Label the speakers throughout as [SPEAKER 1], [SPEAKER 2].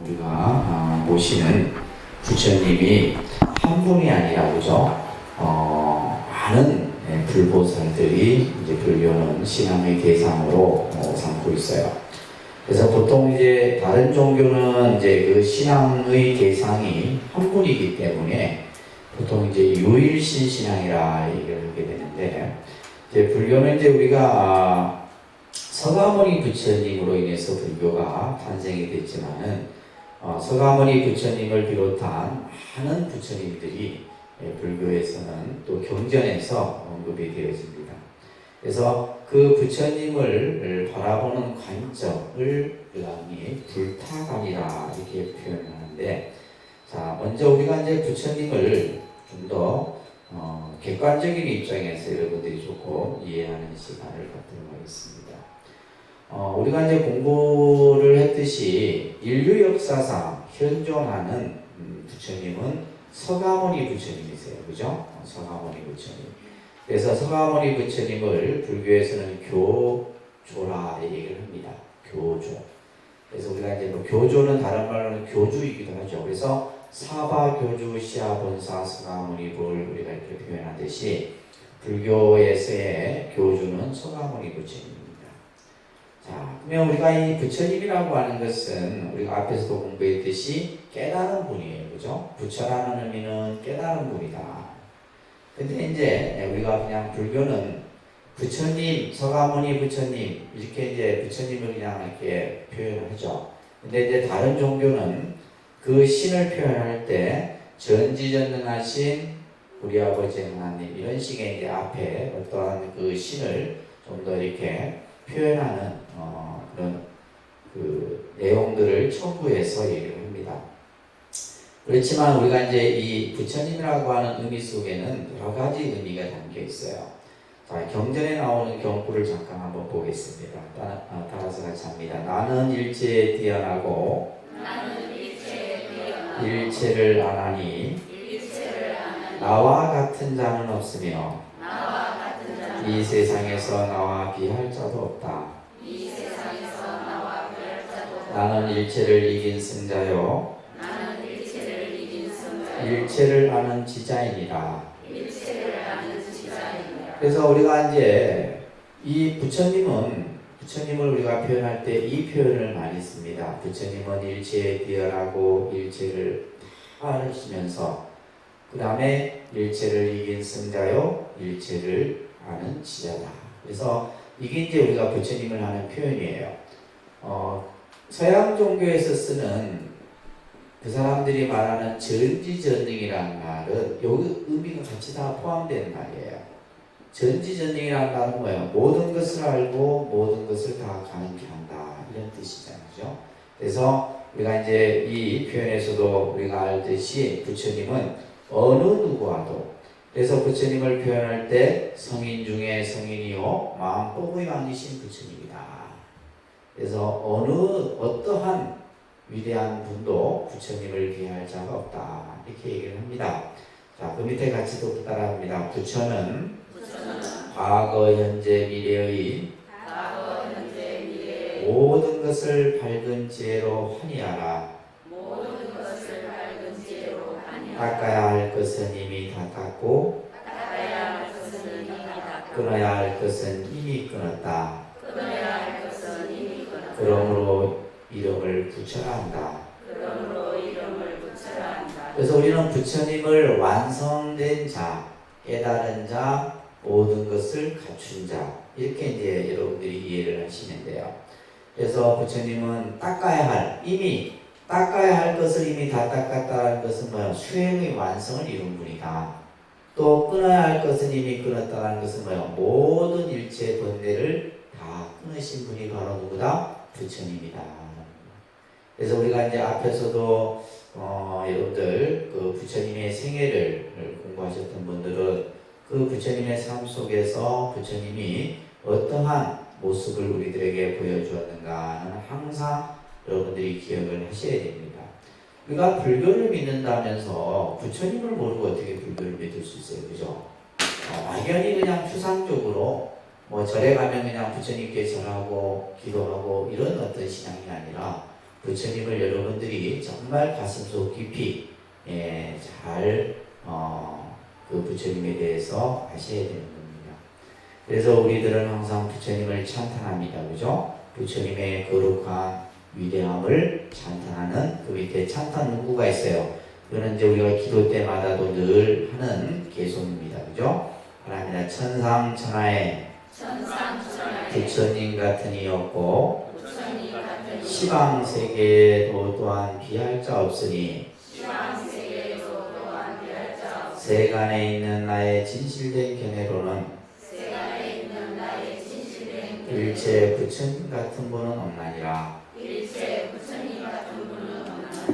[SPEAKER 1] 우리가 모시는 부처님이 한 분이 아니라 그죠? 많은 불보살들이 이제 불교는 신앙의 대상으로 삼고 있어요. 그래서 보통 이제 다른 종교는 이제 그 신앙의 대상이 한 분이기 때문에 보통 이제 유일신 신앙이라 얘기를 하게 되는데, 이제 불교는 이제 우리가 서가모니 부처님으로 인해서 불교가 탄생이 됐지만은 서가모니 부처님을 비롯한 많은 부처님들이 불교에서는 또 경전에서 언급이 되어집니다. 그래서 그 부처님을 바라보는 관점을 일랑이 불타관이라 이렇게 표현하는데, 자, 먼저 우리가 이제 부처님을 좀 더 객관적인 입장에서 여러분들이 조금 이해하는 시간을 갖도록 하겠습니다. 우리가 이제 공부를 했듯이 인류 역사상 현존하는 부처님은 서가모니 부처님이세요. 그죠? 서가모니 부처님. 그래서 서가모니 부처님을 불교에서는 교조라 얘기를 합니다. 교조. 그래서 우리가 이제 뭐 교조는 다른 말로는 교주이기도 하죠. 그래서 사바교주 시아본사 서가모니불 우리가 이렇게 표현하듯이 불교에서의 교주는 서가모니 부처님입니다. 자, 그러면 우리가 이 부처님이라고 하는 것은 우리가 앞에서도 공부했듯이 깨달은 분이에요. 그죠? 부처라는 의미는 깨달은 분이다. 근데 이제 우리가 그냥 불교는 부처님, 서가모니 부처님 이렇게 이제 부처님을 그냥 이렇게 표현하죠. 근데 이제 다른 종교는 그 신을 표현할 때 전지전능하신 우리 아버지 하나님 이런 식의 이제 앞에 어떠한 그 신을 좀 더 이렇게 표현하는 그런 그 내용들을 첨부해서 얘기를 합니다. 그렇지만 우리가 이제 이 부처님이라고 하는 의미 속에는 여러 가지 의미가 담겨 있어요. 자, 경전에 나오는 경구를 잠깐 한번 보겠습니다. 따라서 같이 합니다. 나는 일체에 뛰어나고 일체를 안하니 나와 같은 자는 없으며 이 세상에서 나와 비할 자도 없다. 나는 일체를 이긴 승자요 일체를 아는 지자이니라. 그래서 우리가 이제 이 부처님을 우리가 표현할 때 이 표현을 많이 씁니다. 부처님은 일체에 뛰어나고 일체를 하시면서 그 다음에 일체를 이긴 승자요 일체를 아는 지자다. 그래서 이게 이제 우리가 부처님을 하는 표현이에요. 서양 종교에서 쓰는 그 사람들이 말하는 전지전능이라는 말은 여기 의미가 같이 다 포함되는 말이에요. 전지전능이라는 말은 뭐예요? 모든 것을 알고 모든 것을 다 가능케 한다 이런 뜻이잖아요. 그죠? 그래서 우리가 이제 이 표현에서도 우리가 알듯이 부처님은 어느 누구와도, 그래서 부처님을 표현할 때 성인 중에 성인이요 마음법의 왕이신 부처님이다. 그래서 어떠한 위대한 분도 부처님을 비할 자가 없다 이렇게 얘기를 합니다. 자, 그 밑에 같이 또 따라합니다. 부처는 과거 현재 미래의 모든 것을 밝은 지혜로 환희하라. 닦아야 할 것은 이미 다 닦고 끊어야 할 것은 이미 끊었다. 그러므로 이름을 붙여라 한다. 그래서 우리는 부처님을 완성된 자, 깨달은 자, 모든 것을 갖춘 자 이렇게 이제 여러분들이 이해를 하시면 돼요. 그래서 부처님은 이미 닦아야 할 것을 이미 다 닦았다는 것은 뭐예요? 수행의 완성을 이룬 분이다. 또 끊어야 할 것은 이미 끊었다는 것은 뭐예요? 모든 일체 번뇌를 다 끊으신 분이 바로 누구다? 부처님이다. 그래서 우리가 이제 앞에서도 여러분들 그 부처님의 생애를 공부하셨던 분들은 그 부처님의 삶 속에서 부처님이 어떠한 모습을 우리들에게 보여주었는가는 항상 여러분들이 기억을 하셔야 됩니다. 우리가 불교를 믿는다면서 부처님을 모르고 어떻게 불교를 믿을 수 있어요? 그죠? 막연히 그냥 추상적으로 뭐 절에 가면 그냥 부처님께 절하고 기도하고 이런 어떤 신앙이 아니라 부처님을 여러분들이 정말 가슴속 깊이 그 부처님에 대해서 아셔야 되는 겁니다. 그래서 우리들은 항상 부처님을 찬탄합니다. 그죠? 부처님의 거룩한 위대함을 찬탄하는 그 밑에 찬탄 문구가 있어요. 그거는 이제 우리가 기도 때마다도 늘 하는 개송입니다. 그죠? 하나님이나 천상천하에 부처님 같은 이 없고 시방세계에도 또한 비할 자 없으니 세간에 있는 나의 진실된 견해로는 일체 부처님 같은 분은 없나니라.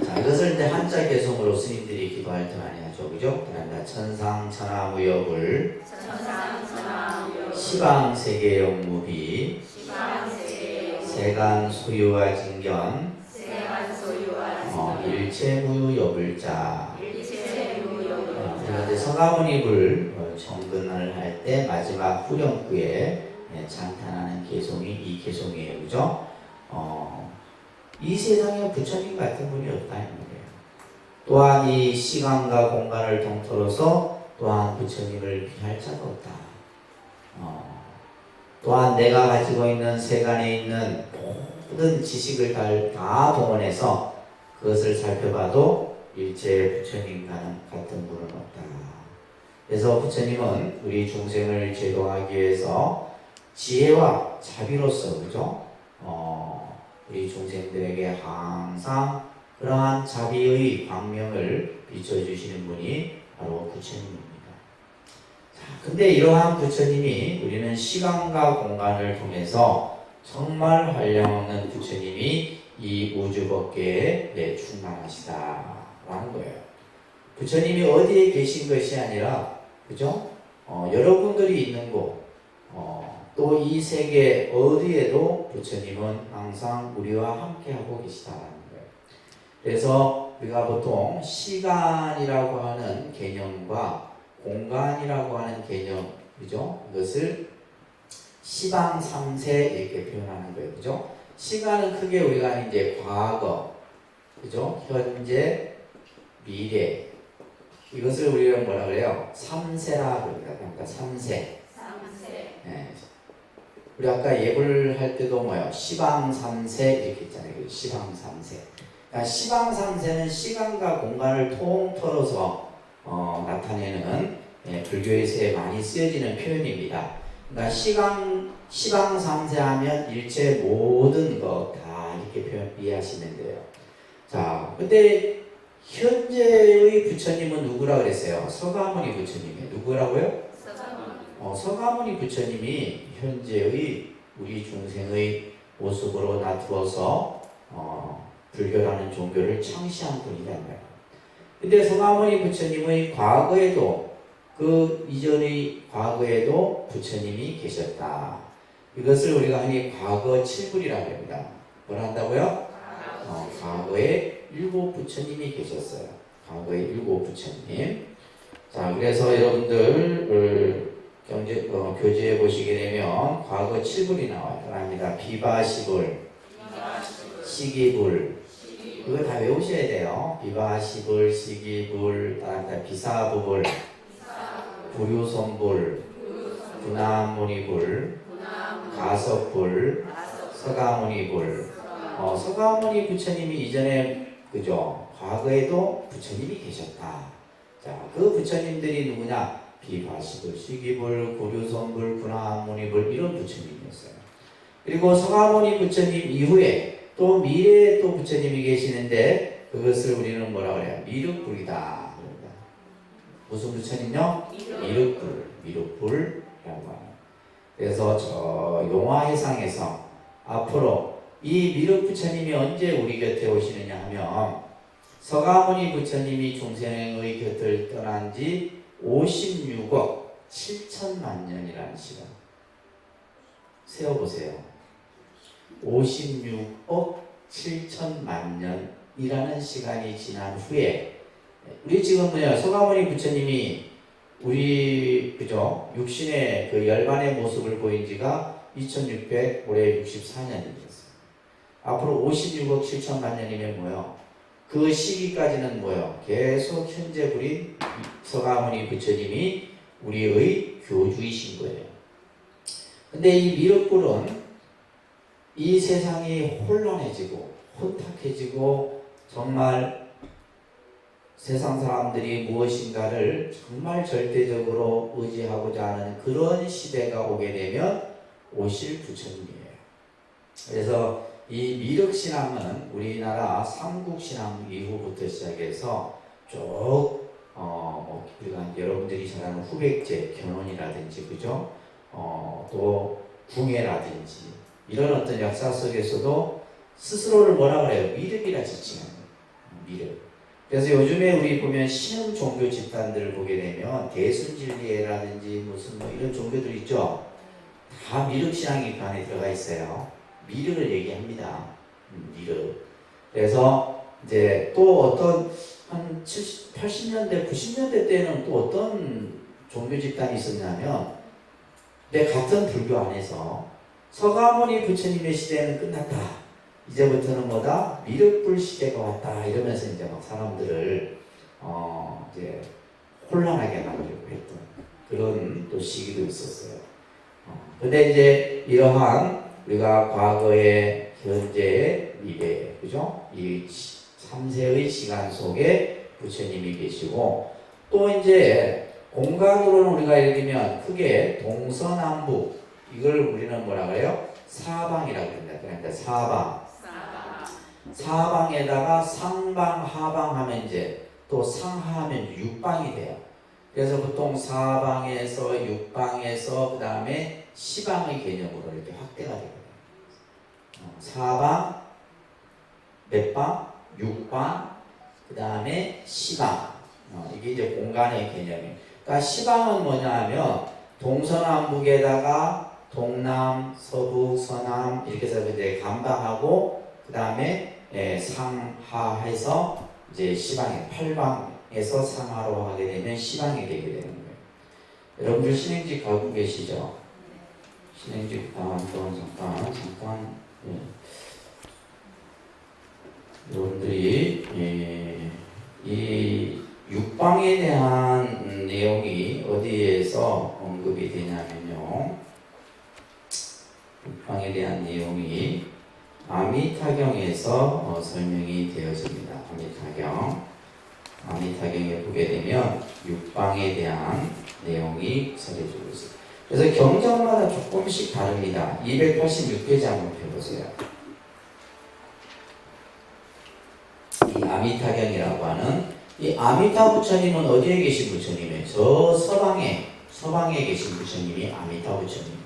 [SPEAKER 1] 자, 이것을 이제 한자 개송으로 스님들이 기도할 때 많이 하죠. 그죠? 그러니까 천상천하무여불 시방세계 영무비 세간 소유와 진견 일체 무여불자. 이제 서가모니불 정근을 할 때 마지막 후렴구에 찬탄하는 개송이 이 개송이에요. 그죠? 이 세상에 부처님 같은 분이 없다는 거예요. 또한 이 시간과 공간을 통틀어서 또한 부처님을 비할 자가 없다. 또한 내가 가지고 있는 세간에 있는 모든 지식을 다 동원해서 그것을 살펴봐도 일체 부처님 같은 분은 없다. 그래서 부처님은 우리 중생을 제도하기 위해서 지혜와 자비로서, 그죠? 우리 중생들에게 항상 그러한 자비의 광명을 비춰주시는 분이 바로 부처님입니다. 자, 근데 이러한 부처님이 우리는 시간과 공간을 통해서 정말 한량없는 부처님이 이 우주법계에 충만하시다라는 거예요. 부처님이 어디에 계신 것이 아니라, 그죠? 여러분들이 있는 곳, 또 이 세계 어디에도 부처님은 항상 우리와 함께하고 계시다는 거예요. 그래서 우리가 보통 시간이라고 하는 개념과 공간이라고 하는 개념, 그죠? 이것을 시방삼세 이렇게 표현하는 거예요. 그죠? 시간은 크게 우리가 이제 과거, 그죠? 현재, 미래, 이것을 우리가 뭐라 그래요? 삼세라 그럽니다. 그러니까 삼세. 네. 우리 아까 예불 할 때도 뭐요? 시방삼세 이렇게 했잖아요. 시방삼세. 그러니까 시방삼세는 시간과 공간을 통틀어서 나타내는 불교에서 많이 쓰여지는 표현입니다. 그러니까 시방삼세 하면 일체 모든 것 다 이렇게 이해하시면 돼요. 자, 근데 현재의 부처님은 누구라 그랬어요? 서가모니 부처님이 누구라고요? 서가모니 부처님이 현재의 우리 중생의 모습으로 나타서 불교라는 종교를 창시한 분이란 말이에요. 근데 서가모니 부처님의 과거에도 그 이전의 과거에도 부처님이 계셨다. 이것을 우리가 흔히 과거 칠불이라고 합니다. 뭘 한다고요? 과거에 7 부처님이 계셨어요. 과거에 7 부처님. 자, 그래서 여러분들 교재에 보시게 되면 과거 7불이 나와요. 합니다. 비바시불, 시기불, 이거 다 외우셔야 돼요. 비바시불, 시기불, 비사부불, 불유선불, 군화무니불, 가석불, 서가모니불. 서가모니 부처님이 이전에, 그죠? 과거에도 부처님이 계셨다. 자, 그 부처님들이 누구냐? 비바시불, 시기불, 구류선불, 군화무니불, 이런 부처님이었어요. 그리고 서가모니 부처님 이후에 또 미래에 또 부처님이 계시는데 그것을 우리는 뭐라 그래요? 미륵불이다. 무슨 부처님요? 미륵불이라고 합니다. 그래서 저 용화해상에서 앞으로 이 미륵 부처님이 언제 우리 곁에 오시느냐 하면 서가모니 부처님이 중생의 곁을 떠난 지 56억 7천만 년이라는 시간. 세어보세요. 56억 7천만 년이라는 시간이 지난 후에 우리 지금 서가모니 부처님이 우리 그죠 육신의 그 열반의 모습을 보인 지가 2600 올해 64년이 됐어요. 앞으로 56억 7천만 년이면 뭐요? 그 그 시기까지는 뭐요? 계속 현재 불인 서가모니 부처님이 우리의 교주이신 거예요. 근데 이 미륵불은 이 세상이 혼란해지고 혼탁해지고 정말 세상 사람들이 무엇인가를 정말 절대적으로 의지하고자 하는 그런 시대가 오게 되면 오실 부처님이에요. 그래서 이 미륵신앙은 우리나라 삼국신앙 이후부터 시작해서 쭉 우리가 여러분들이 잘 아는 후백제, 견훤이라든지 그죠? 또 궁예라든지 이런 어떤 역사 속에서도 스스로를 뭐라 그래요? 미륵이라 지칭하는 거예요. 미륵. 그래서 요즘에 우리 보면 신흥 종교 집단들을 보게 되면 대순진리회라든지 무슨 뭐 이런 종교들 있죠? 다 미륵신앙이 그 안에 들어가 있어요. 미륵을 얘기합니다. 미륵. 그래서 이제 또 어떤 한 70, 80년대, 90년대 때는 또 어떤 종교 집단이 있었냐면 내 같은 불교 안에서 서가모니 부처님의 시대는 끝났다. 이제부터는 뭐다? 미륵불 시대가 왔다. 이러면서 이제 막 사람들을 이제 혼란하게 만들려고 했던 그런 또 시기도 있었어요. 근데 이제 이러한 우리가 과거에, 현재, 미래, 그죠? 이 3세의 시간 속에 부처님이 계시고 또 이제 공간으로는 우리가 예를 들면 크게 동서남북 이걸 우리는 뭐라 그래요? 사방이라고 합니다. 그러니까 사방에다가 상방, 하방 하면 이제 또 상하하면 육방이 돼요. 그래서 보통 사방에서 육방에서 그 다음에 시방의 개념으로 이렇게 확대가 되거든요. 사방, 몇방, 육방, 그 다음에 시방. 이게 이제 공간의 개념이에요. 그러니까 시방은 뭐냐 하면 동서남북에다가 동남, 서북, 서남 이렇게 해서 이제 감방하고 그 다음에 상하해서 이제 시방에 8방에서 상하로 하게 되면 시방이 되게 되는 거예요. 여러분들 신행직 가고 계시죠? 신행직 잠깐 여러분들이 이 육방에 대한 내용이 어디에서 언급이 되냐면요. 육방에 대한 내용이 아미타경에서 설명이 되어집니다. 아미타경에 보게 되면 육방에 대한 내용이 설해주고 있습니다. 그래서 경전마다 조금씩 다릅니다. 286페이지 한번 펴보세요. 이 아미타경이라고 하는 이 아미타 부처님은 어디에 계신 부처님이에요? 저 서방에 계신 부처님이 아미타 부처님이에요.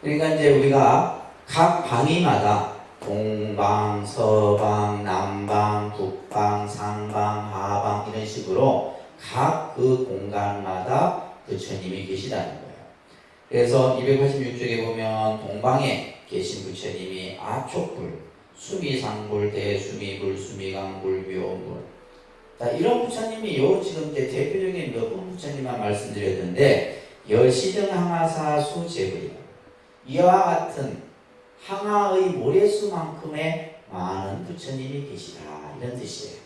[SPEAKER 1] 그러니까 이제 우리가 각 방위마다 동방, 서방, 남방, 북방, 상방, 하방 이런 식으로 각 그 공간마다 부처님이 계시다는 거예요. 그래서 286쪽에 보면 동방에 계신 부처님이 아촉불, 수미상불, 대수미불, 수미강불, 묘불. 자, 이런 부처님이 지금 이제 대표적인 몇 분 부처님만 말씀드렸는데 여시등 항하사 수제불이다. 이와 같은 항하의 모래수만큼의 많은 부처님이 계시다. 이런 뜻이에요.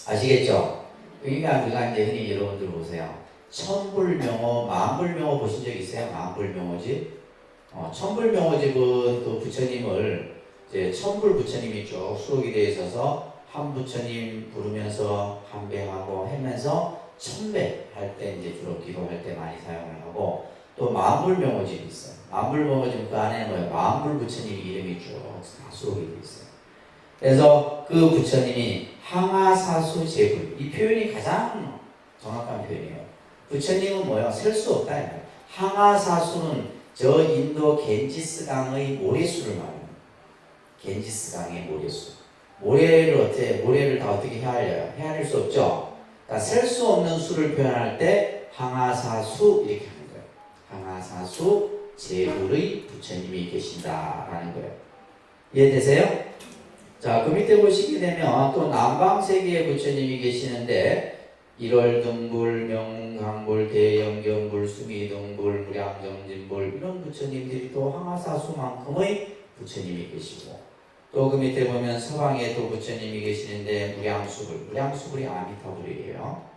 [SPEAKER 1] 아시겠죠? 그러니까 우리가 이제 흔히 여러분들 보세요. 천불명호, 만불명호 보신 적 있어요? 만불명호집? 천불명호집은 그 부처님을 이제 천불 부처님이 쭉 수록이 되어 있어서 한 부처님 부르면서 한배하고 하면서 천배 할 때 이제 주로 기도할 때 많이 사용을 하고 또 만불명호집이 있어요. 만불명호집 그 안에 뭐예요? 만불 부처님 이름이 쭉 다 수록이 되어 있어요. 그래서 그 부처님이 항하사수 제불 이 표현이 가장 정확한 표현이에요. 부처님은 뭐예요? 셀 수 없다. 항하사수는 저 인도 겐지스강의 모래수를 말합니다. 겐지스강의 모래수. 모래를 다 어떻게 헤아려요? 헤아릴 수 없죠? 그러니까 셀 수 없는 수를 표현할 때 항하사수 이렇게 하는 거예요. 항하사수 제불의 부처님이 계신다라는 거예요. 이해되세요? 자, 그 밑에 보시게 되면 또 남방세계에 부처님이 계시는데 일월등불, 명강불, 대영경불, 수미등불, 무량정진불 이런 부처님들이 또 항하사수만큼의 부처님이 계시고 또 그 밑에 보면 서방에 또 부처님이 계시는데 무량수불이 아미타불이에요.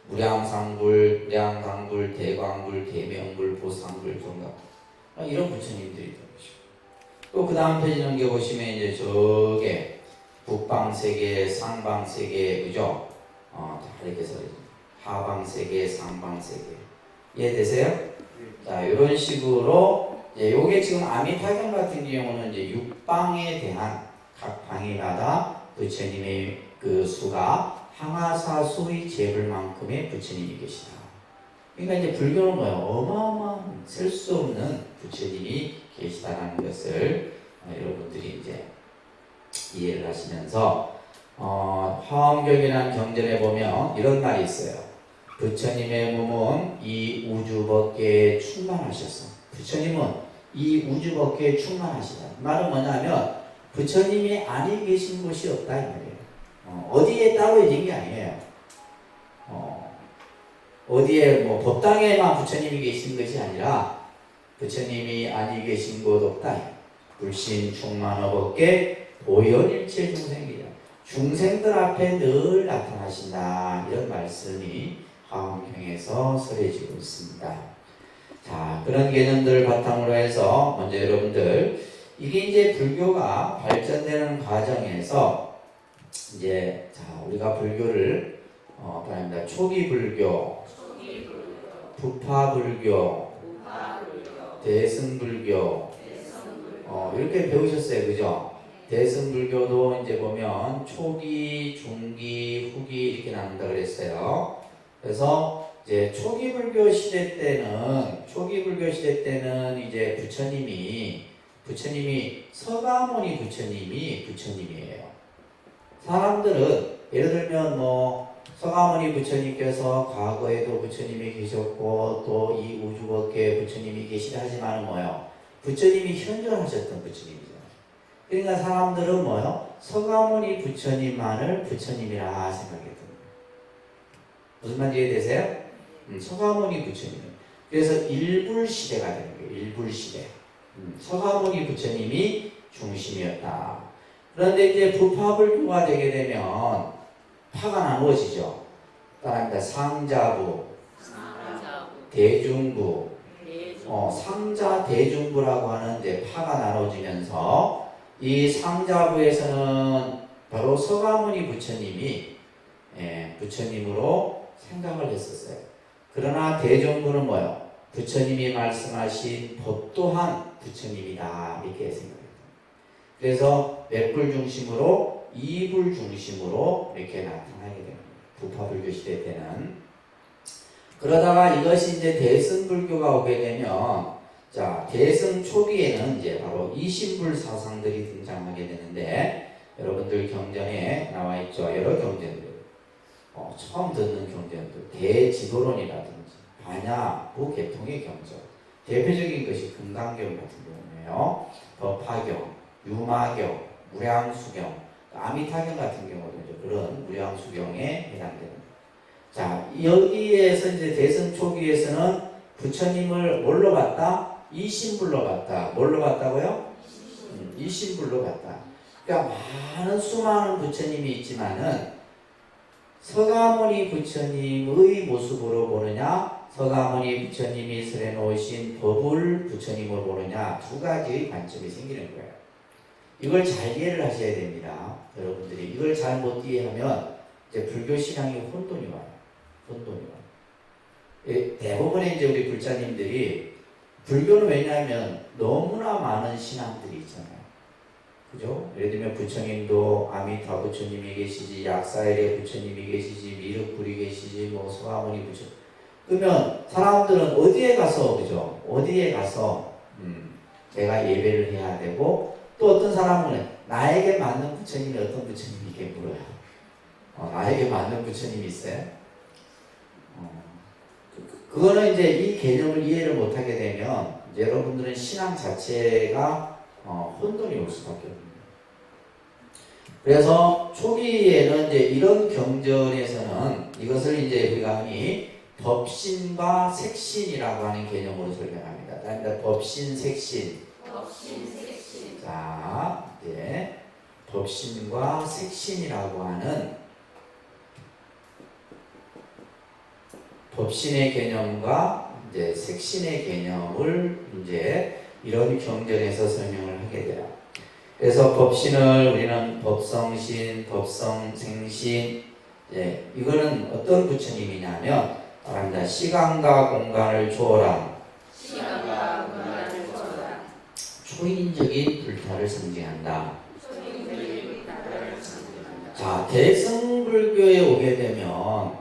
[SPEAKER 1] 무량상불, 무량상불, 대광불, 대명불, 보상불, 종각 이런 부처님들이 있다고 보시고 또 그 다음 페이지 넘겨보시면 이제 저게 북방세계, 상방세계, 그죠? 다 이렇게 써있죠. 하방세계, 상방세계. 이해되세요? 자, 이런 식으로, 요게 지금 아미타경 같은 경우는 이제 육방에 대한 각 방위마다 부처님의 그 수가 항아사수의 재불만큼의 부처님이 계시다. 그러니까 이제 불교는 뭐예요? 어마어마한 셀 수 없는 부처님이 계시다라는 것을 여러분들이 이제 이해를 하시면서 화엄경이라는 경전에 보면 이런 말이 있어요. 부처님의 몸은 이 우주법계에 충만하셔서 부처님은 이 우주법계에 충만하시다. 말은 뭐냐면 부처님이 아니 계신 곳이 없다 이 말이에요. 어디에 따로 있는 게 아니에요. 어디에 뭐 법당에만 부처님이 계신 것이 아니라 부처님이 아니 계신 곳 없다. 불신 충만어법계 보현일체 중생이다. 중생들 앞에 늘 나타나신다. 이런 말씀이 화엄경에서 설해지고 있습니다. 자, 그런 개념들을 바탕으로 해서 먼저 여러분들 이게 이제 불교가 발전되는 과정에서 이제 우리가 불교를 초기 불교, 부파불교, 대승불교 이렇게 배우셨어요, 그죠? 대승불교도 이제 보면 초기, 중기, 후기 이렇게 나눈다 그랬어요. 그래서 이제 초기 불교 시대 때는 이제 부처님이 서가모니 부처님이에요. 사람들은 예를 들면 뭐 서가모니 부처님께서 과거에도 부처님이 계셨고 또 이 우주법계에 부처님이 계시다 하지만 뭐요? 부처님이 현존하셨던 부처님이잖아요. 그러니까 사람들은 뭐요? 서가모니 부처님만을 부처님이라 생각했던 거예요. 무슨 말인지 이해되세요? 서가모니 부처님. 그래서 일불시대가 되는 거예요. 일불시대. 서가모니 부처님이 중심이었다. 그런데 이제 부파불교가 되게 되면 파가 나누어지죠. 따라합니다. 상자부, 대중부, 상자 대중부라고 하는 이제 파가 나눠지면서 이 상자부에서는 바로 서가모니 부처님이 부처님으로 생각을 했었어요. 그러나 대중부는 뭐요? 부처님이 말씀하신 법 또한 부처님이다 이렇게 생각합니다. 그래서 몇불 중심으로 이불 중심으로 이렇게 나타나게 됩니다. 부파불교 시대 때는. 그러다가 이것이 이제 대승불교가 오게 되면 대승 초기에는 이제 바로 이신불 사상들이 등장하게 되는데 여러분들 경전에 나와 있죠. 여러 경전들. 처음 듣는 경전들. 대지도론이라든지 반야부 개통의 경전. 대표적인 것이 금강경 같은 경우네요. 법화경, 유마경, 무량수경, 아미타경 같은 경우도 이제 그런 무량수경에 해당됩니다. 자, 여기에서 이제 대승 초기에서는 부처님을 뭘로 봤다? 이신불로 봤다. 뭘로 봤다고요? 이신불로 봤다. 그러니까 수많은 부처님이 있지만은 서가모니 부처님의 모습으로 보느냐, 서가모니 부처님이 설해 놓으신 법을 부처님으로 보느냐, 두 가지의 관점이 생기는 거예요. 이걸 잘 이해를 하셔야 됩니다. 여러분들이 이걸 잘 못 이해하면 이제 불교 신앙이 혼돈이 와요. 대부분의 이제 우리 불자님들이 불교는 왜냐하면 너무나 많은 신앙들이 있잖아요. 그죠? 예를 들면 부처님도 아미타 부처님이 계시지, 약사일의 부처님이 계시지, 미륵불이 계시지, 뭐 서가모니 부처님. 그러면 사람들은 어디에 가서 그죠? 어디에 가서 내가 예배를 해야 되고 또 어떤 사람은 나에게 맞는 부처님이 어떤 부처님이 이렇게 물어요. 나에게 맞는 부처님이 있어요? 그거는 이제 이 개념을 이해를 못하게 되면 여러분들은 신앙 자체가 혼돈이 올 수밖에 없습니다. 그래서 초기에는 이제 이런 경전에서는 이것을 이제 우리가 흔히 법신과 색신이라고 하는 개념으로 설명합니다. 그러니까 법신, 색신. 자, 이제 법신과 색신이라고 하는 법신의 개념과 이제 색신의 개념을 이제 이런 경전에서 설명을 하게 돼요. 그래서 법신을 우리는 법성신, 법성생신, 이거는 어떤 부처님이냐면 말합니다. 시간과 공간을 초월한 초인적인 불타를 상징한다. 자, 대승불교에 오게 되면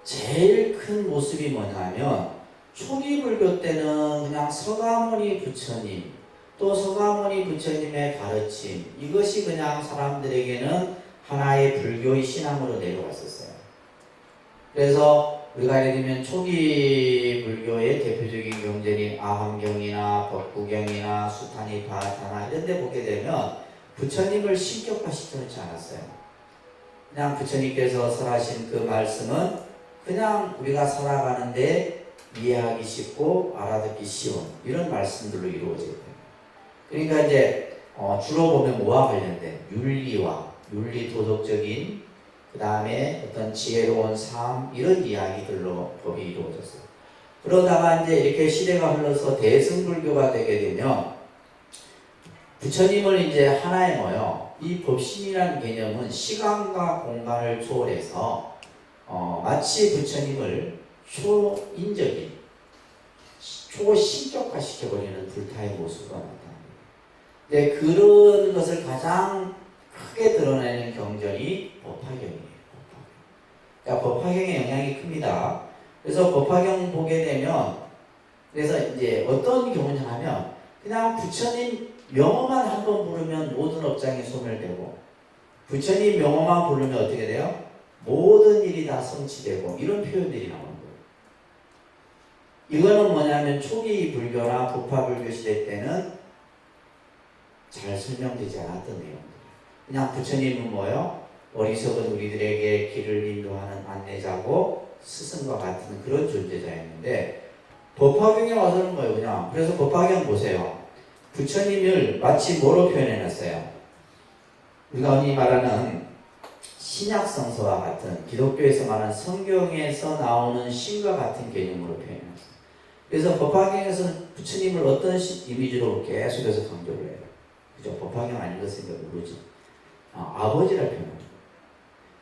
[SPEAKER 1] 제일 큰 모습이 뭐냐면 초기 불교 때는 그냥 서가모니 부처님 또 서가모니 부처님의 가르침 이것이 그냥 사람들에게는 하나의 불교의 신앙으로 내려왔었어요. 그래서 우리가 예를 들면 초기 불교의 대표적인 경전인 아함경이나 법구경이나 수타니파타나 이런 데 보게 되면 부처님을 신격화시켜놓지 않았어요. 그냥 부처님께서 설하신 그 말씀은 그냥 우리가 살아가는데 이해하기 쉽고 알아듣기 쉬운 이런 말씀들로 이루어져요. 그러니까 이제 주로 보면 뭐와 관련된 윤리와 윤리 도덕적인 그 다음에 어떤 지혜로운 삶 이런 이야기들로 법이 이루어졌어요. 그러다가 이제 이렇게 시대가 흘러서 대승불교가 되게 되면 부처님을 이제 하나의 뭐요? 이 법신이라는 개념은 시간과 공간을 초월해서 마치 부처님을 초인적인 초신격화 시켜버리는 불타의 모습으로 나타납니다. 네, 그런 것을 가장 크게 드러내는 경전이 법화경이에요. 그러니까 법화경의 영향이 큽니다. 그래서 법화경 보게 되면 그래서 이제 어떤 경우냐면 그냥 부처님 명호만 한번 부르면 모든 업장에 손을 대고 부처님 명호만 부르면 어떻게 돼요? 모든 일이 다 성취되고 이런 표현들이 나오는 거예요. 이거는 뭐냐면 초기 불교나 부파불교 시대 때는 잘 설명되지 않았던 내용들. 그냥 부처님은 뭐요? 어리석은 우리들에게 길을 인도하는 안내자고 스승과 같은 그런 존재자였는데 법화경에 와서는 뭐예요? 그냥 그래서 법화경 보세요. 부처님을 마치 뭐로 표현해놨어요? 우리가 흔히 말하는 신약성서와 같은 기독교에서 말하는 성경에서 나오는 신과 같은 개념으로 표현해놨어요. 그래서 법화경에서는 부처님을 어떤 이미지로 계속해서 강조를 해요. 그죠? 법화경 안 읽었으니까 모르지. 아버지라 표현합니다.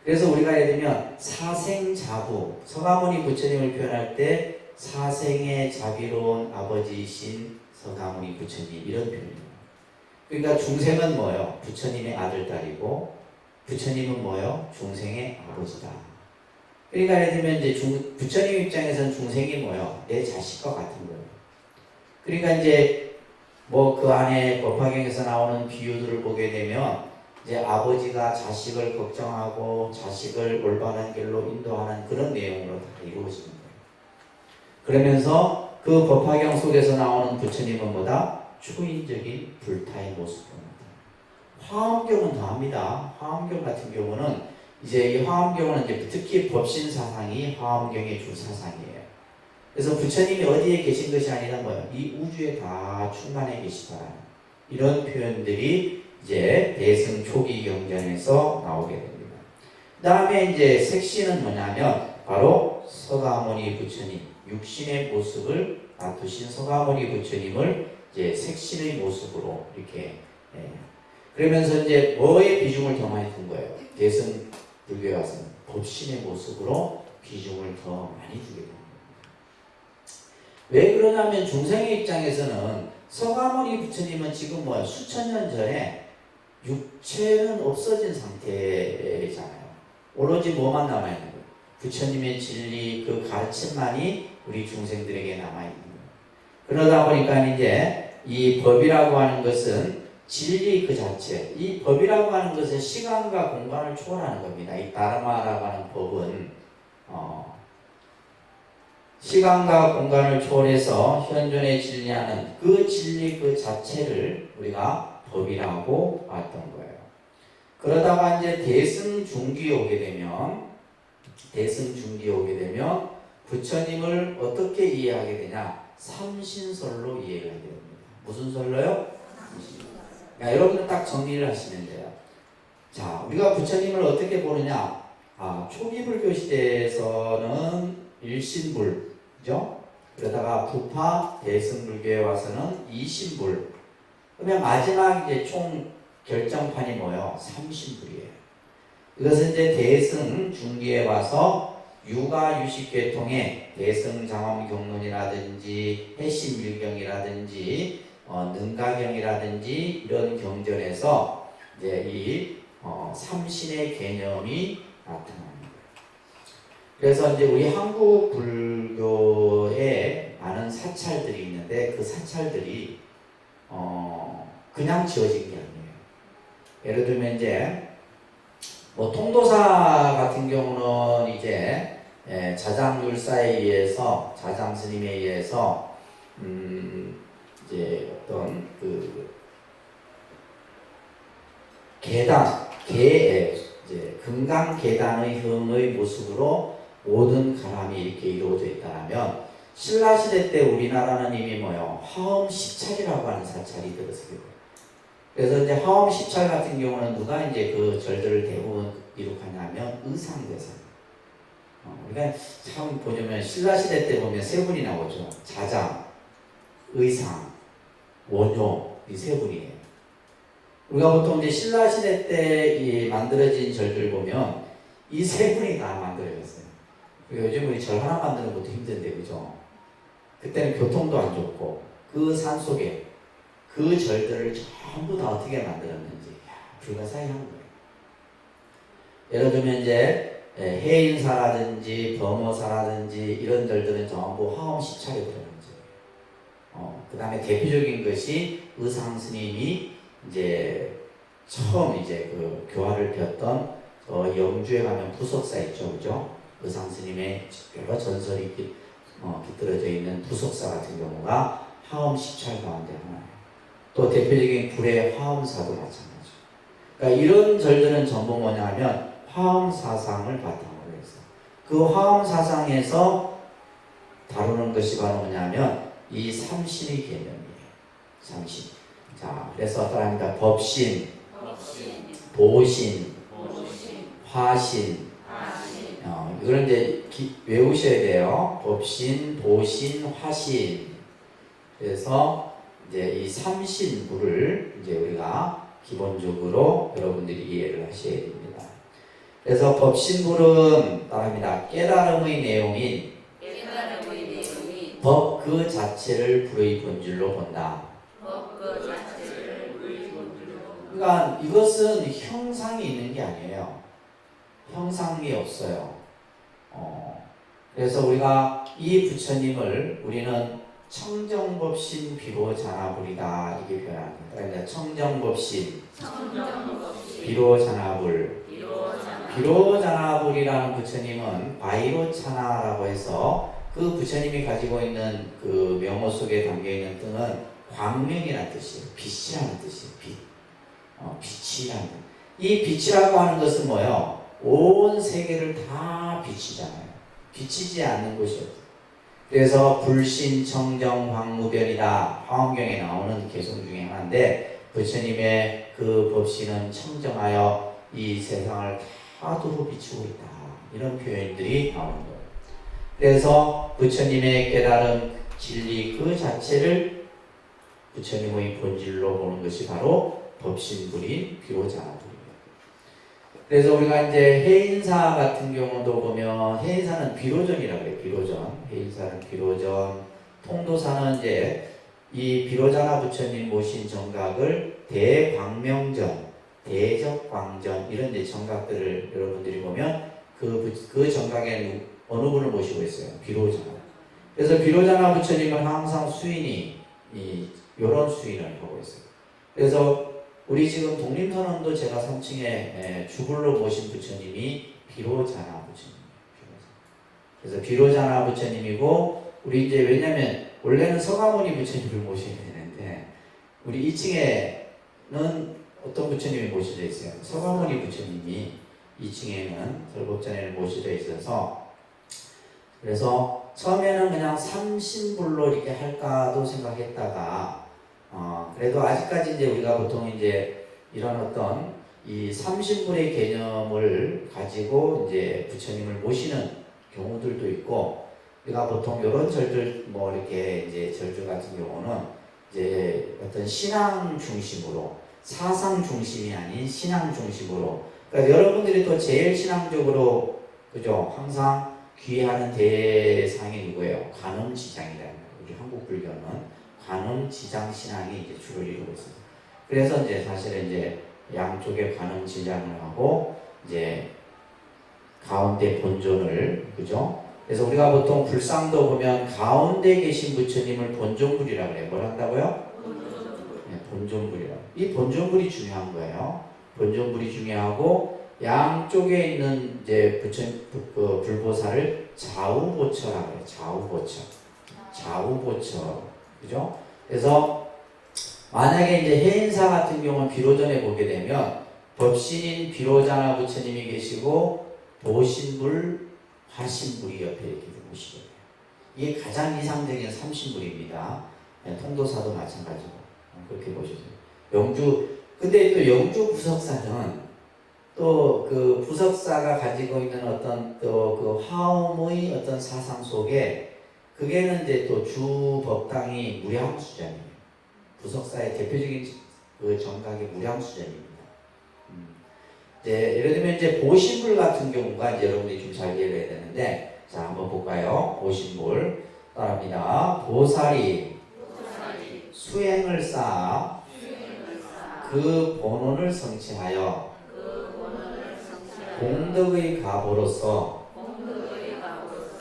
[SPEAKER 1] 그래서 우리가 예를 들면 사생자부, 서가모니 부처님을 표현할 때 사생의 자비로운 아버지이신 서가모니 부처님 이런 표현입니다. 그러니까 중생은 뭐예요? 부처님의 아들, 딸이고 부처님은 뭐예요? 중생의 아버지다. 그러니까 예를 들면 이제 부처님 입장에서는 중생이 뭐예요? 내 자식과 같은 거예요. 그러니까 이제 뭐 그 안에 법화경에서 나오는 비유들을 보게 되면 이제 아버지가 자식을 걱정하고 자식을 올바른 길로 인도하는 그런 내용으로 다 이루어지는 거예요. 그러면서 그 법화경 속에서 나오는 부처님은 뭐다? 초인적인 불타의 모습입니다. 화엄경은 더합니다. 화엄경 같은 경우는 이제 이 화엄경은 이제 특히 법신 사상이 화엄경의 주 사상이에요. 그래서 부처님이 어디에 계신 것이 아니라 뭐예요? 이 우주에 다 충만해 계시다. 이런 표현들이 이제 대승 초기 경전에서 나오게 됩니다. 그 다음에 이제 색신은 뭐냐면 바로 서가모니 부처님, 육신의 모습을 나타신 서가모니 부처님을 이제 색신의 모습으로 이렇게 그러면서 이제 뭐에 비중을 더 많이 둔 거예요? 대승 불교에 와서는 법신의 모습으로 비중을 더 많이 두게 됩니다. 왜 그러냐면 중생의 입장에서는 서가모니 부처님은 지금 뭐야 수천 년 전에 육체는 없어진 상태잖아요. 오로지 뭐만 남아있는 거예요? 부처님의 진리 그 가르침만이 우리 중생들에게 남아있는 거예요. 그러다 보니까 이제 이 법이라고 하는 것은 진리 그 자체, 이 법이라고 하는 것은 시간과 공간을 초월하는 겁니다. 이 다르마라고 하는 법은 시간과 공간을 초월해서 현존에 진리하는 그 진리 그 자체를 우리가 법이라고 봤던 거예요. 그러다가 이제 대승중기에 오게 되면 부처님을 어떻게 이해하게 되냐? 삼신설로 이해를 하게 됩니다. 무슨 설로요? 그러니까 여러분은 딱 정리를 하시면 돼요. 자, 우리가 부처님을 어떻게 보느냐? 초기 불교 시대에서는 일신불, 그죠? 그러다가 부파 대승불교에 와서는 이신불. 그러면 마지막 이제 총 결정판이 뭐예요? 삼신불이에요. 이것은 이제 대승 중기에 와서 유가 유식계통의 대승장엄경론이라든지 해심일경이라든지 능가경이라든지 이런 경전에서 이제 이 삼신의 개념이 나타납니다. 그래서 이제 우리 한국 불교에 많은 사찰들이 있는데 그 사찰들이 그냥 지어진 게 아니에요. 예를 들면 이제 뭐 통도사 같은 경우는 이제 자장율사에 의해서 자장 스님에 의해서 이제 어떤 그 계단 이제 금강 계단의 형의 모습으로 모든 가람이 이렇게 이루어져 있다면 신라 시대 때 우리나라는 이미 뭐요 화엄 시찰이라고 하는 사찰이 들었어요. 그래서 이제 화엄 시찰 같은 경우는 누가 이제 그 절들을 대부분 이룩하냐면 의상대상. 우리가 참 보면 신라 시대 때 보면 세 분이 나오죠. 자장, 의상, 원효 이 세 분이에요. 우리가 보통 이제 신라 시대 때 만들어진 절들 보면 이 세 분이 다 만들어졌어요. 요즘 우리 절 하나 만드는 것도 힘든데 그죠? 그때는 교통도 안 좋고 그 산속에 그 절들을 전부 다 어떻게 만들었는지 불가사의한 거예요. 예를 들면 이제 해인사라든지 범어사라든지 이런 절들은 전부 화엄 시찰에 들어간 거예요. 그 다음에 대표적인 것이 의상 스님이 이제 처음 이제 그 교화를 폈던 영주에 가면 부석사 있죠, 그죠? 의상 스님의 여러 전설이 깃들어져 있는 부석사 같은 경우가 화엄 시찰 가운데 하나예요. 또 대표적인 불의 화엄사도 마찬가지죠. 그러니까 이런 절들은 전부 뭐냐면 화엄 사상을 바탕으로 해서 그 화엄 사상에서 다루는 것이 바로 뭐냐면 이 삼신의 개념이에요. 삼신. 자, 그래서 따라합니다. 법신, 보신, 화신. 이걸 이제 외우셔야 돼요. 법신, 보신, 화신. 그래서 이제 이 삼신부를 이제 우리가 기본적으로 여러분들이 이해를 하셔야 됩니다. 그래서 법신불은 따라합니다. 깨달음의 내용인 법 그 자체를 불의 본질로 본다. 그러니까 이것은 형상이 있는 게 아니에요. 형상이 없어요. 그래서 우리가 이 부처님을 우리는 청정법신 비로자나불이다 이게 표현합니다. 그러니까 청정법신, 비로자나불. 비로자나불이라는 부처님은 바이로차나라고 해서 그 부처님이 가지고 있는 그 명호 속에 담겨 있는 뜻은 광명이라는 뜻이에요. 빛이라는 뜻이에요. 빛. 빛이라는. 이 빛이라고 하는 것은 뭐예요? 온 세계를 다 비치잖아요. 비치지 않는 곳이 없어요. 그래서 불신, 청정, 황무변이다. 화엄경에 나오는 개성 중에 하나인데 부처님의 그 법신은 청정하여 이 세상을 다 두루 비추고 있다. 이런 표현들이 나오는 거예요. 그래서 부처님의 깨달은 진리 그 자체를 부처님의 본질로 보는 것이 바로 법신불인 비로자나불입니다. 그래서 우리가 이제 해인사 같은 경우도 보면 해인사는 비로전이라고 해요. 비로전. 해인사는 비로전. 통도사는 이제 이 비로자나 부처님 모신 정각을 대광명전, 대적광전 이런 이제 정각들을 여러분들이 보면 그 정각에 어느 분을 모시고 있어요. 비로자나. 그래서 비로자나 부처님은 항상 수인이 이런 수인을 하고 있어요. 그래서 우리 지금 독림선언도 제가 3층에 주불로 모신 부처님이 비로자나 부처님이에요. 그래서 비로자나 부처님이고 우리 이제 왜냐면 원래는 서가모니 부처님을 모셔야 되는데 우리 2층에는 어떤 부처님이 모셔져 있어요. 서가모니 부처님이 2층에는 설법전에는 모셔져 있어서 그래서 처음에는 그냥 삼신불로 이렇게 할까도 생각했다가 그래도 아직까지 이제 우리가 보통 이제 이런 어떤 이 삼신불의 개념을 가지고 이제 부처님을 모시는 경우들도 있고, 우리가 보통 이런 절들 뭐 이렇게 이제 절들 같은 경우는 이제 어떤 신앙 중심으로, 사상 중심이 아닌 신앙 중심으로, 그러니까 여러분들이 또 제일 신앙적으로 그죠, 항상 귀하는 대상이 누구예요? 관음지장이라는 거예요. 우리 한국 불교는 관음지장 신앙이 이제 주를 이루고 있습니다. 그래서 이제 사실은 이제 양쪽에 관음지장을 하고 이제 가운데 본존을, 그죠? 그래서 우리가 보통 불상도 보면 가운데 계신 부처님을 본존불이라고 그래요. 뭘 한다고요? 네, 본존불이라고. 이 본존불이 중요한 거예요. 본존불이 중요하고, 양쪽에 있는 이제 불보살을 좌우보처라고 해요. 좌우보처. 좌우보처. 그죠? 그래서 만약에 이제 해인사 같은 경우는 비로전에 보게 되면 법신인 비로자나 부처님이 계시고 보신불, 화신불이 옆에 이렇게 보시게 돼요. 이게 가장 이상적인 삼신불입니다. 통도사도 마찬가지고 그렇게 보셔요. 영주, 근데 또 영주 부석사는 또 그 부석사가 가지고 있는 어떤 또 그 화엄의 어떤 사상 속에, 그게는 이제 또 주 법당이 무량수전이에요. 부석사의 대표적인 그 정각이 무량수전입니다. 예를 들면 이제 보신불 같은 경우가 이제 여러분들이 좀 잘 이해해야 되는데, 자 한번 볼까요? 보신불 따라합니다. 보살이 수행을 쌓아 그 본원을 성취하여 공덕의 가보로서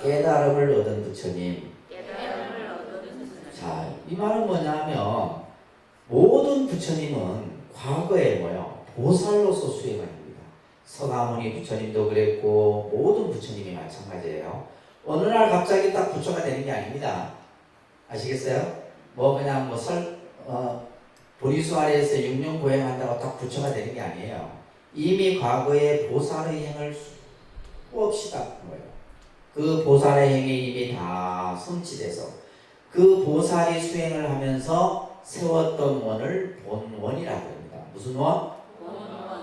[SPEAKER 1] 깨달음을 얻은 부처님. 자, 이 말은 뭐냐면 모든 부처님은 과거에 뭐요? 보살로서 수행을 합니다. 서가모니 부처님도 그랬고 모든 부처님이 마찬가지예요. 어느 날 갑자기 딱 부처가 되는 게 아닙니다. 아시겠어요? 뭐 그냥 보리수 아래에서 6년 고행한다고 딱 부처가 되는 게 아니에요. 이미 과거에 보살의 행을 수없이 닦은 거예요. 그 보살의 행이 이미 다 성취돼서 그 보살이 수행을 하면서 세웠던 원을 본원이라고 합니다. 무슨 원?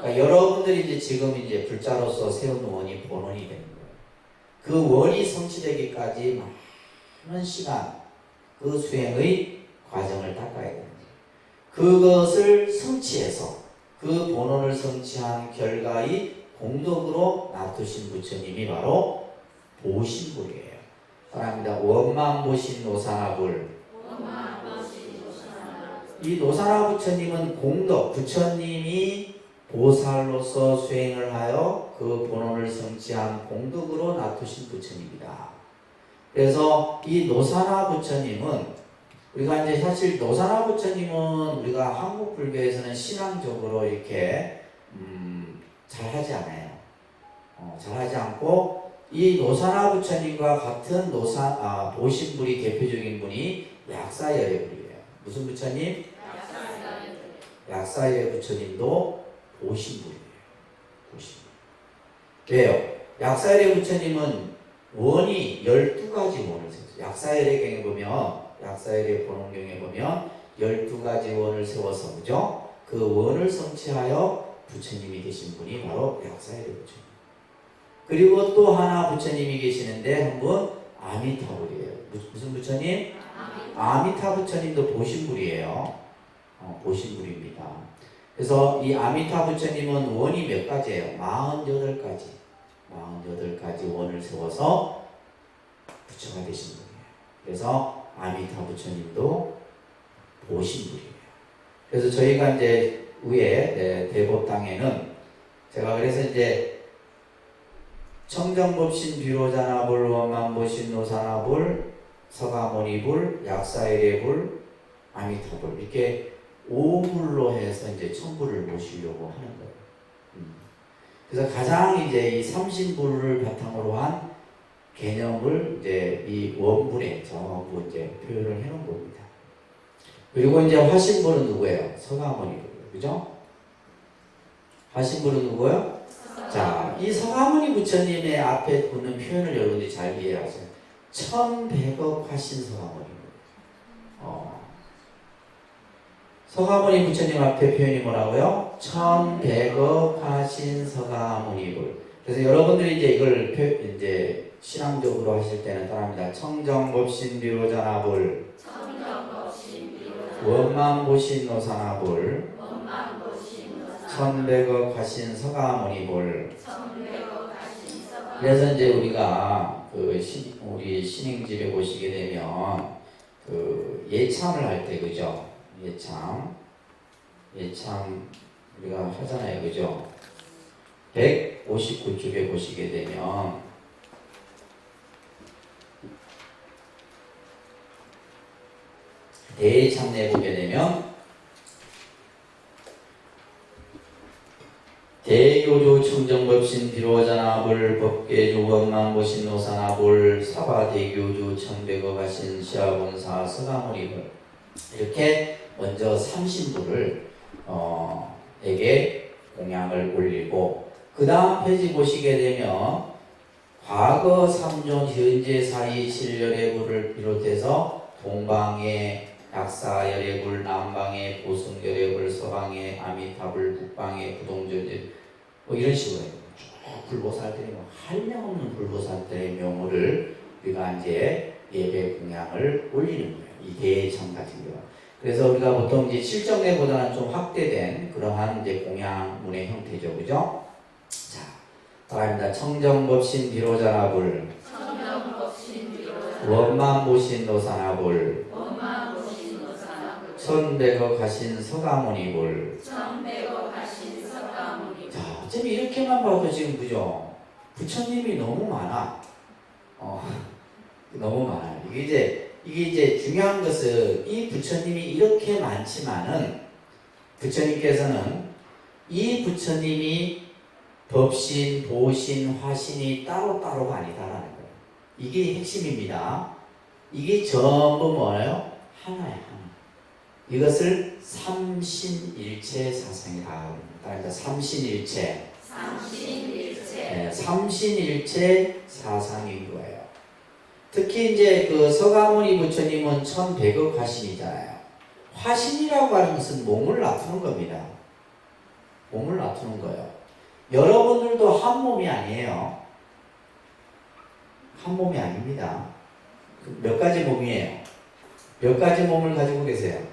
[SPEAKER 1] 그러니까 여러분들이 이제 지금 이제 불자로서 세운 원이 본원이 되는 거예요. 그 원이 성취되기까지 많은 시간, 그 수행의 과정을 닦아야 됩니다. 그것을 성취해서 그 본원을 성취한 결과의 공덕으로 놔두신 부처님이 바로 보신불이에요. 사랑합니다. 원만보신 노사나불. 이 노사나 부처님은 공덕, 부처님이 보살로서 수행을 하여 그 본원을 성취한 공덕으로 놔두신 부처님이다. 그래서 이 노사나 부처님은 우리가 이제 사실 노사나 부처님은 우리가 한국 불교에서는 신앙적으로 이렇게 잘하지 않아요. 잘하지 않고 이 노사나 부처님과 같은 보신불이 대표적인 분이 약사열애불이에요. 무슨 부처님? 약사열애 부처님도 보신불이에요. 보신불. 왜요? 약사열애 부처님은 원이 12가지 원을 세웠어요. 약사열애경에 보면, 약사열애 본원경에 보면 12가지 원을 세워서, 그죠? 그 원을 성취하여 부처님이 계신 분이 바로 약사열애 부처님. 그리고 또 하나 부처님이 계시는데 한 분 아미타불이에요. 무슨 부처님? 아미타 부처님도 보신불이에요. 보신불입니다. 그래서 이 아미타 부처님은 원이 몇 가지예요? 48가지. 48가지 원을 세워서 부처가 되신 분이에요. 그래서 아미타 부처님도 보신불이에요. 그래서 저희가 이제 위에 대법당에는 제가 그래서 이제 청정법신 비로자나불, 원만보신 노사나불, 서가모니불, 약사열애불, 아미타불 이렇게 5불로 해서 이제 천불을 모시려고 하는 거예요. 그래서 가장 이제 이 삼신불을 바탕으로 한 개념을 이제 이 원불에 전부 이제 표현을 해놓은 겁니다. 그리고 이제 화신불은 누구예요? 서가모니불, 그죠? 화신불은 누구예요? 자, 이 서가모니 부처님의 앞에 붙는 표현을 여러분들이 잘 이해하세요. 1100억 화신 서가모니. 서가모니 부처님 앞에 표현이 뭐라고요? 천백억 화신 서가모니불. 그래서 여러분들이 이제 이걸 이제 신앙적으로 하실 때는 따라합니다. 청정법신 비로자나불, 원망보신 노사나불, 천백억 화신 서가모니불. 그래서 이제 우리가 우리 신행집에 보시게 되면 그 예참을 할 때 그죠? 예참 우리가 하잖아요, 그죠? 159쪽에 보시게 되면 대참내 보게 되면 대교주 청정법신 비로자나불 법계주 원망보신 노사나불 사바대교주 청백어가신 시아본사 서가모니불. 이렇게 먼저 삼신부를 에게 공양을 올리고, 그 다음 페이지 보시게 되면 과거 3존 현재 사이 7열애불을 비롯해서 동방의 약사열애불, 남방의 보승열애불, 서방의 아미타불, 북방의 부동절들, 뭐 이런 식으로 쭉 불보살들이 뭐 한량없는 불보살들의 명호를 우리가 이제 예배 공양을 올리는 거예요. 이 대참 같은 경우. 그래서 우리가 보통 이제 실정례보다는 좀 확대된 그러한 이제 공양문의 형태죠, 그죠? 자, 따라합니다. 청정법신 비로자나불, 원만보신 노사나불, 천백억 하신 서가모니불. 자, 어차피 이렇게만 봐도 지금 그죠? 부처님이 너무 많아. 너무 많아요. 이게 이제 중요한 것은 이 부처님이 이렇게 많지만은 부처님께서는 이 부처님이 법신, 보신, 화신이 따로따로가 아니다라는 거예요. 이게 핵심입니다. 이게 전부 뭐예요? 하나야, 하나. 이것을 삼신일체 사상이다. 그러니까 삼신일체. 네, 삼신일체 사상인 거예요. 특히 이제 그 서가모니 부처님은 1100억 화신이잖아요. 화신이라고 하는 것은 몸을 나투는 겁니다. 몸을 나투는 거예요. 여러분들도 한 몸이 아니에요. 한 몸이 아닙니다. 몇 가지 몸이에요? 몇 가지 몸을 가지고 계세요?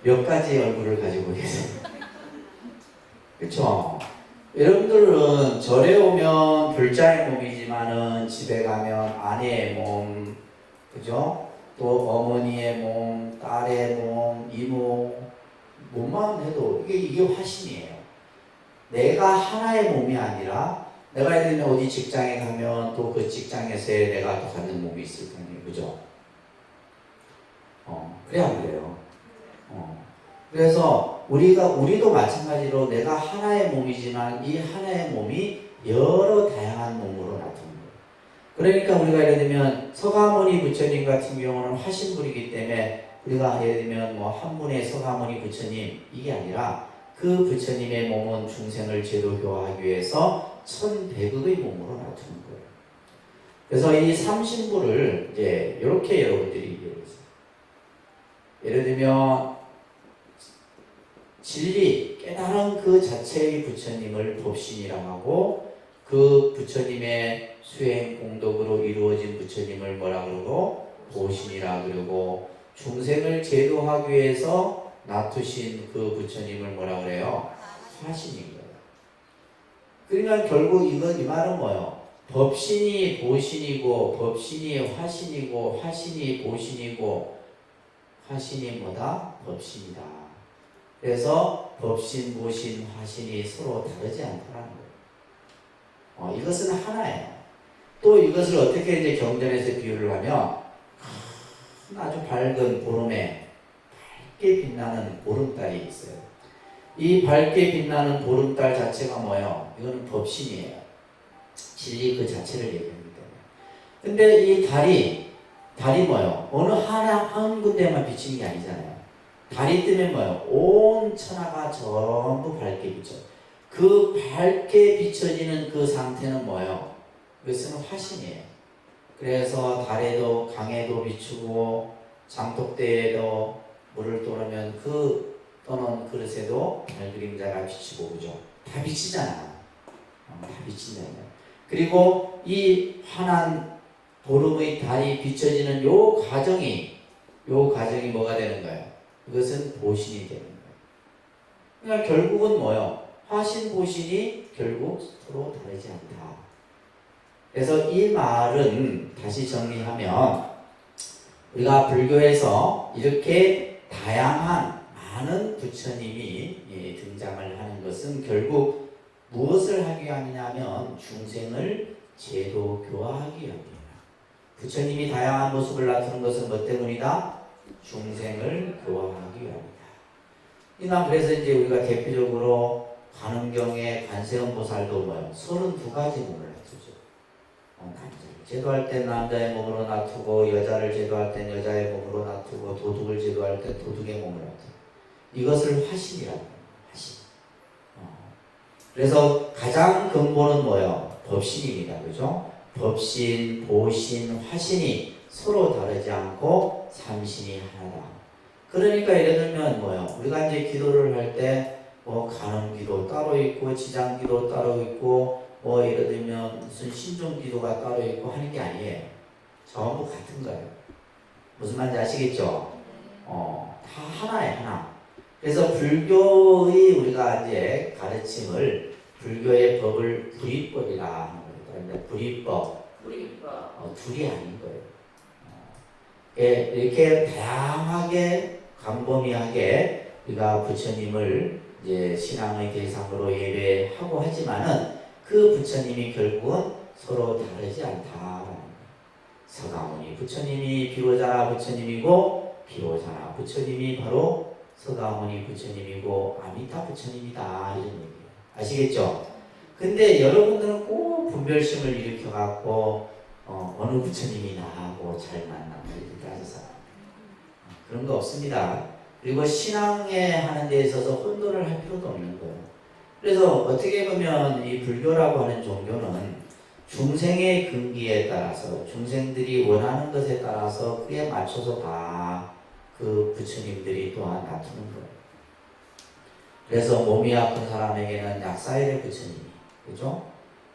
[SPEAKER 1] 몇 가지 얼굴을 가지고 계세요? 그렇죠? 여러분들은 절에 오면 불자의 몸이지만은 집에 가면 아내의 몸, 그죠? 또 어머니의 몸, 딸의 몸, 이모 몸만 해도 이게 화신이에요. 내가 하나의 몸이 아니라 내가 예를 들면 어디 직장에 가면 또 그 직장에서의 내가 또 갖는 몸이 있을 거 아니에요, 그죠? 그래 안 그래요? 그래서 우리도 마찬가지로 내가 하나의 몸이지만 이 하나의 몸이 여러 다양한 몸으로 나타나는 거예요. 그러니까 우리가 예를 들면 서가모니 부처님 같은 경우는 화신불이기 때문에 우리가 예를 들면 뭐 한 분의 서가모니 부처님 이게 아니라 그 부처님의 몸은 중생을 제도교화하기 위해서 1100억의 몸으로 나타나는 거예요. 그래서 이 삼신부를 이제 이렇게 여러분들이 이해해요. 예를 들면 진리, 깨달은 그 자체의 부처님을 법신이라고 하고, 그 부처님의 수행 공덕으로 이루어진 부처님을 뭐라 그러고? 보신이라 그러고, 중생을 제도하기 위해서 놔두신 그 부처님을 뭐라 그래요? 화신인 거예요. 그러니까 결국 이 말은 뭐예요? 법신이 보신이고, 법신이 화신이고, 화신이 보신이고, 화신이 뭐다? 법신이다. 그래서 법신, 보신, 화신이 서로 다르지 않다는 거예요. 이것은 하나예요. 또 이것을 어떻게 이제 경전에서 비유를 하면 아주 밝은 보름에 밝게 빛나는 보름달이 있어요. 이 밝게 빛나는 보름달 자체가 뭐예요? 이거는 법신이에요. 진리 그 자체를 얘기합니다. 근데 이 달이 뭐예요? 어느 한 군데만 비치는 게 아니잖아요. 달이 뜨면 뭐예요? 온 천하가 전부 밝게 비쳐. 그 밝게 비춰지는 그 상태는 뭐예요? 그것은 화신이에요. 그래서 달에도 강에도 비추고 장독대에도 물을 떠놓으면 그 떠놓은 그릇에도 달 그림자가 비치고, 그죠? 다 비치잖아. 다 비친다. 그리고 이 환한 보름의 달이 비춰지는 요 과정이 뭐가 되는 거예요? 그것은 보신이 되는 거예요. 그러니까 결국은 뭐예요? 화신 보신이 결국 서로 다르지 않다. 그래서 이 말은 다시 정리하면 우리가 불교에서 이렇게 다양한 많은 부처님이 등장을 하는 것은 결국 무엇을 하기 위함이냐면 중생을 제도교화하기 위함입니다. 부처님이 다양한 모습을 나타내는 것은 뭐 때문이다? 중생을 교화하기 위함이다. 이나 그래서 이제 우리가 대표적으로 관음경에 관세음보살도 뭐예요? 32가지 몸을 놔두죠. 남자를 제도할 땐 남자의 몸으로 놔두고, 여자를 제도할 땐 여자의 몸으로 놔두고, 도둑을 제도할 땐 도둑의 몸을 놔두고. 이것을 화신이라고 해요. 화신. 그래서 가장 근본은 뭐예요? 법신입니다. 그죠? 법신, 보신, 화신이 서로 다르지 않고 삼신이 하나다. 그러니까 예를 들면 뭐예요? 우리가 이제 기도를 할 때 뭐 간음기도 따로 있고, 지장기도 따로 있고, 뭐 예를 들면 무슨 신종기도가 따로 있고 하는 게 아니에요. 전부 같은 거예요. 무슨 말인지 아시겠죠? 다 하나예요, 하나. 그래서 불교의 우리가 이제 가르침을, 불교의 법을 불이법이라 하는 거예요. 그러니까 불이법. 둘이 아닌 거예요. 이렇게 다양하게 광범위하게 우리가 부처님을 이제 신앙의 대상으로 예배하고 하지만은 그 부처님이 결국은 서로 다르지 않다. 서가모니 부처님이 비로자나 부처님이고, 비로자나 부처님이 바로 서가모니 부처님이고, 아미타 부처님이다. 이런 얘기예요. 아시겠죠? 근데 여러분들은 꼭 분별심을 일으켜갖고 어느 부처님이 나하고 잘 만나고 이렇게 따져서 그런 거 없습니다. 그리고 신앙에 하는 데 있어서 혼돈을 할 필요도 없는 거예요. 그래서 어떻게 보면 이 불교라고 하는 종교는 중생의 근기에 따라서, 중생들이 원하는 것에 따라서 그에 맞춰서 다 그 부처님들이 또한 나타나는 거예요. 그래서 몸이 아픈 사람에게는 약사일의 부처님이, 그죠?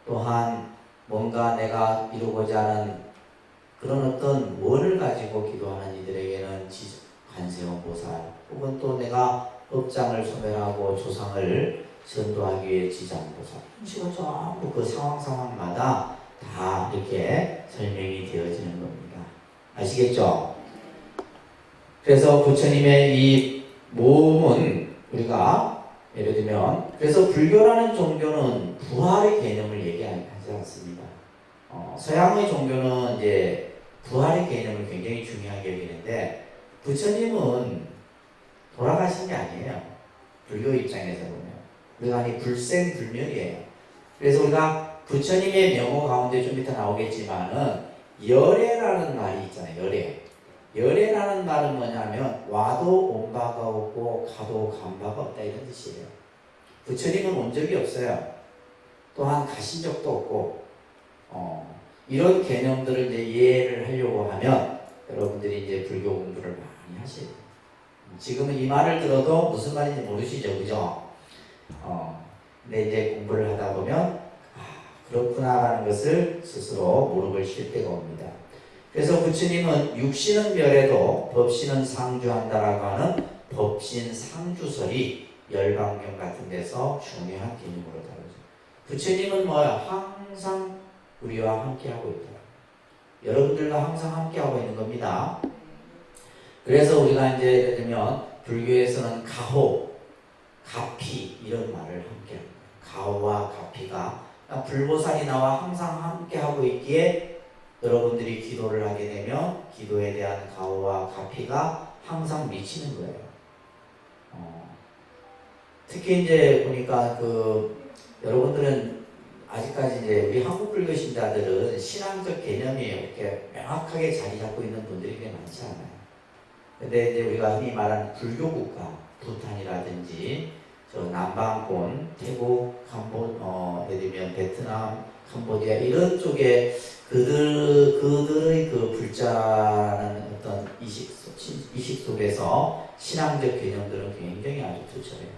[SPEAKER 1] 또한 뭔가 내가 이루고자 하는 그런 어떤 원을 가지고 기도하는 이들에게는 관세음보살, 혹은 또 내가 업장을 소멸하고 조상을 전도하기 위해 지장보살, 이런 전부 그 상황마다 다 이렇게 설명이 되어지는 겁니다. 아시겠죠? 그래서 부처님의 이 몸은 우리가 예를 들면, 그래서 불교라는 종교는 부활의 개념을 얘기하지 않습니다. 서양의 종교는 이제 부활의 개념을 굉장히 중요하게 여기는데, 부처님은 돌아가신 게 아니에요. 불교 입장에서 보면. 우리가 아니 불생불멸이에요. 그래서 우리가 부처님의 명호 가운데 좀 이따 나오겠지만은, 열애라는 말이 있잖아요. 열애. 열애라는 말은 뭐냐면, 와도 온 바가 없고 가도 간 바가 없다, 이런 뜻이에요. 부처님은 온 적이 없어요. 또한 가신 적도 없고, 이런 개념들을 이제 이해를 하려고 하면 여러분들이 이제 불교 공부를 많이 하셔야 돼요. 지금은 이 말을 들어도 무슨 말인지 모르시죠, 그죠? 근데 이제 공부를 하다 보면 그렇구나라는 것을 스스로 무릎을 실 때가 옵니다. 그래서 부처님은 육신은 멸해도 법신은 상주한다라고 하는 법신 상주설이 열방경 같은 데서 중요한 개념으로 다루죠. 부처님은 뭐야? 항상 우리와 함께하고 있다. 여러분들과 항상 함께하고 있는 겁니다. 그래서 우리가 이제 예를 들면 불교에서는 가호, 가피 이런 말을 함께합니다. 가호와 가피가 불보살이 나와 항상 함께하고 있기에 여러분들이 기도를 하게 되면 기도에 대한 가호와 가피가 항상 미치는 거예요. 특히 이제 보니까 여러분들은 아직까지 이제 우리 한국 불교 신자들은 신앙적 개념이 이렇게 명확하게 자리 잡고 있는 분들이 꽤 많지 않아요. 근데 이제 우리가 흔히 말하는 불교 국가, 부탄이라든지 저 남방권, 태국, 예를 들면 베트남, 캄보디아 이런 쪽에 그들의 그 불자라는 어떤 이식 속에서 신앙적 개념들은 굉장히 아주 투철해요.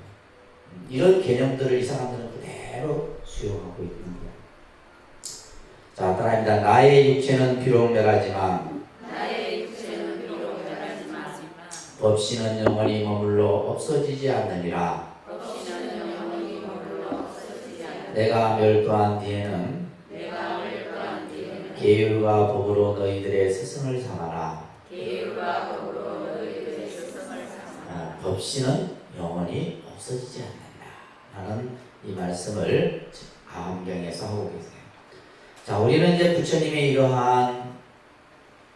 [SPEAKER 1] 이런 개념들을 이 사람들은 그대로 수용하고 있는 거예요. 자, 따라합니다. 나의 육체는 비록 멸하지만 법신은 영원히 머물러 없어지지 않느니라. 내가 멸도한 뒤에는 계율과 법으로 너희들의 스승을 삼아라. 법신은 영원히 없어지지 않는다 라는 이 말씀을 암경에서 하고 계세요. 자, 우리는 이제 부처님의 이러한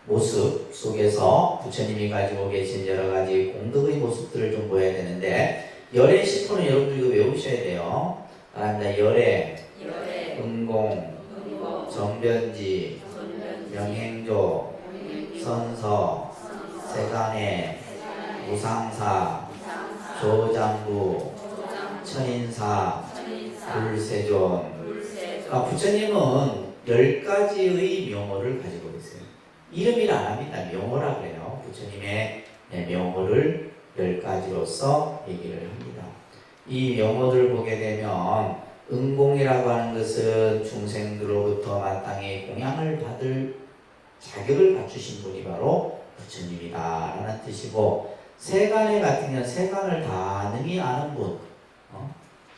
[SPEAKER 1] 모습 속에서 부처님이 가지고 계신 여러 가지 공덕의 모습들을 좀 보여야 되는데, 열의 10호는 여러분들 이거 외우셔야 돼요. 열의, 은공, 정변지, 명행조, 선서, 세간의, 무상사, 조장부, 천인사, 불세존. 부처님은 10가지의 명호를 가지고 있어요. 이름이라 안 합니다. 명호라 그래요. 부처님의 명호를 10가지로서 얘기를 합니다. 이 명호들을 보게 되면 은공이라고 하는 것은 중생들로부터 마땅히 공양을 받을 자격을 갖추신 분이 바로 부처님이다 라는 뜻이고, 세간의 같은 경우는 세간을 다 능히 아는 분,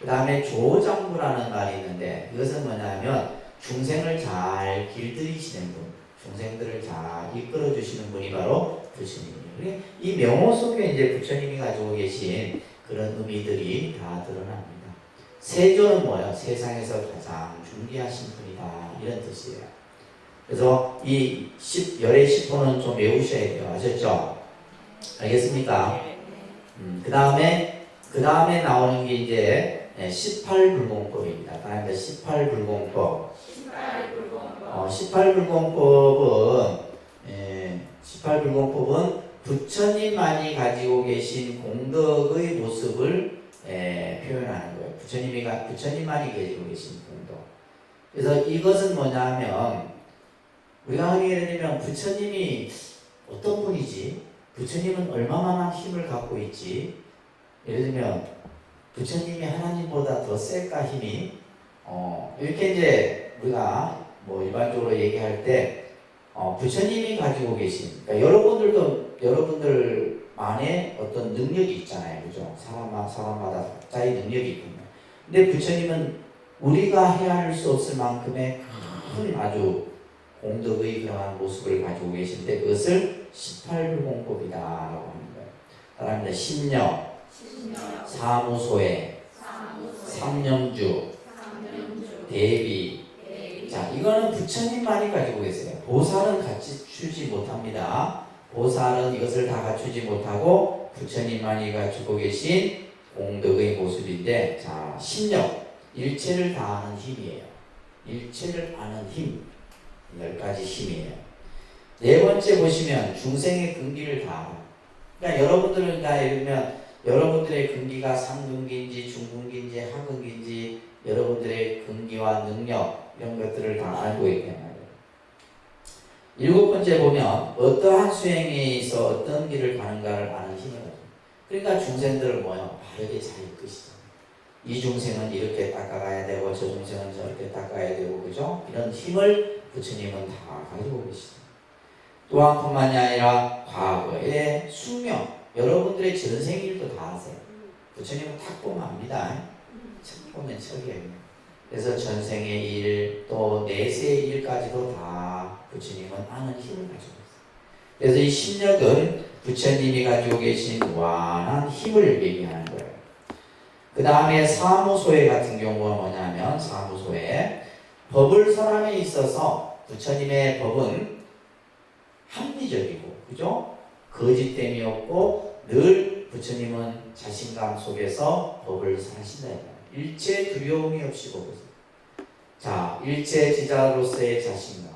[SPEAKER 1] 그 다음에 조장부라는 말이 있는데, 이것은 뭐냐면 중생을 잘 길들이시는 분, 중생들을 잘 이끌어 주시는 분이 바로 부처님이에요. 이 명호 속에 이제 부처님이 가지고 계신 그런 의미들이 다 드러납니다. 세조는 뭐예요? 세상에서 가장 존귀하신 분이다 이런 뜻이에요. 그래서 이 열의 10호는 좀 외우셔야 돼요. 아셨죠? 알겠습니까? 그 다음에 나오는 게 이제 18불공법입니다. 다음에 18불공법. 18불공법은 부처님만이 가지고 계신 공덕의 모습을 표현하는 거예요. 부처님만이 가지고 계신 공덕. 그래서 이것은 뭐냐면, 우리가 흔히 예를 들면 부처님이 어떤 분이지? 부처님은 얼마만한 힘을 갖고 있지? 예를 들면 부처님이 하나님보다 더 셀까 힘이? 이렇게 이제 우리가 뭐 일반적으로 얘기할 때 부처님이 가지고 계신, 그러니까 여러분들만의 어떤 능력이 있잖아요, 그죠? 사람마다 각자의 능력이 있군요. 근데 부처님은 우리가 헤아릴 수 없을 만큼의 큰 아주 공덕의 그러한 모습을 가지고 계신데, 그것을 18불공법이다라고 하는 거예요. 따라합니다. 심력, 사무소에, 삼명주, 대비. 자, 이거는 부처님만이 가지고 계세요. 보살은 갖추지 못합니다. 보살은 이것을 다 갖추지 못하고 부처님만이 갖추고 계신 공덕의 모습인데, 자, 심력, 일체를 다 아는 힘이에요. 일체를 아는 힘, 10가지 힘이에요. 네 번째 보시면 중생의 근기를 다 알아요. 그러니까 여러분들은 다 예를 들면 여러분들의 근기가 상근기인지 중근기인지 하근기인지 여러분들의 근기와 능력 이런 것들을 다 알고 있단 말이에요. 7번째 보면 어떠한 수행에 있어 어떤 길을 가는가를 아는 힘을 가지고, 그러니까 중생들을 뭐요? 바르게 잘 이끄시죠. 이 중생은 이렇게 닦아가야 되고 저 중생은 저렇게 닦아야 되고, 그죠? 이런 힘을 부처님은 다 가지고 계시죠. 또한 뿐만이 아니라 과거의 숙명, 여러분들의 전생일도 다 아세요. 부처님은 탁 보면 압니다. 책 보면 척이에요. 그래서 전생의 일, 또 내세의 일까지도 다 부처님은 아는 힘을 가지고 있어요. 그래서 이 심력은 부처님이 가지고 계신 무한한 힘을 얘기하는 거예요. 그 다음에 사무소회 같은 경우가 뭐냐면, 사무소회, 법을 설함에 있어서 부처님의 법은 합리적이고, 그죠? 거짓됨이 없고, 늘 부처님은 자신감 속에서 법을 설하신다. 일체 두려움이 없이 보고 있어요. 자, 일체 지자로서의 자신감,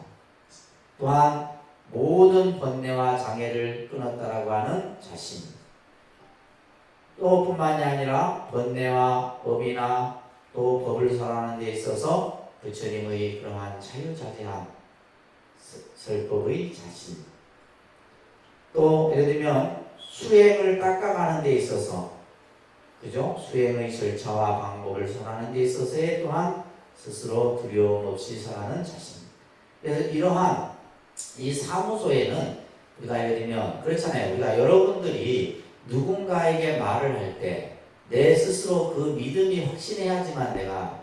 [SPEAKER 1] 또한 모든 번뇌와 장애를 끊었다라고 하는 자신, 또 뿐만이 아니라 번뇌와 법이나 또 법을 설하는 데 있어서 부처님의 그러한 자유자재함, 설법의 자신. 또 예를 들면 수행을 닦아가는 데 있어서, 그죠? 수행의 절차와 방법을 설하는 데 있어서의 또한 스스로 두려움 없이 설하는 자신. 그래서 이러한 이 사무소에는 우리가 예를 들면 그렇잖아요. 우리가 여러분들이 누군가에게 말을 할 때 내 스스로 그 믿음이 확신해야지만 내가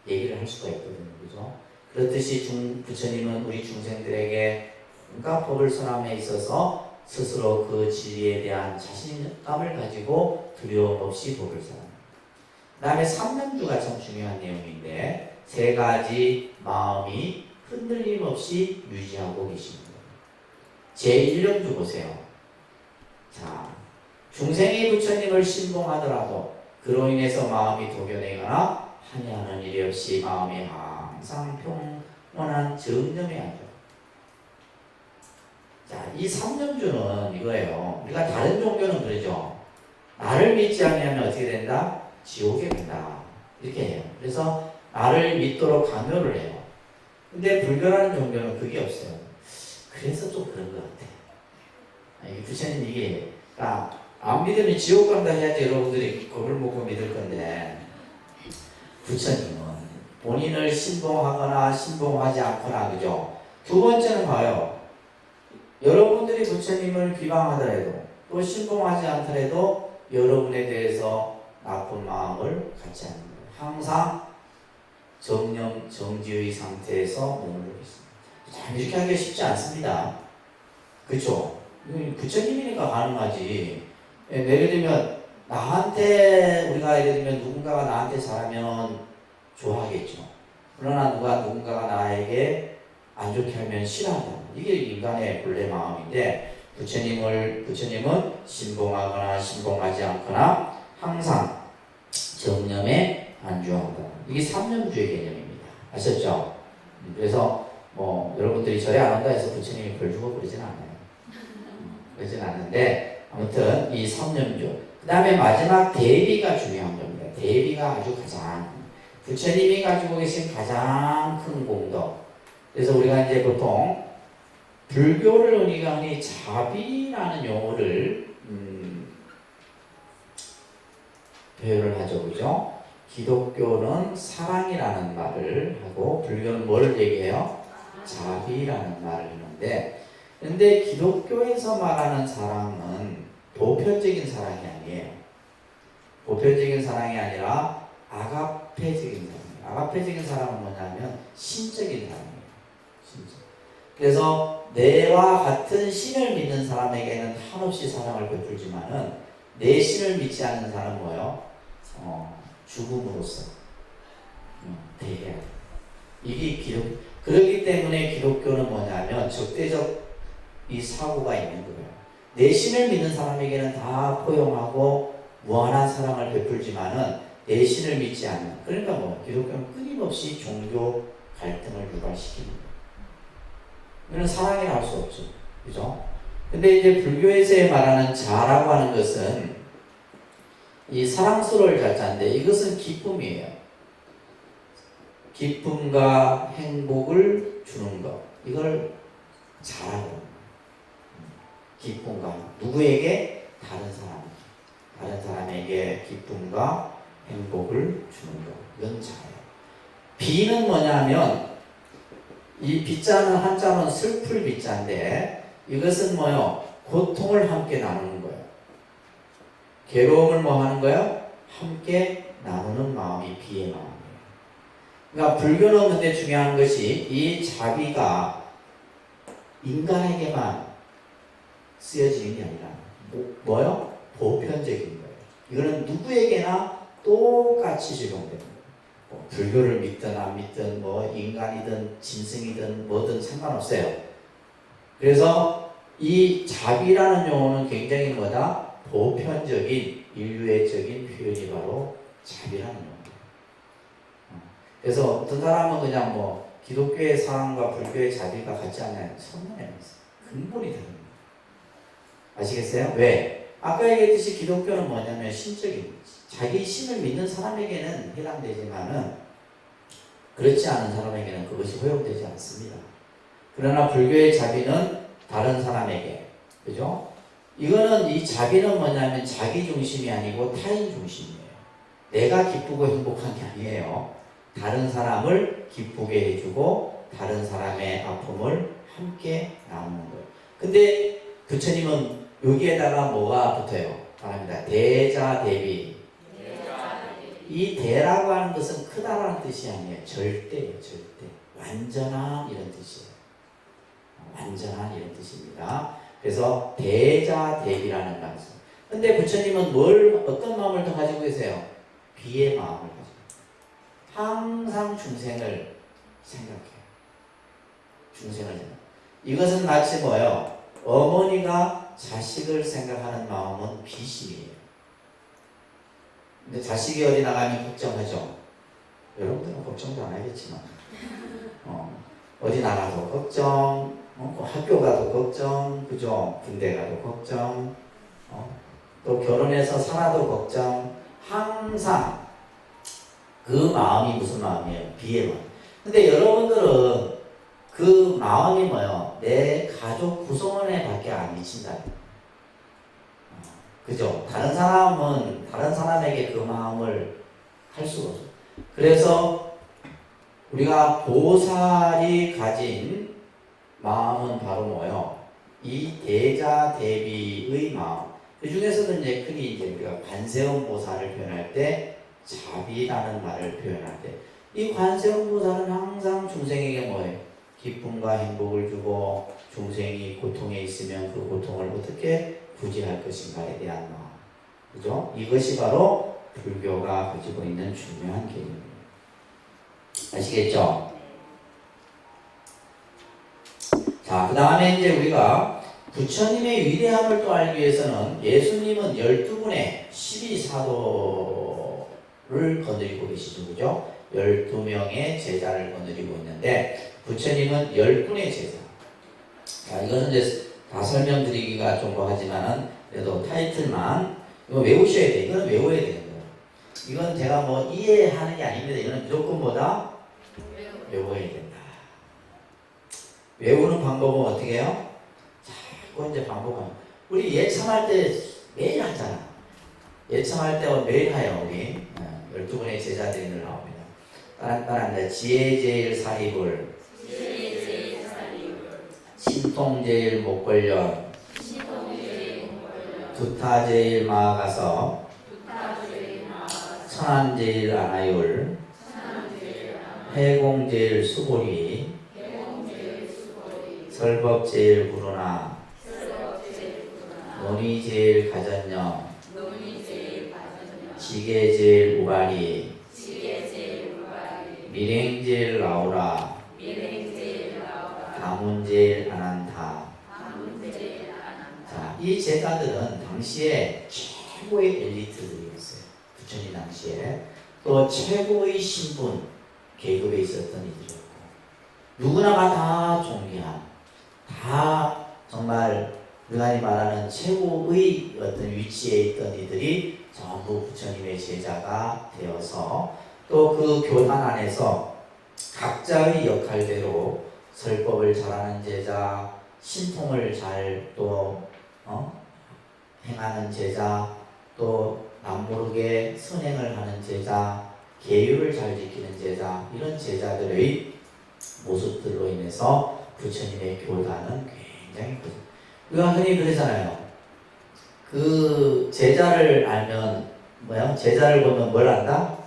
[SPEAKER 1] 얘기를 할 수가 있거든요. 그죠? 그렇듯이 부처님은 우리 중생들에게 온갖 법을 설함에 있어서 스스로 그 진리에 대한 자신감을 가지고 두려움 없이 법을 설합니다. 그 다음에 삼념주가 참 중요한 내용인데, 세 가지 마음이 흔들림 없이 유지하고 계십니다. 제1념주 보세요. 자, 중생이 부처님을 신봉하더라도 그로 인해서 마음이 도견하거나 한해하는 일이 없이 마음이 항상 평온한 정념에 앉아. 자, 이 삼념주는 이거예요. 우리가 다른 종교는 그러죠. 나를 믿지 않으면 어떻게 된다? 지옥에 간다. 이렇게 해요. 그래서 나를 믿도록 강요를 해요. 근데 불교라는 종교는 그게 없어요. 그래서 좀 그런 것 같아. 부처님 이게 안 믿으면 지옥 간다 해야지 여러분들이 겁을 먹고 믿을 건데, 부처님은 본인을 신봉하거나 신봉하지 않거나, 그죠? 두 번째는 봐요. 여러분들이 부처님을 비방하더라도 또 신봉하지 않더라도 여러분에 대해서 나쁜 마음을 갖지 않는 거예요. 항상 정념, 정지의 상태에서 머물고 있습니다. 참 이렇게 하기가 쉽지 않습니다. 그렇죠? 부처님이니까 가능하지. 예를 들면 나한테, 우리가 예를 들면 누군가가 나한테 잘하면 좋아하겠죠. 그러나 누군가가 나에게 안 좋게 하면 싫어한다. 이게 인간의 본래 마음인데, 부처님은 신봉하거나 신봉하지 않거나 항상 정념에 안주한다. 이게 삼념주의 개념입니다. 아셨죠? 그래서 여러분들이 절에 안 한다 해서 부처님이 벌 주고 그러진 않아요. 그러진 않는데, 아무튼 이 삼념주. 그 다음에 마지막 대비가 중요한 겁니다. 대비가 아주 부처님이 가지고 계신 가장 큰 공덕. 그래서 우리가 이제 보통 불교를 우리가 흔히 자비라는 용어를 표현을 하죠. 그죠? 기독교는 사랑이라는 말을 하고, 불교는 뭘 얘기해요? 자비라는 말을 하는데, 근데 기독교에서 말하는 사랑은 보편적인 사랑이 아니에요. 보편적인 사랑이 아니라 아가페적인 사랑이에요. 아가페적인 사랑은 뭐냐면 신적인 사랑이에요. 신적. 그래서 내와 같은 신을 믿는 사람에게는 한없이 사랑을 베풀지만은 내 신을 믿지 않는 사람은 뭐예요? 죽음으로써 대해야 돼. 이게 그렇기 때문에 기독교는 뭐냐면 적대적 이 사고가 있는 거예요. 내 신을 믿는 사람에게는 다 포용하고 무한한 사랑을 베풀지만은 내 신을 믿지 않는, 그러니까 기독교는 끊임없이 종교 갈등을 유발시키는 거예요. 이건 사랑이라 할 수 없죠. 그죠? 근데 이제 불교에서 말하는 자라고 하는 것은 이 사랑스러울 자자인데, 이것은 기쁨이에요. 기쁨과 행복을 주는 것. 이걸 자라고 합니다. 기쁨과 누구에게? 다른 사람에게 기쁨과 행복을 주는 것. 이건 자예요. 비는 뭐냐면, 이 비자는 한자는 슬플 비자인데, 이것은 뭐요? 고통을 함께 나누는 거예요. 괴로움을 하는 거예요? 함께 나누는 마음이 비의 마음이에요. 그러니까 불교는 근데 중요한 것이 이 자비가 인간에게만 쓰여지는 게 아니라 뭐요? 보편적인 거예요. 이거는 누구에게나 똑같이 적용됩니다. 불교를 믿든 안 믿든 인간이든 짐승이든 뭐든 상관없어요. 그래서 이 자비라는 용어는 굉장히 보편적인 인류애적인 표현이 바로 자비라는 용어입니다. 그래서 어떤 사람은 그냥 기독교의 사랑과 불교의 자비가 같지 않나요? 성난이 근본이 다릅니다. 아시겠어요? 왜? 아까 얘기했듯이 기독교는 뭐냐면 신적인, 자기 신을 믿는 사람에게는 해당되지만은 그렇지 않은 사람에게는 그것이 허용되지 않습니다. 그러나 불교의 자비는 다른 사람에게, 그죠? 이거는 이 자비는 뭐냐면 자기 중심이 아니고 타인 중심이에요. 내가 기쁘고 행복한 게 아니에요. 다른 사람을 기쁘게 해주고 다른 사람의 아픔을 함께 나누는 거예요. 근데 부처님은 여기에다가 뭐가 붙어요? 말합니다. 대자 대비. 이 대라고 하는 것은 크다라는 뜻이 아니에요. 절대예요. 절대. 완전한 이런 뜻이에요. 완전한 이런 뜻입니다. 그래서 대자 대비라는 말씀. 근데 부처님은 어떤 마음을 더 가지고 계세요? 비의 마음을 가지고 계세요. 항상 중생을 생각해요. 중생을 생각. 이것은 마치 뭐예요? 어머니가 자식을 생각하는 마음은 비심이에요. 근데 자식이 어디 나가면 걱정하죠. 여러분들은 걱정도 안 하겠지만 어디 나가도 걱정, 학교 가도 걱정, 그죠? 군대 가도 걱정, 또 결혼해서 살아도 걱정. 항상 그 마음이 무슨 마음이에요? 비의 마음. 근데 여러분들은 그 마음이 뭐예요? 내 가족 구성원에 밖에 안 미친다. 그죠? 다른 사람에게 그 마음을 할 수가 없어요. 그래서 우리가 보살이 가진 마음은 바로 뭐예요? 이 대자 대비의 마음. 그 중에서도 이제 흔히 이제 우리가 관세음 보살을 표현할 때 자비라는 말을 표현할 때 이 관세음 보살은 항상 중생에게 뭐예요? 기쁨과 행복을 주고 중생이 고통에 있으면 그 고통을 어떻게 구제할 것인가에 대한 마음. 그죠? 이것이 바로 불교가 가지고 있는 중요한 개념입니다. 아시겠죠? 자, 그 다음에 이제 우리가 부처님의 위대함을 또 알기 위해서는 예수님은 12분의 12사도를 거느리고 계시죠. 그죠? 12명의 제자를 거느리고 있는데 부처님은 10분의 제자. 자, 이거는 이제 다 설명드리기가 좀 하지만은 그래도 타이틀만 이거 외우셔야 돼. 이거는 외워야 되는 거예요. 이건 제가 뭐 이해하는 게 아닙니다. 이거는 무조건 뭐다? 외워야 된다. 외우는 방법은 어떻게 해요? 자꾸 이제 반복하면 우리 예참할 때 매일 하잖아. 예참할 때 매일 해요. 우리 12분의 제자들이 늘 나옵니다. 따라 지혜제일 사리불, 신통제일 목걸련, 두타제일 마가서, 천안제일 아나율, 해공제일 수보리, 설법제일 구루나, 논의제일 가전령, 지게제일 우가리, 밀행제일 라우라, 다문제일 아난타. 자, 이 제자들은 당시에 최고의 엘리트들이었어요. 부처님 당시에. 또 최고의 신분, 계급에 있었던 이들이었고 누구나가 다 존경한, 다 정말 우리가 말하는 최고의 어떤 위치에 있던 이들이 전부 부처님의 제자가 되어서 또 그 교단 안에서 각자의 역할대로 설법을 잘하는 제자, 신통을 잘 또 행하는 제자, 또 남모르게 선행을 하는 제자, 계율을 잘 지키는 제자, 이런 제자들의 모습들로 인해서 부처님의 교단은 굉장히 크죠. 우리가 흔히 그러잖아요. 그 제자를 알면 뭐야? 제자를 보면 뭘 안다?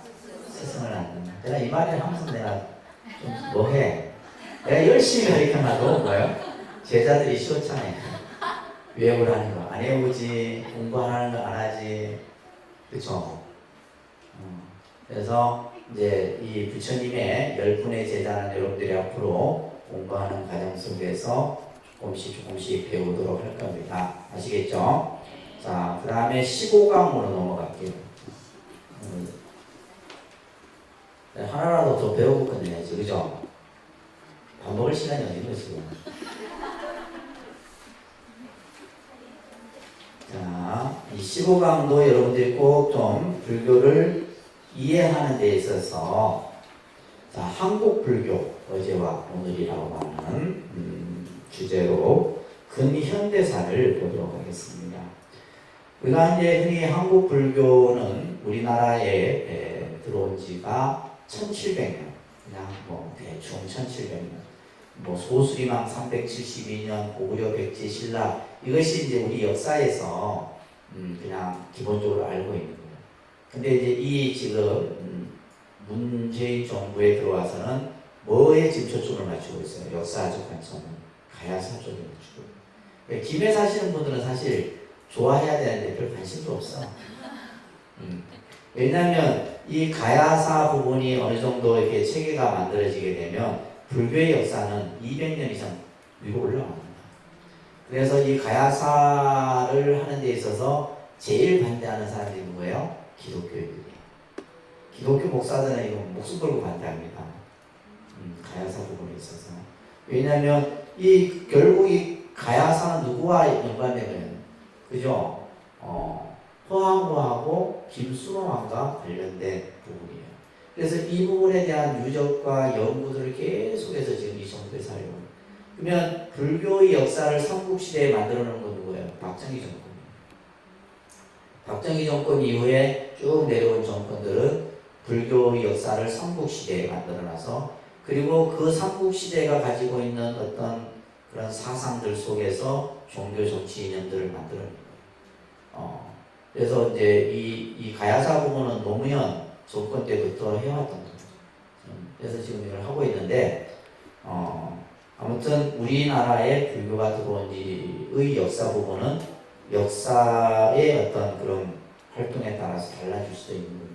[SPEAKER 1] 스승을 안다. 내가 이 말에 항상 내가 좀 뭐해? 내가 열심히 가르쳐놔도 뭐예요? 제자들이 시원찮아요. 외우라는 거 안 외우지, 공부하는 거 안 하지, 그렇죠? 그래서 이제 이 부처님의 10분의 제자는 여러분들이 앞으로 공부하는 과정 속에서 조금씩 배우도록 할 겁니다. 아시겠죠? 자, 그 다음에 15강으로 넘어갈게요. 하나라도 더 배우고 끝내야지, 그죠? 밥 먹을 시간이 어디로 지금? 자, 이 15강도 여러분들이 꼭 좀 불교를 이해하는 데 있어서 자, 한국 불교 어제와 오늘이라고 하는 주제로 근현대사를 보도록 하겠습니다. 우리가 이제 흔히 한국 불교는 우리나라에 들어온 지가 1700년, 그냥 뭐 대충 1700년, 뭐 소수리망 372년, 고구려 백제 신라, 이것이 이제 우리 역사에서 그냥 기본적으로 알고 있는 거예요. 근데 이제 이 지금 문재인 정부에 들어와서는 뭐에 지금 초점을 맞추고 있어요? 역사적 관점은 가야사 쪽에 맞추고. 김해 사시는 분들은 사실 좋아해야 되는데 별 관심도 없어. 왜냐하면 이 가야사 부분이 어느 정도 이렇게 체계가 만들어지게 되면 불교의 역사는 200년 이상 위로 올라갑니다. 그래서 이 가야사를 하는 데 있어서 제일 반대하는 사람들이 누구예요? 기독교인들이에요. 기독교 목사들은 이거 목숨 걸고 반대합니다. 가야사 부분에 있어서. 왜냐하면 결국 이 가야사는 누구와 연관되면, 그죠? 허황호하고 김순호왕과 관련된 부분이에요. 그래서 이 부분에 대한 유적과 연구들을 계속해서 지금 이 정부에 살려고. 그러면 불교의 역사를 삼국시대에 만들어 놓은 건 누구예요? 박정희 정권이에요. 박정희 정권 이후에 쭉 내려온 정권들은 불교의 역사를 삼국시대에 만들어놔서, 그리고 그 삼국시대가 가지고 있는 어떤 그런 사상들 속에서 종교 정치 이념들을 만들어낸 거예요. 그래서 이제 이 가야사 부분은 노무현 정권 때부터 해왔던 거죠. 그래서 지금 이걸 하고 있는데, 아무튼 우리나라에 불교가 들어온 지의 역사 부분은 역사의 어떤 그런 활동에 따라서 달라질 수도 있는 겁니다.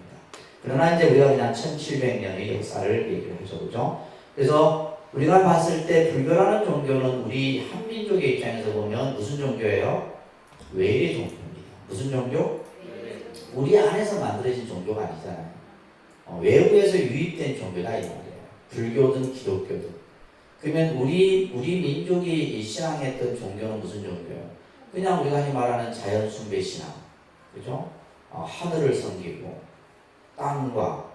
[SPEAKER 1] 그러나 이제 우리가 그냥 1700년의 역사를 얘기를 하죠. 그죠? 그래서 우리가 봤을 때 불교라는 종교는 우리 한민족의 입장에서 보면 무슨 종교예요? 외래 종교입니다. 무슨 종교? 우리 안에서 만들어진 종교가 아니잖아요. 외부에서 유입된 종교다 이 말이에요. 불교든 기독교든. 그러면 우리 민족이 신앙했던 종교는 무슨 종교예요? 그냥 우리가 흔히 말하는 자연 숭배 신앙, 그죠? 하늘을 섬기고 땅과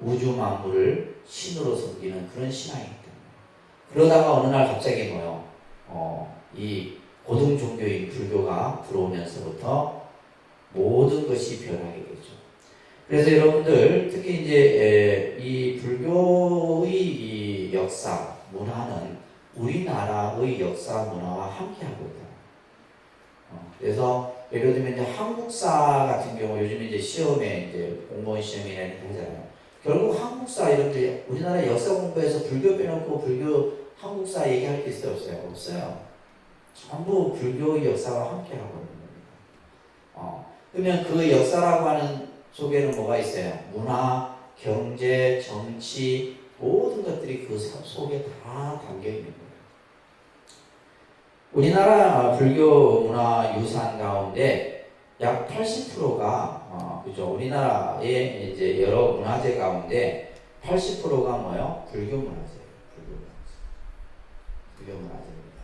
[SPEAKER 1] 우주 만물을 신으로 섬기는 그런 신앙이기 때문에. 그러다가 어느 날 갑자기 이 고등 종교인 불교가 들어오면서부터 모든 것이 변하게 되죠. 그래서 여러분들 특히 이제 이 불교의 이 역사 문화는 우리나라의 역사 문화와 함께하고 있다. 그래서 예를 들면 이제 한국사 같은 경우 요즘 이제 시험에 이제 공무원 시험이나 이렇게 하잖아요. 결국 한국사 이런 게 우리나라 역사 공부에서 불교 빼놓고 불교 한국사 얘기할 게 있어요, 없어요? 없어요. 전부 불교의 역사와 함께하고 있는 겁니다. 그러면 그 역사라고 하는 속에는 뭐가 있어요? 문화, 경제, 정치, 모든 것들이 그 속에 다 담겨 있는 거예요. 우리나라 불교 문화 유산 가운데 약 80%가 그죠? 우리나라의 이제 여러 문화재 가운데 80%가 뭐요? 불교 문화재예요. 불교 문화재입니다.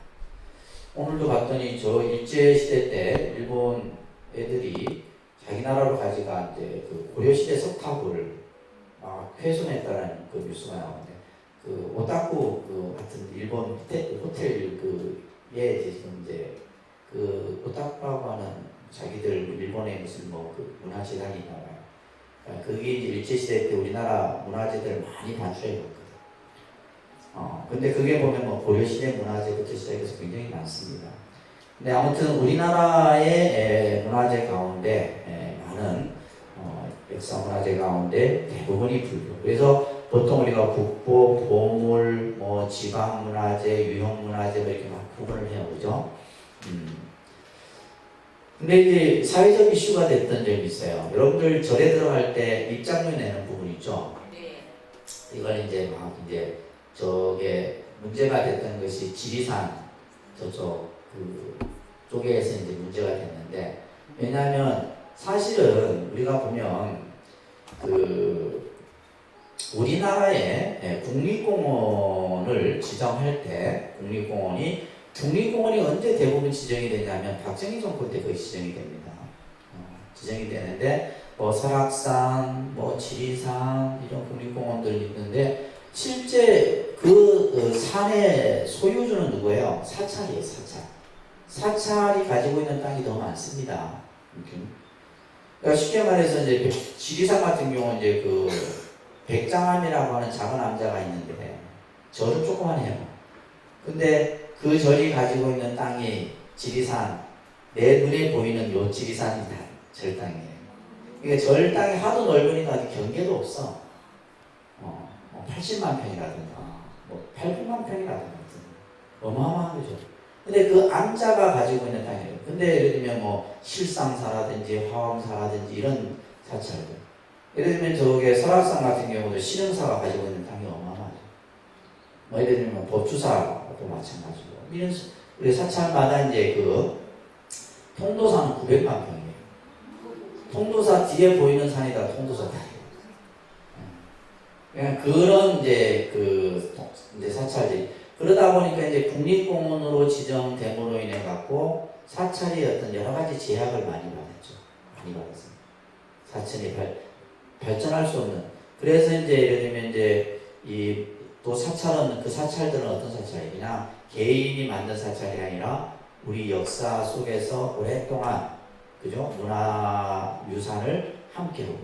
[SPEAKER 1] 오늘도 봤더니 저 일제 시대 때 일본 애들이 자기 나라로 가지가 이제 그 고려 시대 석탑을 훼손했다는 그 뉴스가 나오는데, 그 오타쿠 그 같은 일본 호텔 그에 지금 이제 그 오타쿠라고 하는 자기들 일본의 무슨 그 문화 재단이 있나 봐요. 그게 이제 일제 시대 때 우리나라 문화재들을 많이 반출해 갔거든. 근데 그게 보면 고려 시대 문화재부터 시작해서 굉장히 많습니다. 근데 아무튼 우리나라의 문화재 가운데 많은 역사 문화재 가운데 대부분이 불교. 그래서 보통 우리가 국보, 보물, 지방 문화재, 유형 문화재 이렇게 막 구분을 해요, 그죠? 근데 이제 사회적 이슈가 됐던 점이 있어요. 여러분들 절에 들어갈 때 입장료 내는 부분 있죠? 네. 이걸 이제 저게 문제가 됐던 것이 지리산 저쪽 쪽에서 이제 문제가 됐는데, 왜냐하면 사실은 우리가 보면 우리나라의 국립공원을 지정할 때 국립공원이 언제 대부분 지정이 되냐면 박정희 정권 때 거의 지정이 됩니다. 지정이 되는데 설악산, 지리산 이런 국립공원들이 있는데 실제 그 산의 소유주는 누구예요? 사찰이에요, 사찰. 사찰이 가지고 있는 땅이 더 많습니다. 이렇게. 그러니까 쉽게 말해서 이제 지리산 같은 경우는 이제 그 백장암이라고 하는 작은 암자가 있는데 절은 조그만해요. 근데 그 절이 가지고 있는 땅이 지리산, 내 눈에 보이는 요 지리산이 다 절 땅이에요. 그러니까 절 땅이 하도 넓으니까 어디 경계도 없어. 80만 평이라든가, 뭐 800만 평이라든가, 어마어마한 거죠. 근데 그 암자가 가지고 있는 땅이에요. 근데 예를 들면 뭐 실상사라든지 화엄사라든지 이런 사찰들. 예를 들면 저게 설악산 같은 경우도 신흥사가 가지고 있는 땅이 어마어마하죠. 뭐 예를 들면 법주사도 마찬가지고. 이런 우리 사찰마다 이제 그 통도사는 900만 평이에요. 통도사 뒤에 보이는 산이 다 통도사 땅이에요. 그런 이제 사찰들이 그러다 보니까 이제 국립공원으로 지정됨으로 인해 갖고 사찰이 어떤 여러 가지 제약을 많이 받았죠. 많이 받았습니다. 사찰이 발전할 수 없는. 그래서 이제 예를 들면 이제 또 사찰은 그 사찰들은 어떤 사찰이 그냥 개인이 만든 사찰이 아니라 우리 역사 속에서 오랫동안 그죠 문화유산을 함께 하고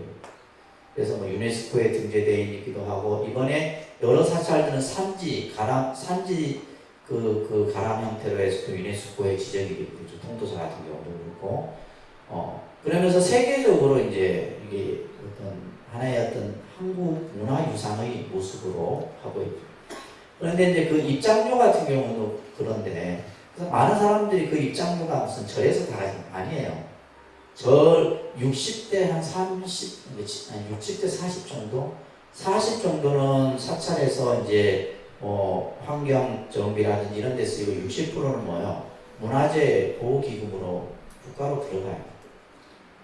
[SPEAKER 1] 그래서 뭐 유네스코에 등재되어 있기도 하고 이번에 여러 사찰들은 산지 가람 형태로 해서 또 유네스코에 지정이 되고 통도사 같은 경우도 그렇고 그러면서 세계적으로 이제 이게 어떤 하나의 어떤 한국 문화유산의 모습으로 하고 있죠. 그런데 이제 그 입장료 같은 경우도 그런데 그래서 많은 사람들이 그 입장료가 무슨 절에서 다 아니에요. 절 60대 한 60대 40 정도? 40 정도는 사찰에서 이제 환경 정비라든지 이런 데 쓰이고 60%는 뭐요? 문화재 보호기금으로 국가로 들어가요.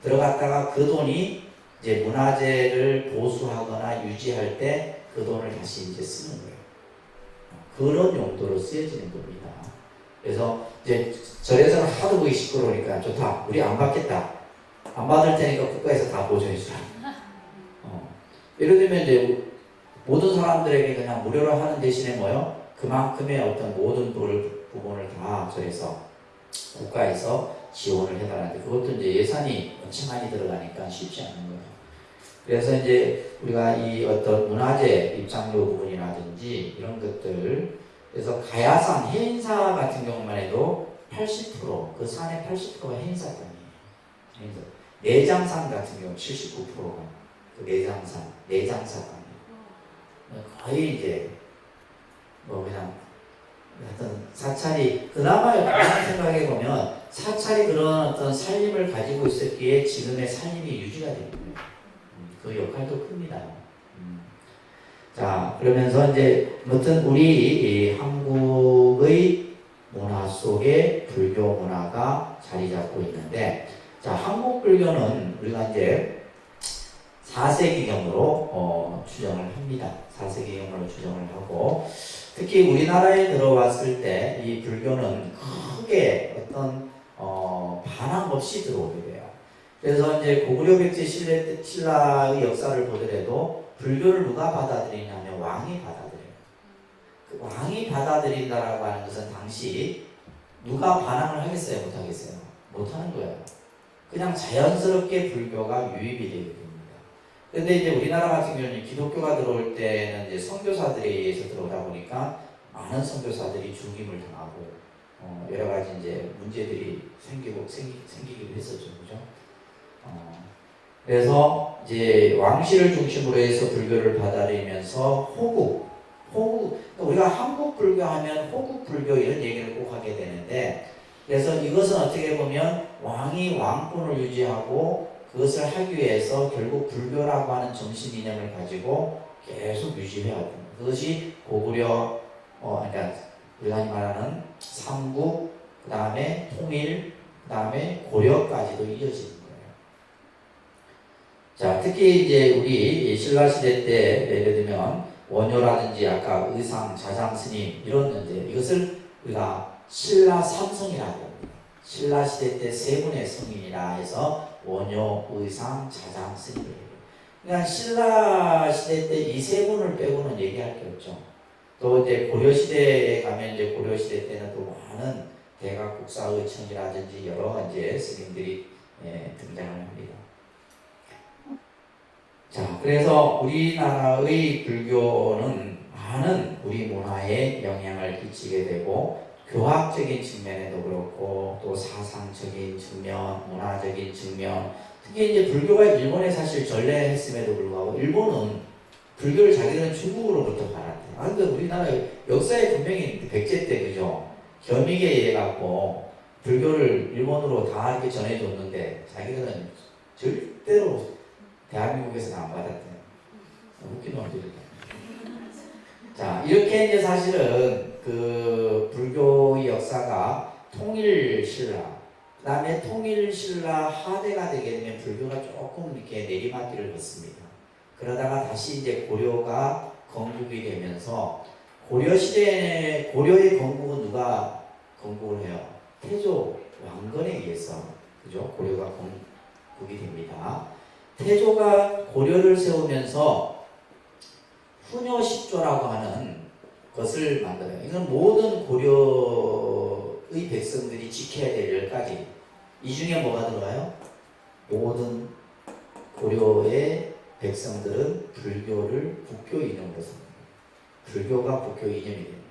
[SPEAKER 1] 들어갔다가 그 돈이 이제 문화재를 보수하거나 유지할 때 그 돈을 다시 이제 쓰는 거예요. 그런 용도로 쓰여지는 겁니다. 그래서 이제 절에서는 하도 보기 시끄러우니까 좋다. 우리 안 받겠다. 안 받을 테니까 국가에서 다 보조해 주라. 예를 들면 이제 모든 사람들에게 그냥 무료로 하는 대신에 뭐요? 그만큼의 어떤 모든 부분을 다 절에서 국가에서 지원을 해달라는데 그것도 이제 예산이 엄청 많이 들어가니까 쉽지 않은 거예요. 그래서 이제 우리가 이 어떤 문화재 입장료 부분이라든지 이런 것들 그래서 가야산 해인사 같은 경우만 해도 80%그 산의 80%가 해인사 땅이에요. 내장산 같은 경우 79%가 그 내장사 땅이에요. 거의 이제 뭐 그냥 어떤 사찰이 그나마 그런 생각해 보면 사찰이 그런 어떤 살림을 가지고 있었기에 지금의 살림이 유지가 되는 거예요. 그 역할도 큽니다. 자 그러면서 이제 아무튼 우리 한국의 문화 속에 불교 문화가 자리 잡고 있는데 자 한국 불교는 우리가 이제 4세기경으로 추정을 합니다. 4세기경으로 추정을 하고 특히 우리나라에 들어왔을 때 이 불교는 크게 어떤 반항 없이 들어오게 돼요. 그래서 이제 고구려 백제 신라의 역사를 보더라도 불교를 누가 받아들이냐면 왕이 받아들여요. 그 왕이 받아들인다라고 하는 것은 당시 누가 반항을 하겠어요? 못하겠어요? 못하는 거예요. 그냥 자연스럽게 불교가 유입이 되게 됩니다. 그런데 이제 우리나라 같은 경우는 기독교가 들어올 때는 이제 선교사들에 의해서 들어오다 보니까 많은 선교사들이 죽임을 당하고 여러 가지 이제 문제들이 생기기도 했었죠, 그죠? 그래서 이제 왕실을 중심으로 해서 불교를 받아들이면서 호국 그러니까 우리가 한국 불교 하면 호국 불교 이런 얘기를 꼭 하게 되는데 그래서 이것은 어떻게 보면 왕이 왕권을 유지하고 그것을 하기 위해서 결국 불교라고 하는 정신 이념을 가지고 계속 유지해야 됩니다. 그것이 고구려 그러니까 우리가 말하는 삼국 그 다음에 통일 그 다음에 고려까지도 이어지는 거예요. 자 특히 이제 우리 신라시대 때 예를 들면 원효라든지 아까 의상 자장 스님 이런 이제 이것을 우리가 신라 삼성이라고 합니다. 신라시대 때 세 분의 성인이라 해서 원효, 의상, 자장 스님이에요. 그냥 신라 시대 때 이 세 분을 빼고는 얘기할 게 없죠. 또 이제 고려 시대에 가면 이제 고려 시대 때는 또 많은 대각 국사의청이라든지 여러 이제 스님들이 등장을 합니다. 자, 그래서 우리나라의 불교는 많은 우리 문화에 영향을 끼치게 되고 교학적인 측면에도 그렇고 또 사상적인 측면, 문화적인 측면, 특히 이제 불교가 일본에 사실 전래했음에도 불구하고 일본은 불교를 자기들은 중국으로부터 받았대요. 아, 근데 우리나라 역사에 분명히 백제 때 그죠? 겸익에 의해 갖고 불교를 일본으로 다 이렇게 전해줬는데 자기들은 절대로 대한민국에서는 안 받았대요. 웃긴 놈들이다. 자, 이렇게 이제 사실은 그 불교의 역사가 통일신라, 그 다음에 통일신라 하대가 되게 되면 불교가 조금 이렇게 내리막길을 걷습니다. 그러다가 다시 이제 고려가 건국이 되면서 고려 시대에 고려의 건국은 누가 건국을 해요? 태조 왕건에 의해서 그죠? 고려가 건국이 됩니다. 태조가 고려를 세우면서 후녀식조라고 하는 것을 만들어요. 이건 모든 고려의 백성들이 지켜야 될 10가지. 이 중에 뭐가 들어가요? 모든 고려의 백성들은 불교를 국교 이념으로 삽니다. 불교가 국교 이념이 됩니다.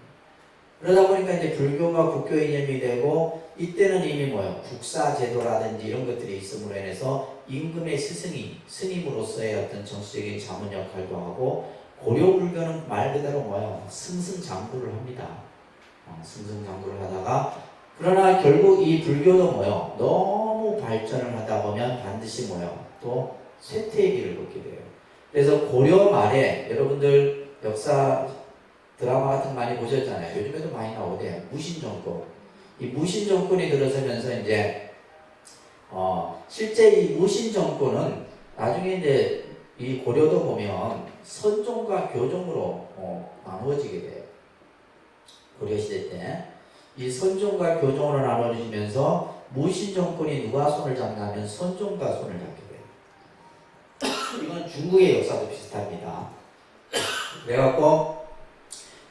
[SPEAKER 1] 그러다 보니까 이제 불교가 국교 이념이 되고 이때는 이미 뭐예요? 국사제도라든지 이런 것들이 있음으로 인해서 임금의 스님으로서의 어떤 정치적인 자문 역할도 하고 고려 불교는 말 그대로 뭐예요? 승승장구를 합니다. 승승장구를 하다가 그러나 결국 이 불교도 뭐예요? 너무 발전을 하다 보면 반드시 뭐예요? 또 쇠퇴의 길을 걷게 돼요. 그래서 고려 말에 여러분들 역사 드라마 같은 거 많이 보셨잖아요. 요즘에도 많이 나오대요. 무신정권. 이 무신정권이 들어서면서 이제 실제 이 무신정권은 나중에 이제 이 고려도 보면 선종과 교종으로 나누어지게 돼요. 고려시대 때 이 선종과 교종으로 나누어지면서 무신정권이 누가 손을 잡냐면 선종과 손을 잡게 돼요. 이건 중국의 역사도 비슷합니다. 그래갖고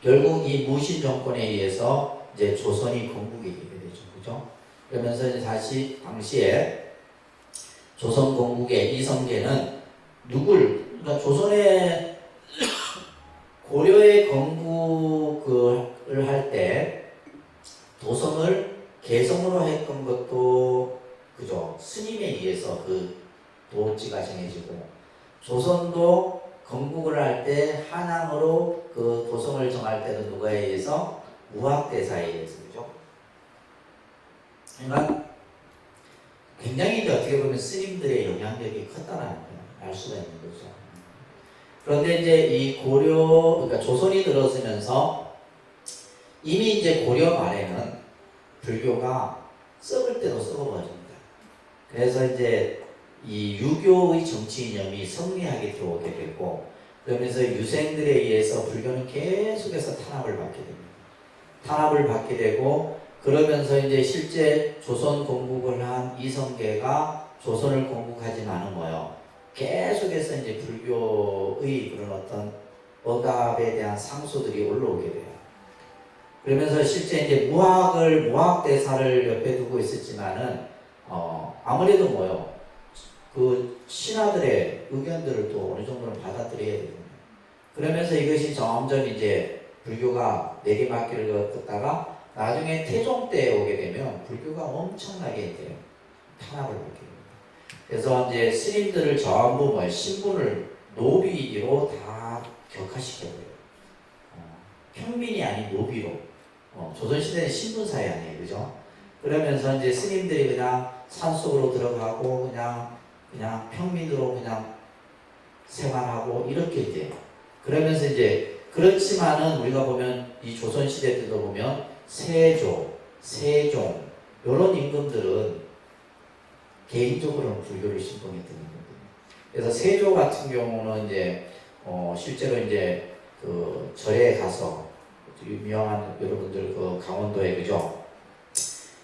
[SPEAKER 1] 결국 이 무신정권에 의해서 이제 조선이 건국이 되게 되죠. 그죠? 그러면서 이제 다시 당시에 조선 건국의 이성계는 그러니까 조선의 고려의 건국을 할 때 도성을 개성으로 했던 것도 그죠? 스님에 의해서 그 도지가 정해지고 조선도 건국을 할 때 한양으로 그 도성을 정할 때도 누가에 의해서 무학대사에 의해서 그죠? 그러니까 굉장히 이제 어떻게 보면 스님들의 영향력이 컸다는 걸 알 수가 있는 거죠. 그런데 이제 이 그러니까 조선이 들어서면서 이미 이제 고려 말에는 불교가 썩을 대로 썩어버립니다. 그래서 이제 이 유교의 정치 이념이 성리하게 들어오게 되고 그러면서 유생들에 의해서 불교는 계속해서 탄압을 받게 됩니다. 탄압을 받게 되고 그러면서 이제 실제 조선 건국을 한 이성계가 조선을 건국하지만은 뭐요? 계속해서 이제 불교의 그런 어떤 억압에 대한 상소들이 올라오게 돼요. 그러면서 실제 이제 무학대사를 옆에 두고 있었지만은 아무래도 뭐요? 그 신하들의 의견들을 또 어느 정도는 받아들여야 됩니다. 그러면서 이것이 점점 이제 불교가 내리막길을 걷다가 나중에 태종 때 오게 되면 불교가 엄청나게 이제 탄압을 받게 됩니다. 그래서 이제 스님들을 전부 신분을 노비로 다 격화시켜버려요. 평민이 아닌 노비로. 조선시대는 신분사회 아니에요. 그죠? 그러면서 이제 스님들이 그냥 산속으로 들어가고 그냥 평민으로 그냥 생활하고 이렇게 이제 그러면서 이제 그렇지만은 우리가 보면 이 조선시대 때도 보면 세종 이런 임금들은 개인적으로는 불교를 신봉했던 임금들이에요. 그래서 세조 같은 경우는 이제 실제로 이제 그 절에 가서 유명한 여러분들 그 강원도에 그죠?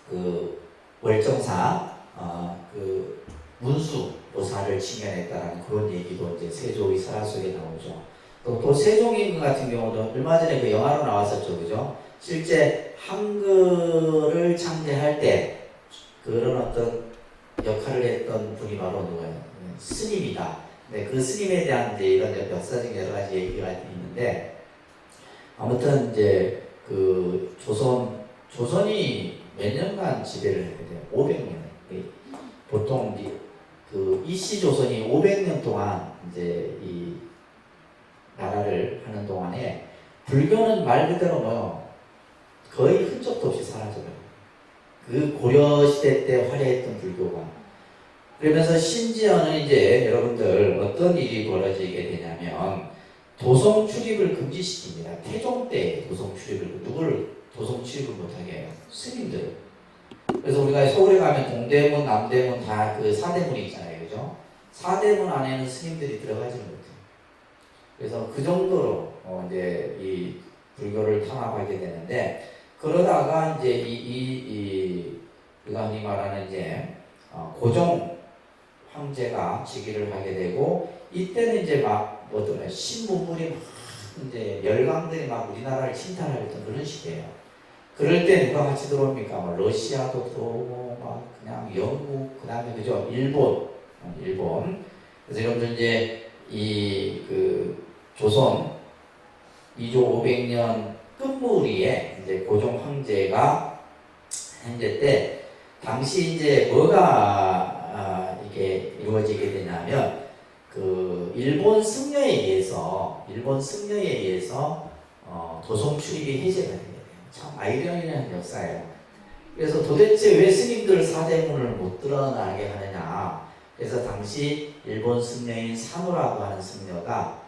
[SPEAKER 1] 그 월정사 그 문수 보살을 칭연했다라는 그런 얘기도 이제 세조의 설화 속에 나오죠. 또 세종임금 같은 경우도 얼마 전에 그 영화로 나왔었죠, 그죠? 실제 한글을 창제할 때 그런 어떤 역할을 했던 분이 바로 누구예요? 스님이다. 네, 그 스님에 대한 이제 이런 역사적 여러 가지 얘기가 있는데, 아무튼 이제 그 조선이 몇 년간 지배를 했거든요. 500년. 보통 그 이씨 조선이 500년 동안 이제 이 나라를 하는 동안에 불교는 말 그대로 뭐 거의 흔적도 없이 사라져요. 그 고려 시대 때 화려했던 불교가. 그러면서 심지어는 이제 여러분들 어떤 일이 벌어지게 되냐면 도성 출입을 금지시킵니다. 태종 때 도성 출입을, 누구를 도성 출입을 못하게 해요? 스님들. 그래서 우리가 서울에 가면 동대문, 남대문 다 그 사대문이 있잖아요. 그죠? 사대문 안에는 스님들이 들어가지 못해요. 그래서 그 정도로 이제 이 불교를 탄압하게 되는데, 그러다가 이제 우리가 흔히 말하는 이제 고종 황제가 즉위를 하게 되고, 이때는 이제 막 어떤 신문물이 막 이제 열강들이 막 우리나라를 침탈하였던 그런 시대예요. 그럴 때 누가 같이 들어옵니까? 뭐 러시아도 들어오고 막 그냥 영국, 그다음에 그죠? 일본. 그래서 여러분들 이제 이 그 조선 2조 500년 끝무리에 이제 고종 황제가 현재 때 당시 이제 뭐가 이게 이루어지게 되냐면 그 일본 승려에 의해서 도성 출입이 해제가 되게 돼요. 참 아이러니한 역사예요. 그래서 도대체 왜 스님들 사대문을 못 드러나게 하느냐. 그래서 당시 일본 승려인 사무라고 하는 승려가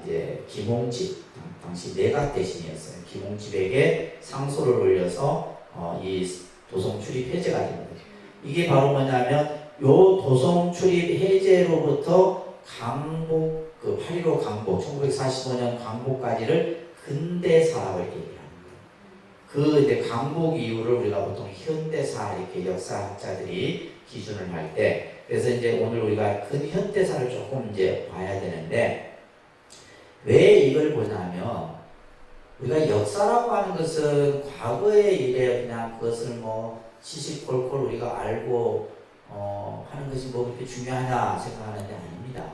[SPEAKER 1] 이제 김홍집, 당시 내각 대신이었어요. 김홍집에게 상소를 올려서 이 도성 출입 해제가 됩니다. 이게 바로 뭐냐면 요 도성 출입 해제로부터 강복, 그 8.15 강복, 1945년 강복까지를 근대사라고 이렇게 얘기합니다. 그 이제 강복 이후를 우리가 보통 현대사 이렇게 역사학자들이 기준을 할 때, 그래서 이제 오늘 우리가 근현대사를 조금 이제 봐야 되는데, 왜 이걸 보냐면 우리가 역사라고 하는 것은 과거의 일에 그냥 그것을 뭐 시시콜콜 우리가 알고 하는 것이 뭐 그렇게 중요하냐 생각하는 게 아닙니다.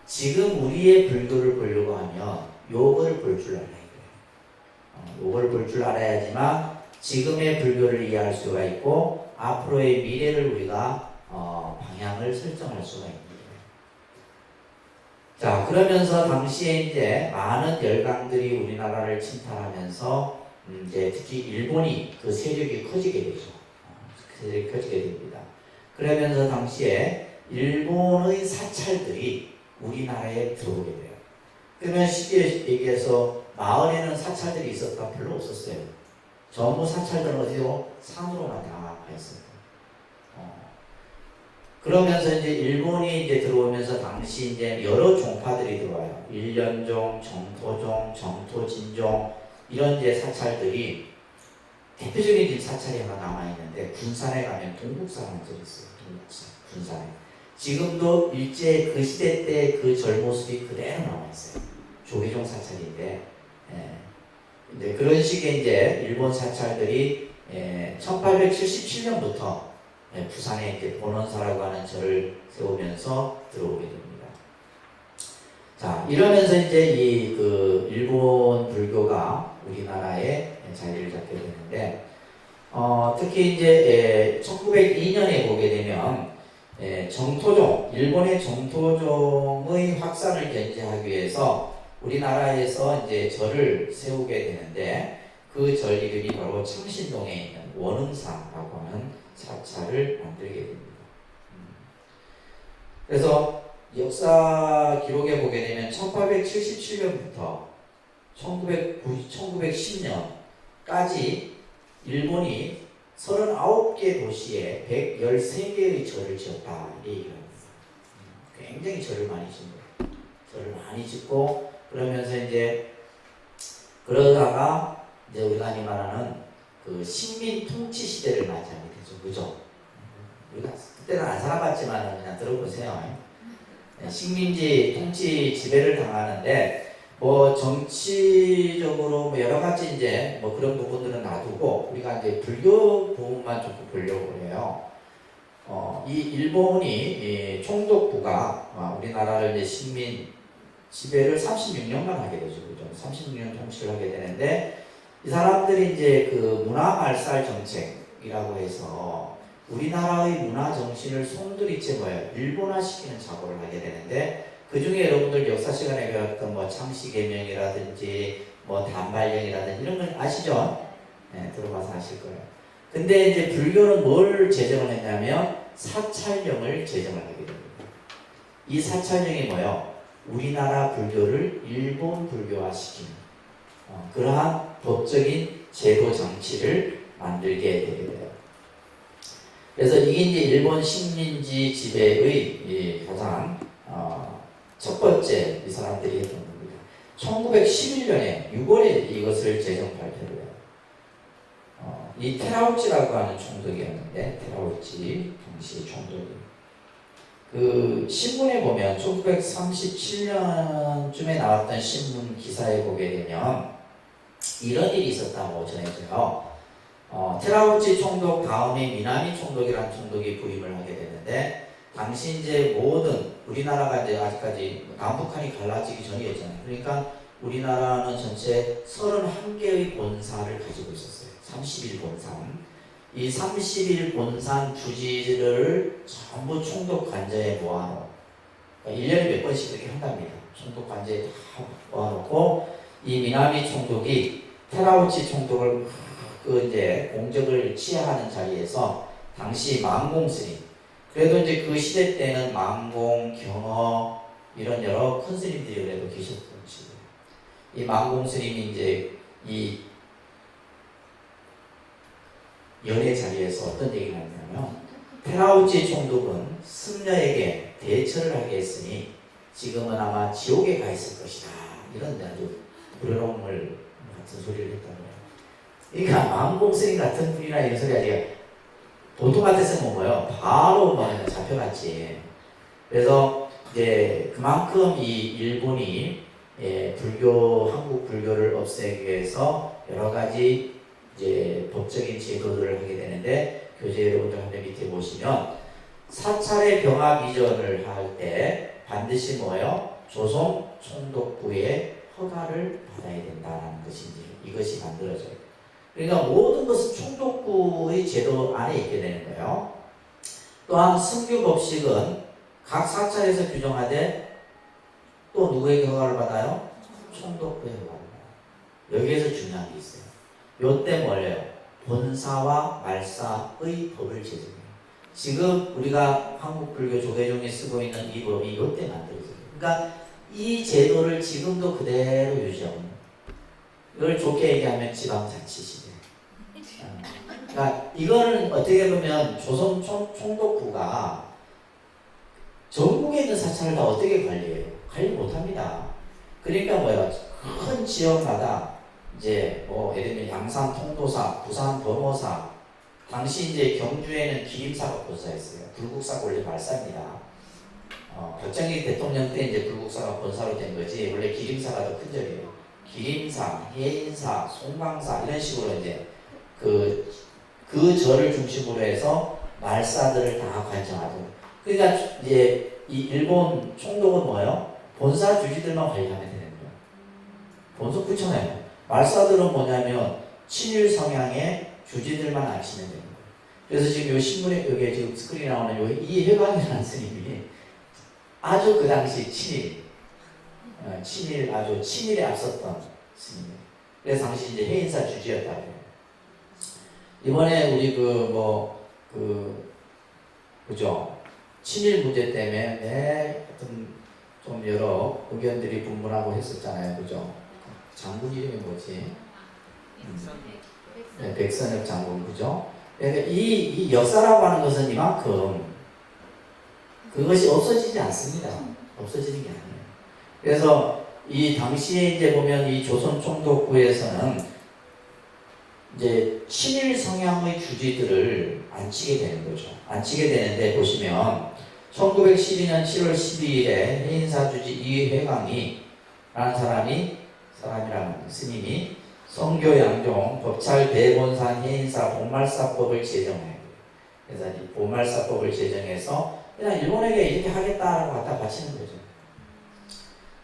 [SPEAKER 1] 지금 우리의 불교를 보려고 하면 요걸 볼 줄 알아야 돼요. 요걸 볼 줄 알아야지만 지금의 불교를 이해할 수가 있고 앞으로의 미래를 우리가 방향을 설정할 수가 있는 거예요. 자, 그러면서 당시에 이제 많은 열강들이 우리나라를 침탈하면서 이제 특히 일본이 그 세력이 커지게 되죠. 세력이 커지게 됩니다. 그러면서 당시에 일본의 사찰들이 우리나라에 들어오게 돼요. 그러면 쉽게 얘기해서 마을에는 사찰들이 있었다? 별로 없었어요. 전부 사찰들은 어디로? 산으로만 다 있어요. 그러면서 이제 일본이 이제 들어오면서 당시 이제 여러 종파들이 들어와요. 일련종, 정토종, 정토진종 이런 이제 사찰들이 대표적인 사찰이 하나 남아 있는데 군산에 가면 동국 사람들이 있어요. 동국사 군산에 지금도 일제 그 시대 때 그 절모습이 그대로 남아 있어요. 조계종 사찰인데, 이제 그런 식의 이제 일본 사찰들이 1877년부터 부산에 이제 본원사라고 하는 절을 세우면서 들어오게 됩니다. 자, 이러면서 이제 이 그 일본 불교가 우리나라에 자리를 잡게 되는데, 특히 이제 1902년에 보게 되면 정토종, 일본의 정토종의 확산을 견제하기 위해서 우리나라에서 이제 절을 세우게 되는데, 그 절 이름이 바로 창신동에 있는 원흥사라고 하는 사찰을 만들게 됩니다. 그래서 역사 기록에 보게 되면 1877년부터 1910년까지 일본이 39개 도시에 113개의 절을 지었다. 이게 얘기합니다. 굉장히 절을 많이 짓는 거예요. 절을 많이 짓고, 그러면서 이제 그러다가 이제 우리가 흔히 말하는 그 식민 통치 시대를 맞이하게 되죠. 그죠? 우리가 그때는 안 살아봤지만 그냥 들어보세요. 식민지 통치 지배를 당하는데 뭐 정치적으로 뭐 여러 가지 이제 뭐 그런 부분들은 놔두고 우리가 이제 불교 부분만 조금 보려고 해요. 이 일본이 이 총독부가 우리나라를 이제 식민 지배를 36년간 하게 되죠. 그죠? 36년 통치를 하게 되는데 이 사람들이 이제 그 문화 말살 정책이라고 해서 우리나라의 문화 정신을 송두리째 뭐예요? 일본화 시키는 작업을 하게 되는데 그 중에 여러분들 역사 시간에 배웠던 뭐 창씨개명이라든지 뭐 단발령이라든지 이런 건 아시죠? 네, 들어봐서 아실 거예요. 근데 이제 불교는 뭘 제정을 했냐면 사찰령을 제정을 하게 됩니다. 이 사찰령이 뭐예요? 우리나라 불교를 일본 불교화 시키는 그러한 법적인 제도 장치를 만들게 되게 돼요. 그래서 이게 이제 일본 식민지 지배의 가장 첫 번째 이 사람들이 했던 겁니다. 1911년에 6월에 이것을 제정 발표를 해요. 이 테라우치라고 하는 총독이었는데 테라우치 당시 총독이 그 신문에 보면 1937년쯤에 나왔던 신문 기사에 보게 되면 이런 일이 있었다고 전해져요. 테라우치 총독 다음에 미나미 총독이라는 총독이 부임을 하게 되는데 당시 이제 모든 우리나라가 이제 아직까지 남북한이 갈라지기 전이었잖아요. 그러니까 우리나라는 전체 31개의 본사를 가지고 있었어요. 31본산. 이 31본산 주지를 전부 총독 관저에 모아놓고 그러니까 1년에 몇 번씩 이렇게 한답니다. 총독 관저에 다 모아놓고 이 미나미 총독이 테라우치 총독을 그 이제 공적을 취하하는 자리에서 당시 망공 스님 그래도 이제 그 시대 때는 망공, 경어 이런 여러 큰 스님들이 그래도 계셨던 시대예요. 이 망공 스님이 이제 이 연회 자리에서 어떤 얘기를 하냐면 테라우치 총독은 승려에게 대처를 하게 했으니 지금은 아마 지옥에 가 있을 것이다. 이런 아주 불효론물 같은 소리를 했다고 해요. 그러니까 망공스님 같은 분이나 이런 소리 하지 보통 같았으면 뭐예요? 바로 막 잡혀갔지. 그래서 이제 그만큼 이 일본이 한국 불교를 없애기 위해서 여러 가지 이제 법적인 제도들을 하게 되는데 교재 여러분들 한번 밑에 보시면 사찰의 병합 이전을 할 때 반드시 뭐예요? 조선 총독부의 허가를 받아야 된다는 것이 이것이 만들어져요. 그러니까 모든 것은 총독부의 제도 안에 있게 되는 거예요. 또한 승규 법식은 각 사찰에서 규정하되 또 누구에게 허가를 받아요? 총독부의 허가를 받아요. 여기에서 중요한 게 있어요. 요때 뭐예요? 본사와 말사의 법을 제정해요. 지금 우리가 한국 불교 조계종이 쓰고 있는 이 법이 요때 만들어져요. 그러니까 이 제도를 지금도 그대로 유지하고 있는 이걸 좋게 얘기하면 지방자치시대. 그러니까 이거는 어떻게 보면 조선 총독부가 전국에 있는 사찰을 다 어떻게 관리해요? 관리 못합니다. 그러니까 뭐예요? 큰 지역마다 이제 뭐 예를 들면 양산 통도사, 부산 범어사, 당시 이제 경주에는 기림사가 본사였어요. 불국사가 원래 말사입니다. 박정희 대통령 때 이제 불국사가 본사로 된 거지 원래 기림사가 더 큰 절이에요. 기림사, 해인사, 송강사 이런 식으로 이제 그 절을 중심으로 해서 말사들을 다 관장하죠. 그러니까 이제 이 일본 총독은 뭐예요? 본사 주지들만 관리하면 되는 거예요. 본사 그렇잖아요. 말사들은 뭐냐면 친일 성향의 주지들만 아시면 되는 거예요. 그래서 지금 이 신문에 여기 지금 스크린에 나오는 이 회광이라는 스님이 아주 그 당시 아주 친일에 앞섰던 스님이에요. 그래서 당시 이제 해인사 주지였다고 해요. 이번에 우리 그죠? 친일 문제 때문에 좀 여러 의견들이 분분하고 했었잖아요. 그죠? 장군 이름이 뭐지? 네, 백선엽 장군, 그죠? 그러니까 이 역사라고 하는 것은 이만큼 그것이 없어지지 않습니다. 없어지는 게 아니에요. 그래서 이 당시에 이제 보면 이 조선 총독부에서는 이제 친일 성향의 주지들을 안 치게 되는 거죠. 안 치게 되는데 보시면 1912년 7월 12일에 해인사주지 이회강이 라는 사람이랑 스님이 성교양종 법찰 대본산 해인사 본말사법을 제정해요. 그래서 이 본말사법을 제정해서 그냥 일본에게 이렇게 하겠다라고 갖다 바치는 거죠.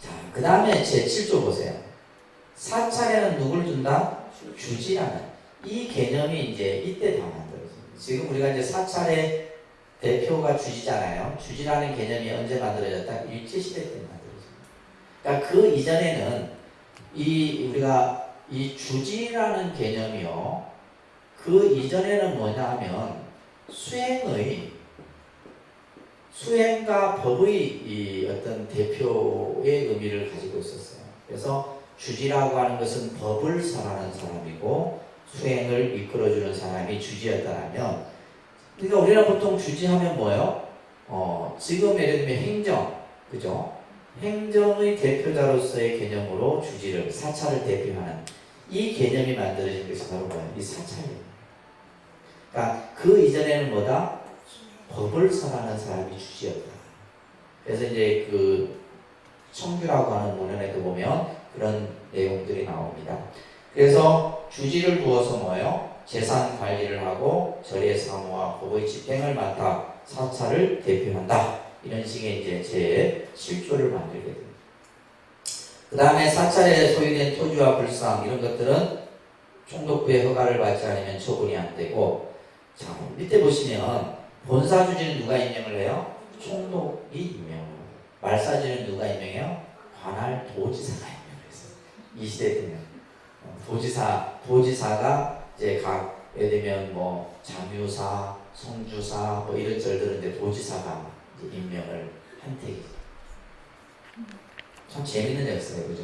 [SPEAKER 1] 자, 그 다음에 제7조 보세요. 사찰에는 누굴 준다? 주지라는 이 개념이 이제 이때 다 만들어집니다. 지금 우리가 이제 사찰의 대표가 주지잖아요. 주지라는 개념이 언제 만들어졌다? 일제시대 때 만들어집니다. 그러니까 그 이전에는 우리가 이 주지라는 개념이요. 그 이전에는 뭐냐 하면 수행과 법의 이 어떤 대표의 의미를 가지고 있었어요. 그래서 주지라고 하는 것은 법을 설하는 사람이고 수행을 이끌어주는 사람이 주지였다면, 그러니까 우리가 보통 주지하면 뭐예요? 지금 예를 들면 행정, 그죠? 행정의 대표자로서의 개념으로 주지를, 사찰을 대표하는 이 개념이 만들어진 것이 바로 뭐예요? 이 사찰이에요. 그러니까 그 이전에는 뭐다? 법을 설하는 사람이 주지였다. 그래서 이제 그 청규라고 하는 문헌에도 보면 그런 내용들이 나옵니다. 그래서 주지를 두어서 뭐예요? 재산 관리를 하고 절의 사무와 법의 집행을 맡아 사찰을 대표한다. 이런 식의 이제 제7조를 만들게 됩니다. 그 다음에 사찰에 소유된 토지와 불상 이런 것들은 총독부의 허가를 받지 않으면 처분이 안 되고, 자, 밑에 보시면 본사주지는 누가 임명을 해요? 총독이 임명을 해요. 말사주지는 누가 임명해요? 관할 도지사가 임명을 했어요. 이 시대 때는 도지사가 이제 각 예를 들면 뭐 장유사, 성주사 뭐 이런 절들은 이제 도지사가 이제 임명을 한 택이죠. 참 재밌는 역사예요, 그죠?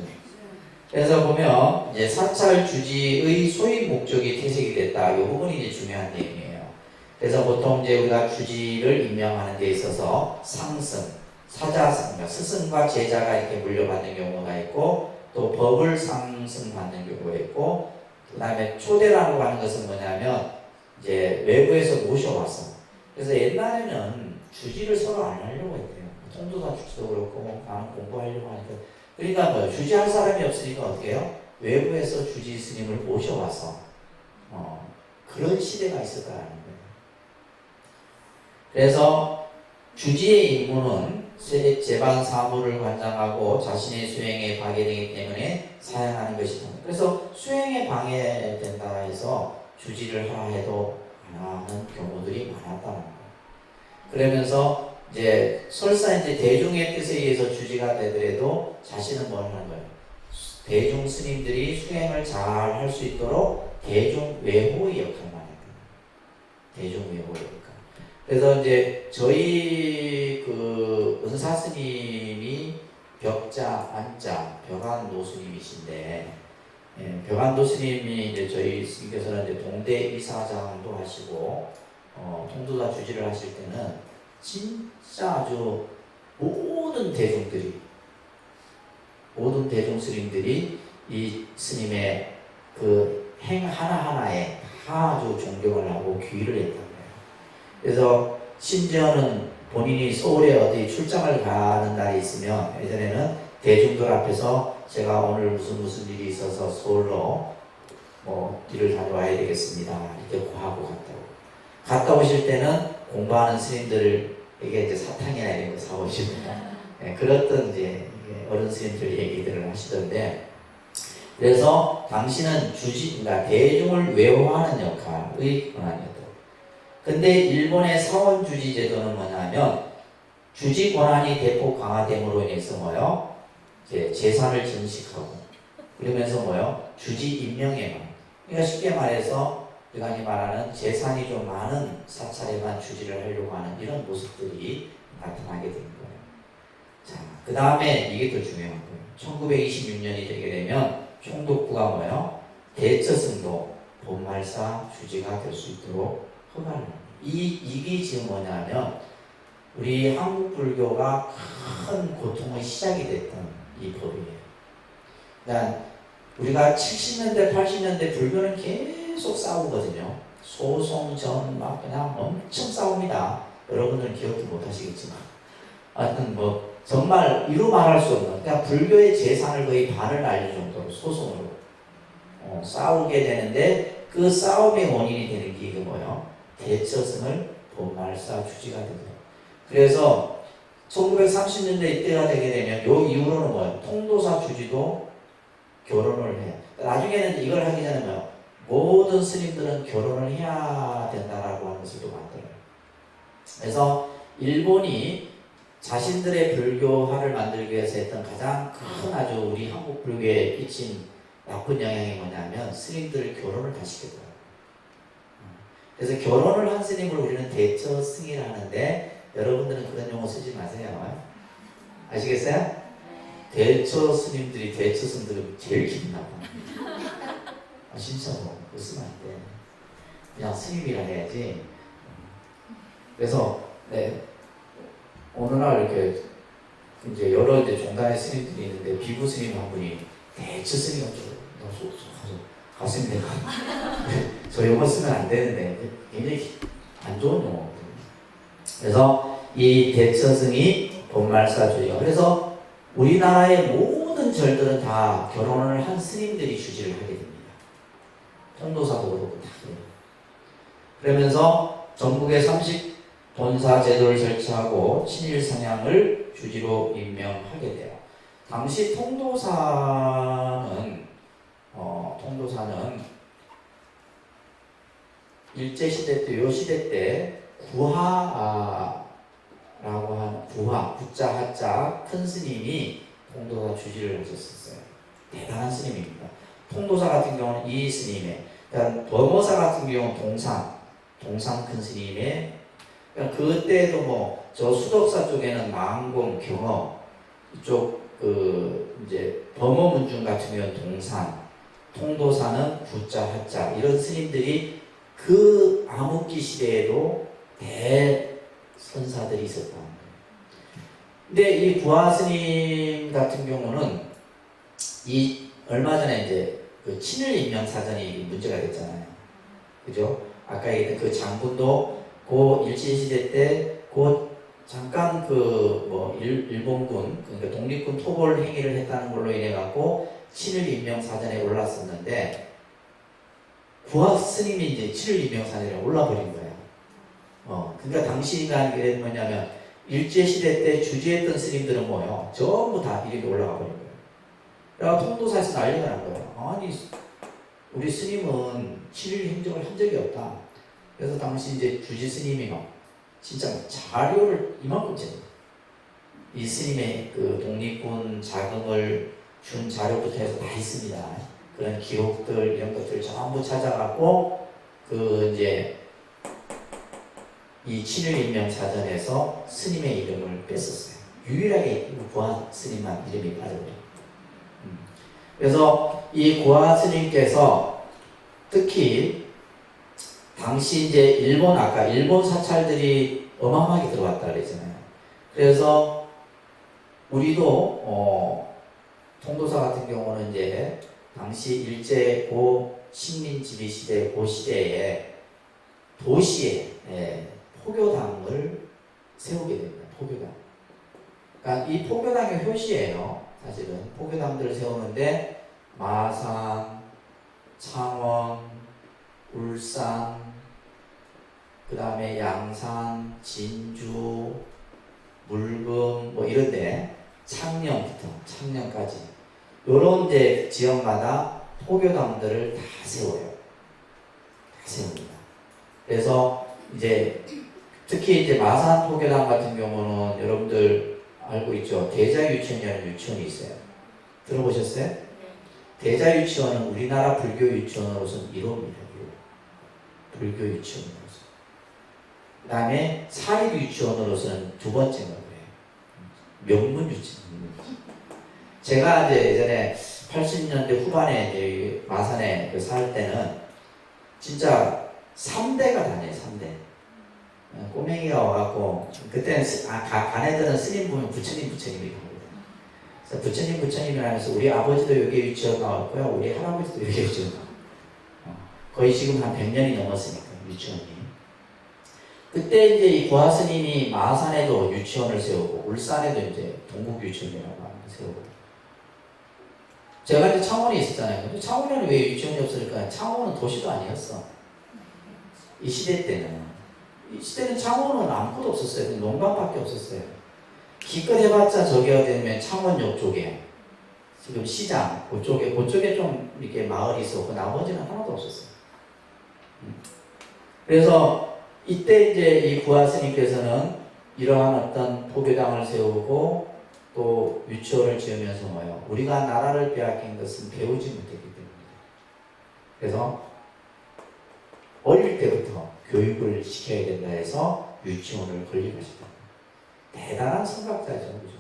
[SPEAKER 1] 그래서 보면 이제 사찰 주지의 소임 목적이 퇴색이 됐다. 이 부분이 이제 중요한 내용이에요. 그래서 보통 이제 우리가 주지를 임명하는 데 있어서 상승, 사자상, 스승과 제자가 이렇게 물려받는 경우가 있고, 또 법을 상승받는 경우가 있고, 그 다음에 초대라고 하는 것은 뭐냐면 이제 외부에서 모셔왔어. 그래서 옛날에는 주지를 서로 안 하려고 했대요. 통도사 주지도 그렇고 나는 공부하려고 하니까. 그러니까 뭐 주지할 사람이 없으니까 어떻게 해요? 외부에서 주지 스님을 모셔와서 그런 시대가 있었다는 거예요. 그래서 주지의 임무는 재반 사무를 관장하고 자신의 수행에 방해되기 때문에 사양하는 것이다. 그래서 수행에 방해된다 해서 주지를 하라 해도 안 하는 경우들이 많았다는 거예요. 그러면서 이제 설사 이제 대중의 뜻에 의해서 주지가 되더라도 자신은 뭘 하는 거예요? 대중 스님들이 수행을 잘 할 수 있도록 대중 외호의 역할만 했다. 대중 외호의 역할. 그래서 이제 저희 그 은사 스님이 벽자, 안자, 벽안 노스님이신데, 벽안 노스님이 이제 저희 스님께서는 이제 동대 이사장도 하시고, 통도사 주지를 하실 때는 진짜 아주 모든 대중 스님들이 이 스님의 그 행 하나하나에 아주 존경을 하고 귀의를 했다고 해요. 그래서 심지어는 본인이 서울에 어디 출장을 가는 날이 있으면 예전에는 대중들 앞에서 제가 오늘 무슨 일이 있어서 서울로 뭐 길을 다녀와야 되겠습니다. 이렇게 고하고 갔다 오실 때는 공부하는 스님들에게 이제 사탕이나 이런 거 사오시고 그랬던 이제 어른 스님들 얘기들을 하시던데, 그래서 당신은 그러니까 대중을 외호하는 역할의 권한이었다. 근데 일본의 사원주지 제도는 뭐냐면 주지 권한이 대폭 강화됨으로 인해서 뭐요? 이제 재산을 증식하고, 그러면서 뭐요? 주지 임명에만. 그러니까 쉽게 말해서 우리가 말하는 재산이 좀 많은 사찰에만 주지를 하려고 하는 이런 모습들이 나타나게 된 거예요. 자, 그 다음에 이게 더 중요한 거예요. 1926년이 되게 되면 총독부가 뭐예요? 대처승도 본말사 주지가 될 수 있도록 허가를 합니다. 이게 지금 뭐냐면 우리 한국 불교가 큰 고통의 시작이 됐던 이 법이에요. 그러니까 우리가 70년대, 80년대 불교는 계속 계속 싸우거든요. 소송전 막 그냥 엄청 싸웁니다. 여러분들은 기억도 못 하시겠지만. 하여튼 뭐 정말 이루 말할 수 없는, 그냥 불교의 재산을 거의 반을 날릴 정도로 소송으로 싸우게 되는데, 그 싸움의 원인이 되는 게 이게 뭐예요? 대처승을 본말사 주지가 되고요. 그래서 1930년대 이때가 되게 되면 요 이후로는 뭐예요? 통도사 주지도 결혼을 해요. 나중에는 이걸 하기 전에 뭐예요? 모든 스님들은 결혼을 해야 된다라고 하는 것을 또 만들어요. 그래서 일본이 자신들의 불교화를 만들기 위해서 했던 가장 큰 아주 우리 한국 불교에 끼친 나쁜 영향이 뭐냐면 스님들 결혼을 다 시켰어요. 그래서 결혼을 한 스님을 우리는 대처승이라 하는데, 여러분들은 그런 용어 쓰지 마세요. 아시겠어요? 대처 스님들이 대처승들은 제일 기분 나빠. 진짜로 그거 쓰면 안 돼. 그냥 스님이라 해야지. 그래서 네, 어느 날 이렇게 이제 여러 이제 종단의 스님들이 있는데, 비구 스님 한 분이 대처 스님 가슴이 내가 저 용어 쓰면 안 되는데 굉장히 안 좋은 용어거든요. 그래서 이 대처승이 본말사주의가, 그래서 우리나라의 모든 절들은 다 결혼을 한 스님들이 주지를 하게 됩니다. 통도사도 그렇고 다 그래요. 그러면서 전국에 30 본사 제도를 설치하고 친일 상향을 주지로 임명하게 돼요. 당시 통도사는 일제시대 때, 요 시대 때 구하라고 하는 구자 하자 큰 스님이 통도사 주지를 하셨었어요. 대단한 스님입니다. 통도사 같은 경우는 이 스님의, 범어사 같은 경우는 동상 큰 스님의, 그때도 뭐 저 수덕사 쪽에는 망공, 경어, 이쪽 이제 범어 문중 같은 경우는 동산, 통도사는 구자 하자, 이런 스님들이 그 암흑기 시대에도 대선사들이 있었다는 거예요. 근데 이 구화 스님 같은 경우는 이 얼마 전에 이제 그 친일 임명 사전이 문제가 됐잖아요. 그죠? 아까 얘기했던 그 장군도 그 일제시대 때 잠깐 일본군, 그러니까 독립군 토벌 행위를 했다는 걸로 인해 갖고 친일 임명 사전에 올랐었는데, 구화 스님이 이제 친일 임명 사전에 올라버린 거예요. 그러니까 당시가 뭐냐면 일제시대 때 주지했던 스님들은 뭐예요? 전부 다 이렇게 올라가 버린 거예요. 그래서 통도사에서 난리가 난 거예요. 아니, 우리 스님은 친일 행적을 한 적이 없다. 그래서 당시 이제 주지 스님이 진짜 자료를 이만큼 잽니다. 이 스님의 그 독립군 자금을 준 자료부터 해서 다 있습니다. 그런 기록들, 이런 것들을 전부 찾아갖고, 이제, 이 친일 임명 사전에서 스님의 이름을 뺐었어요. 유일하게 구화 스님만 이름이 빠져버려요. 그래서 이 구화 스님께서 특히 당시 이제 아까 일본 사찰들이 어마어마하게 들어왔다 그랬잖아요. 그래서 우리도 통도사 같은 경우는 이제 당시 일제 식민지배 시대 시대에 도시에 포교당을 세우게 됩니다. 포교당. 그러니까 이 포교당의 효시예요. 사실은 포교당들을 세우는데 마산, 창원, 울산, 그 다음에 양산, 진주, 물금 뭐 이런데 창녕까지 요런 이제 지역마다 포교당들을 다 세워요. 다 세웁니다. 그래서 이제 특히 이제 마산 포교당 같은 경우는 여러분들 알고 있죠? 대자유치원이라는 유치원이 있어요. 들어보셨어요? 네. 대자유치원은 우리나라 불교 유치원으로서는 1호입니다. 불교 유치원으로서. 그 다음에 사립유치원으로서는 두 번째인 거예요. 명문 유치원. 제가 이제 예전에 80년대 후반에 이제 마산에 살 때는 진짜 3대가 다녀요. 3대. 꼬맹이가 와갖고 그때는 가네들은 스님 보면 부처님이 가거든요. 그래서 부처님이 하면서 우리 아버지도 여기 유치원 나왔고요. 우리 할아버지도 여기 유치원 나왔고요. 거의 지금 한 100년이 넘었으니까 유치원이. 그때 이제 이 고아 스님이 마산에도 유치원을 세우고 울산에도 이제 동국 유치원이라고 하는 걸 세우고. 제가 이제 창원에 있었잖아요. 근데 창원에는 왜 유치원이 없을까? 창원은 도시도 아니었어. 이 시대 때는. 이 시대는 창원은 아무것도 없었어요. 농방밖에 없었어요. 기껏 해봤자 저기 어디면 창원역 쪽에 지금 시장 그쪽에 좀 이렇게 마을이 있었고 나머지는 하나도 없었어요. 그래서 이때 이제 이 구화 스님께서는 이러한 어떤 포교당을 세우고 또 유치원을 지으면서 뭐예요? 우리가 나라를 빼앗긴 것은 배우지 못했기 때문입니다. 그래서 어릴 때부터 교육을 시켜야 된다 해서 유치원을 건립하셨다. 대단한 선각자죠. 그죠?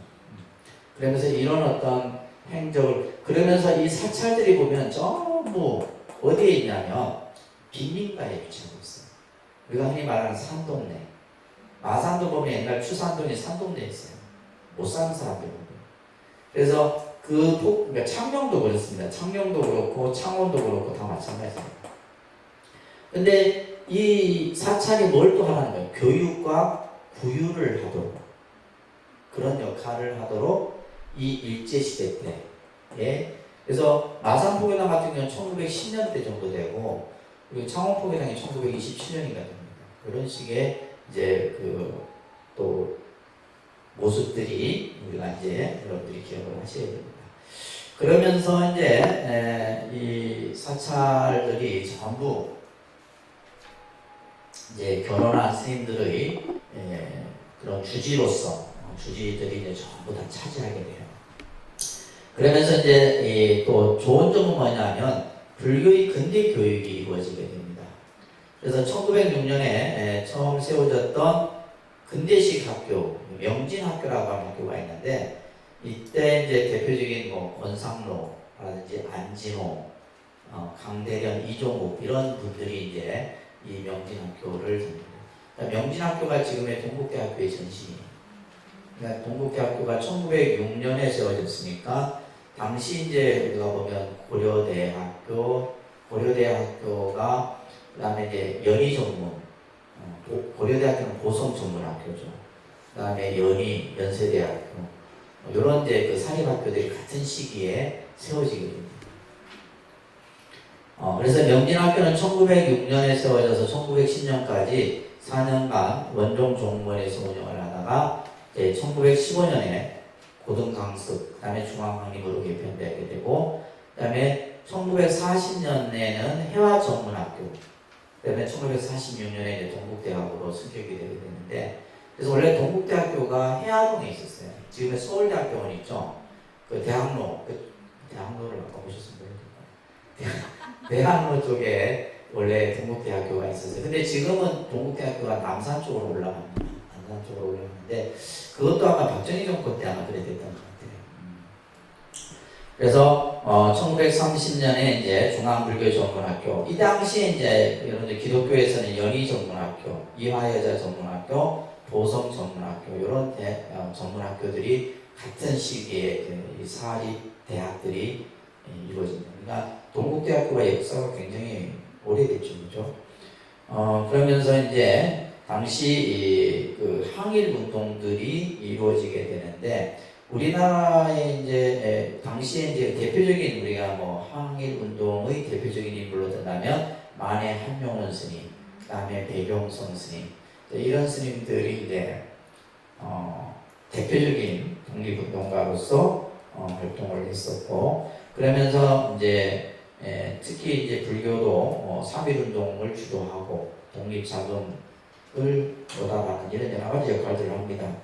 [SPEAKER 1] 그러면서 이런 어떤 행적을, 그러면서 이 사찰들이 보면 전부 어디에 있냐면 빈민가에 위치하고 있어요. 우리가 흔히 말하는 산동네. 마산도 보면 옛날 추산동에 산동네에 있어요. 못 사는 사람들 보면. 그래서 그러니까 창녕도 그렇습니다. 창녕도 그렇고 창원도 그렇고 다 마찬가지입니다. 근데 이 사찰이 뭘 또 하라는 거예요? 교육과 구유를 하도록, 그런 역할을 하도록 이 일제시대 때에, 그래서 마산포교당 같은 경우는 1910년대 정도 되고 그리고 창원포교당이 1927년인가 됩니다. 그런 식의 이제 또 모습들이 우리가 이제 여러분들이 기억을 하셔야 됩니다. 그러면서 이제 이 사찰들이 전부 이제 결혼한 스님들의 그런 주지들이 이제 전부 다 차지하게 돼요. 그러면서 이제 또 좋은 점은 뭐냐면 불교의 근대 교육이 이루어지게 됩니다. 그래서 1906년에 처음 세워졌던 근대식 학교, 명진학교라고 하는 학교가 있는데 이때 이제 대표적인 뭐 권상로라든지 안진호, 강대련, 이종욱 이런 분들이 이제 이 명진학교를 다닙니다. 그러니까 명진학교가 지금의 동국대학교의 전신이에요. 그러니까 동국대학교가 1906년에 세워졌으니까 당시 이제 우리가 보면 고려대학교가 그다음에 이제 연희전문, 고려대학교는 고성전문학교죠. 그다음에 연세대학교 이런 이제 그 사립학교들이 같은 시기에 세워지게 됩니다. 그래서 명진학교는 1906년에 세워져서 1910년까지 4년간 원종 종문에서 운영을 하다가 이제 1915년에 고등강습, 그 다음에 중앙학립으로 개편되게 되고, 그 다음에 1940년에는 해화전문학교, 그 다음에 1946년에 이제 동국대학으로 승격이 되게 되는데, 그래서 원래 동국대학교가 해화동에 있었어요. 지금의 서울대학교는 있죠. 그 대학로를 아까 보셨습니다. 대학로 쪽에 원래 동국대학교가 있었어요. 근데 지금은 동국대학교가 남산 쪽으로 올라갑니다. 남산 쪽으로 올라가는데 그것도 아마 박정희 정권 때 아마 그래 됐던 것 같아요. 그래서 1930년에 이제 중앙불교전문학교, 이 당시에 이제 여러분들 기독교에서는 연희전문학교, 이화여자전문학교, 보성전문학교 이런 전문학교들이 같은 시기에 이 사립 대학들이 이루어집니다. 그러니까 동국대학교가 역사가 굉장히 오래됐죠, 그죠? 그러면서 이제 당시 그 항일 운동들이 이루어지게 되는데 우리나라의 이제 당시에 이제 대표적인 우리가 뭐 항일 운동의 대표적인 인물로 든다면 만해 한명원 스님, 그다음에 백용성 스님 이런 스님들이 이제 대표적인 독립운동가로서 활동을 했었고. 그러면서 이제 특히 이제 불교도 3.1운동을 주도하고 독립자금을 조달하는 이런 여러 가지 역할들을 합니다.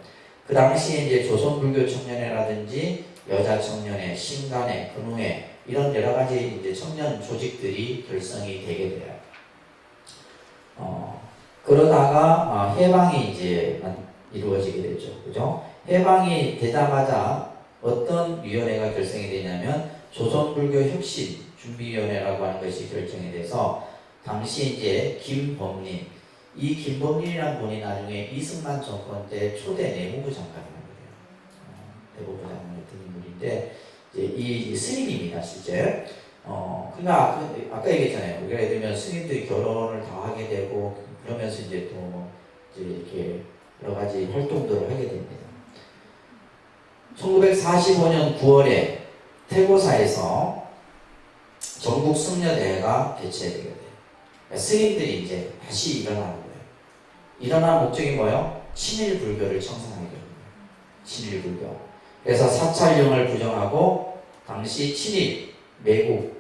[SPEAKER 1] 그 당시에 이제 조선불교 청년회라든지 여자 청년회, 신간회, 근후회 이런 여러 가지 이제 청년 조직들이 결성이 되게 돼요. 그러다가 해방이 이제 이루어지게 되죠, 그죠? 해방이 되자마자 어떤 위원회가 결성이 되냐면 조선불교혁신준비위원회라고 하는 것이 결정이 돼서 당시 이제 김범린, 이 김범린이라는 분이 나중에 이승만 정권 때 초대 내무부 장관이 됩니다. 내무부 장관이었던 인물인데 이제 이 스님입니다, 실제. 그러니까 아까 얘기했잖아요. 우리가 예를 들면 스님들이 결혼을 다 하게 되고 그러면서 이제 또 이제 이렇게 여러 가지 활동들을 하게 됩니다. 1945년 9월에 태고사에서 전국 승려대회가 개최되게 돼요. 그러니까 스님들이 이제 다시 일어나는 거예요. 일어난 목적이 뭐예요? 친일 불교를 청산하게 됩니다. 친일 불교. 그래서 사찰령을 부정하고 당시 친일, 매국,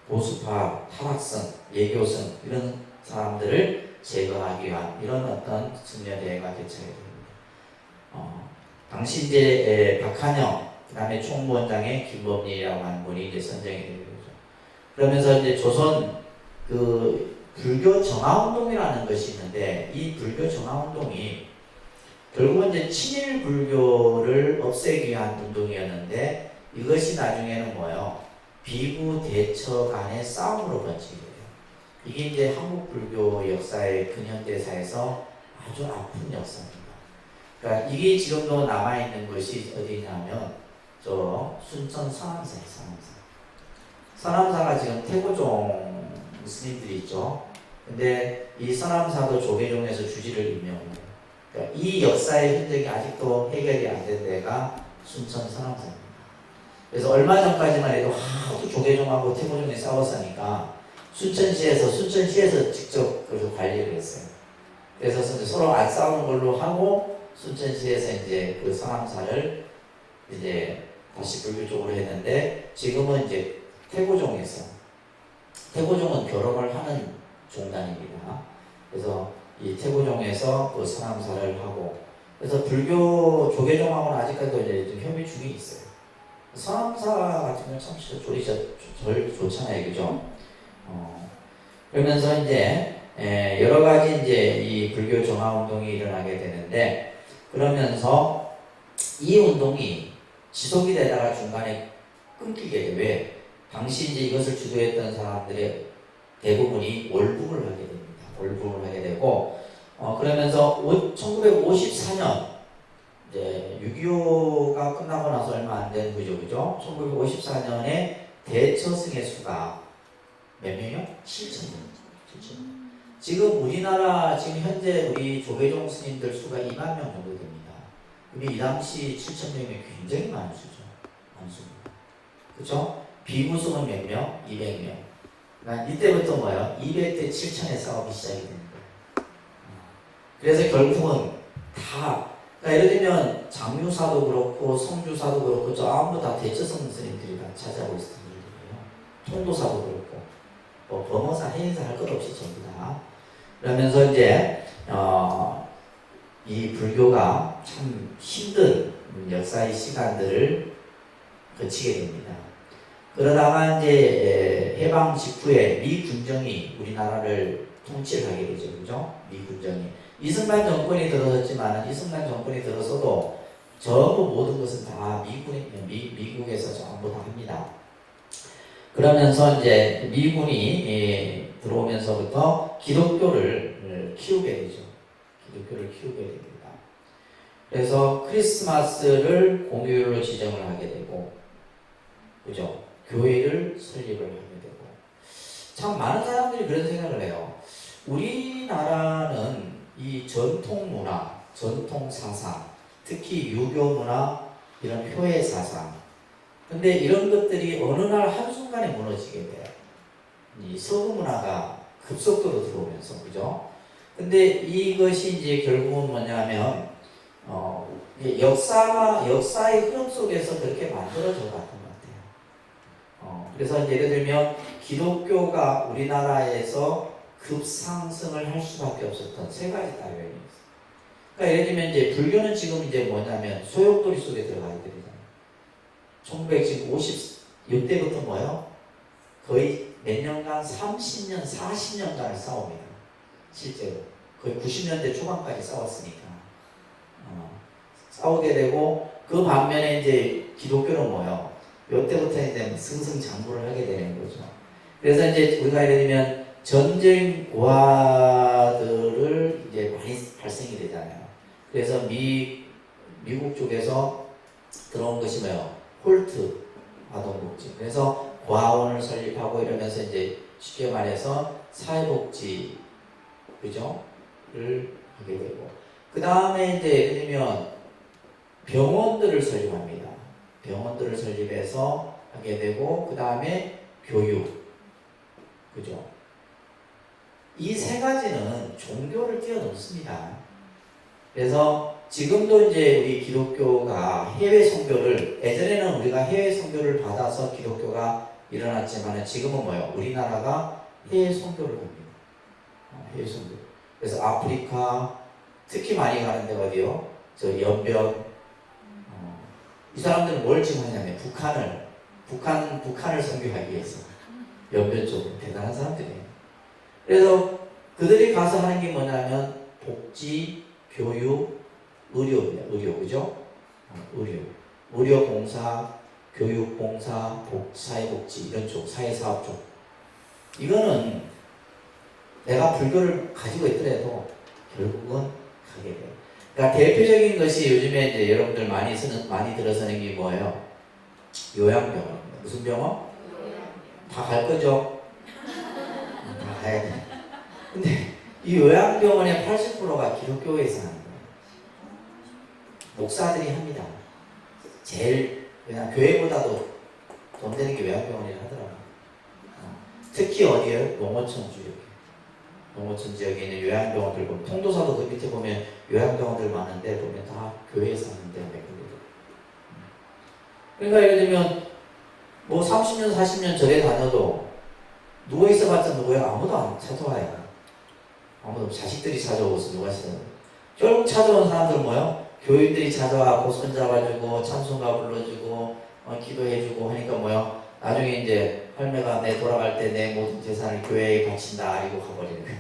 [SPEAKER 1] 보수파, 타락성, 예교성 이런 사람들을 제거하기 위한 이런 어떤 승려대회가 개최가 됩니다. 당시 이제 박한영, 그 다음에 총무원장의 김범리라고 하는 분이 이제 선정이 되는 거죠. 그러면서 이제 조선 그 불교 정화운동이라는 것이 있는데 이 불교 정화운동이 결국은 이제 친일 불교를 없애기 위한 운동이었는데 이것이 나중에는 뭐예요? 비구 대처 간의 싸움으로 번지게 돼요. 이게 이제 한국 불교 역사의 근현대사에서 아주 아픈 역사입니다. 그러니까 이게 지금도 남아있는 것이 어디냐면 저 순천 서남사예요. 서남사가 지금 태고종 스님들이 있죠. 근데 이 서남사도 조계종에서 주지를 임명해요. 그러니까 이 역사의 흔적이 아직도 해결이 안 된 데가 순천 서남사입니다. 그래서 얼마 전까지만 해도 하도 조계종하고 태고종이 싸웠으니까 순천시에서 직접 그래서 관리를 했어요. 그래서 서로 안 싸우는 걸로 하고 순천시에서 이제 그 서남사를 이제 다시 불교 쪽으로 했는데 지금은 이제 태고종은 결혼을 하는 종단입니다. 그래서 이 태고종에서 그 서남사를 하고 그래서 불교 조계종하고는 아직까지도 이제 좀 협의 중이 있어요. 서남사 같은 경우는 참 조리 좋잖아요, 그죠? 그러면서 이제 여러 가지 이제 이 불교 정화 운동이 일어나게 되는데 그러면서 이 운동이 지속이 되다가 중간에 끊기게 돼요. 왜? 당시 이제 이것을 주도했던 사람들의 대부분이 월북을 하게 됩니다. 월북을 하게 되고 그러면서 1954년 이제 6.25가 끝나고 나서 얼마 안 된 그죠? 1954년에 대처승의 수가 몇 명이요? 7,000명. 지금 우리나라 지금 현재 우리 조계종 스님들 수가 2만 명 정도 됩니다. 근데 이 당시 7,000명이면 굉장히 많은 수죠. 많은 수입니다. 그렇죠? 비구승은 몇 명? 200명. 그러니까 이때부터 뭐예요? 200대 7,000의 싸움이 시작이 되는 거예요. 그래서 결국은 다 그러니까 예를 들면 장유사도 그렇고 성주사도 그렇고 전부 다 대처성 스님들이 다 차지하고 있었던 일들이에요. 통도사도 그렇고 뭐 범어사, 해인사 할 것 없이 전부 다. 그러면서 이제 이 불교가 참 힘든 역사의 시간들을 거치게 됩니다. 그러다가 이제 해방 직후에 미 군정이 우리나라를 통치를 하게 되죠, 그죠? 미 군정이 이승만 정권이 들어섰지만 이승만 정권이 들어서도 전부 모든 것은 다 미국에서 전부 다 합니다. 그러면서 이제 미군이 들어오면서부터 기독교를 키우게 되죠. 기독교를 키우게 됩니다. 그래서 크리스마스를 공휴일로 지정을 하게 되고, 그죠? 교회를 설립을 하게 되고, 참 많은 사람들이 그런 생각을 해요. 우리나라는 이 전통 문화, 전통 사상, 특히 유교 문화, 이런 효의 사상, 근데 이런 것들이 어느 날 한순간에 무너지게 돼요. 이 서구 문화가 급속도로 들어오면서, 그죠? 근데 이것이 이제 결국은 뭐냐면, 역사의 흐름 속에서 그렇게 만들어져 갔던 것 같아요. 그래서 예를 들면, 기독교가 우리나라에서 급상승을 할 수밖에 없었던 세 가지 다이어리 있어요. 그러니까 예를 들면 이제 불교는 지금 이제 뭐냐면 소용돌이 속에 들어가게 되잖아요. 1956때부터 뭐요? 거의 몇 년간 30년, 40년간 싸웁니다. 실제로. 거의 90년대 초반까지 싸웠으니까. 싸우게 되고, 그 반면에 이제 기독교는 뭐요? 이때부터 이제 승승장구를 하게 되는 거죠. 그래서 이제 우리가 예를 들면 전쟁 고아들을 이제 많이 발생이 되잖아요. 그래서 미국 쪽에서 들어온 것이 뭐예요? 홀트 아동복지. 그래서 고아원을 설립하고 이러면서 이제 쉽게 말해서 사회복지, 그죠? 를 하게 되고. 그 다음에 이제 예를 들면 병원들을 설립합니다. 병원들을 설립해서 하게 되고, 그 다음에 교육, 그죠? 이 세 가지는 종교를 뛰어넘습니다. 그래서 지금도 이제 우리 기독교가 해외 선교를, 예전에는 우리가 해외 선교를 받아서 기독교가 일어났지만 지금은 뭐예요? 우리나라가 해외 선교를 합니다. 해외 선교. 그래서 아프리카, 특히 많이 가는 데가 어디요? 저 연변. 이 사람들은 뭘 지금 하냐면 북한을 선교하기 위해서 연변 쪽으로 대단한 사람들이에요. 그래서 그들이 가서 하는 게 뭐냐면 복지, 교육, 의료입니다. 의료, 그죠? 의료 봉사, 교육 봉사, 사회복지 이런 쪽, 사회사업 쪽. 이거는 내가 불교를 가지고 있더라도 결국은 가게 돼요. 그러니까 대표적인 것이 요즘에 이제 여러분들 많이 들어서는 게 뭐예요? 요양병원. 무슨 병원? 다 갈 거죠? 다 가야 돼. 근데 이 요양병원의 80%가 기독교에서 하는 거예요. 목사들이 합니다. 제일 그냥 교회보다도 돈 되는 게 요양병원이라 하더라고요. 특히 어디에요? 농어촌 지역에. 농어촌 지역에 있는 요양병원들 보면, 통도사도 그 밑에 보면 요양병원들 많은데 보면 다 교회에서 하는데. 그러니까 예를 들면 뭐 30년 40년 전에 다녀도 누워 있어봤자 누구예요? 아무도 안 찾아와요. 아무도. 자식들이 찾아오고서 누가 찾아와요? 결국 찾아온 사람들은 뭐예요? 교인들이 찾아와고 손잡아주고 찬송가 불러주고 기도해주고 하니까 뭐예요? 나중에 이제 할매가 내 돌아갈 때 내 모든 재산을 교회에 바친다 이러고 가버리는 거예요.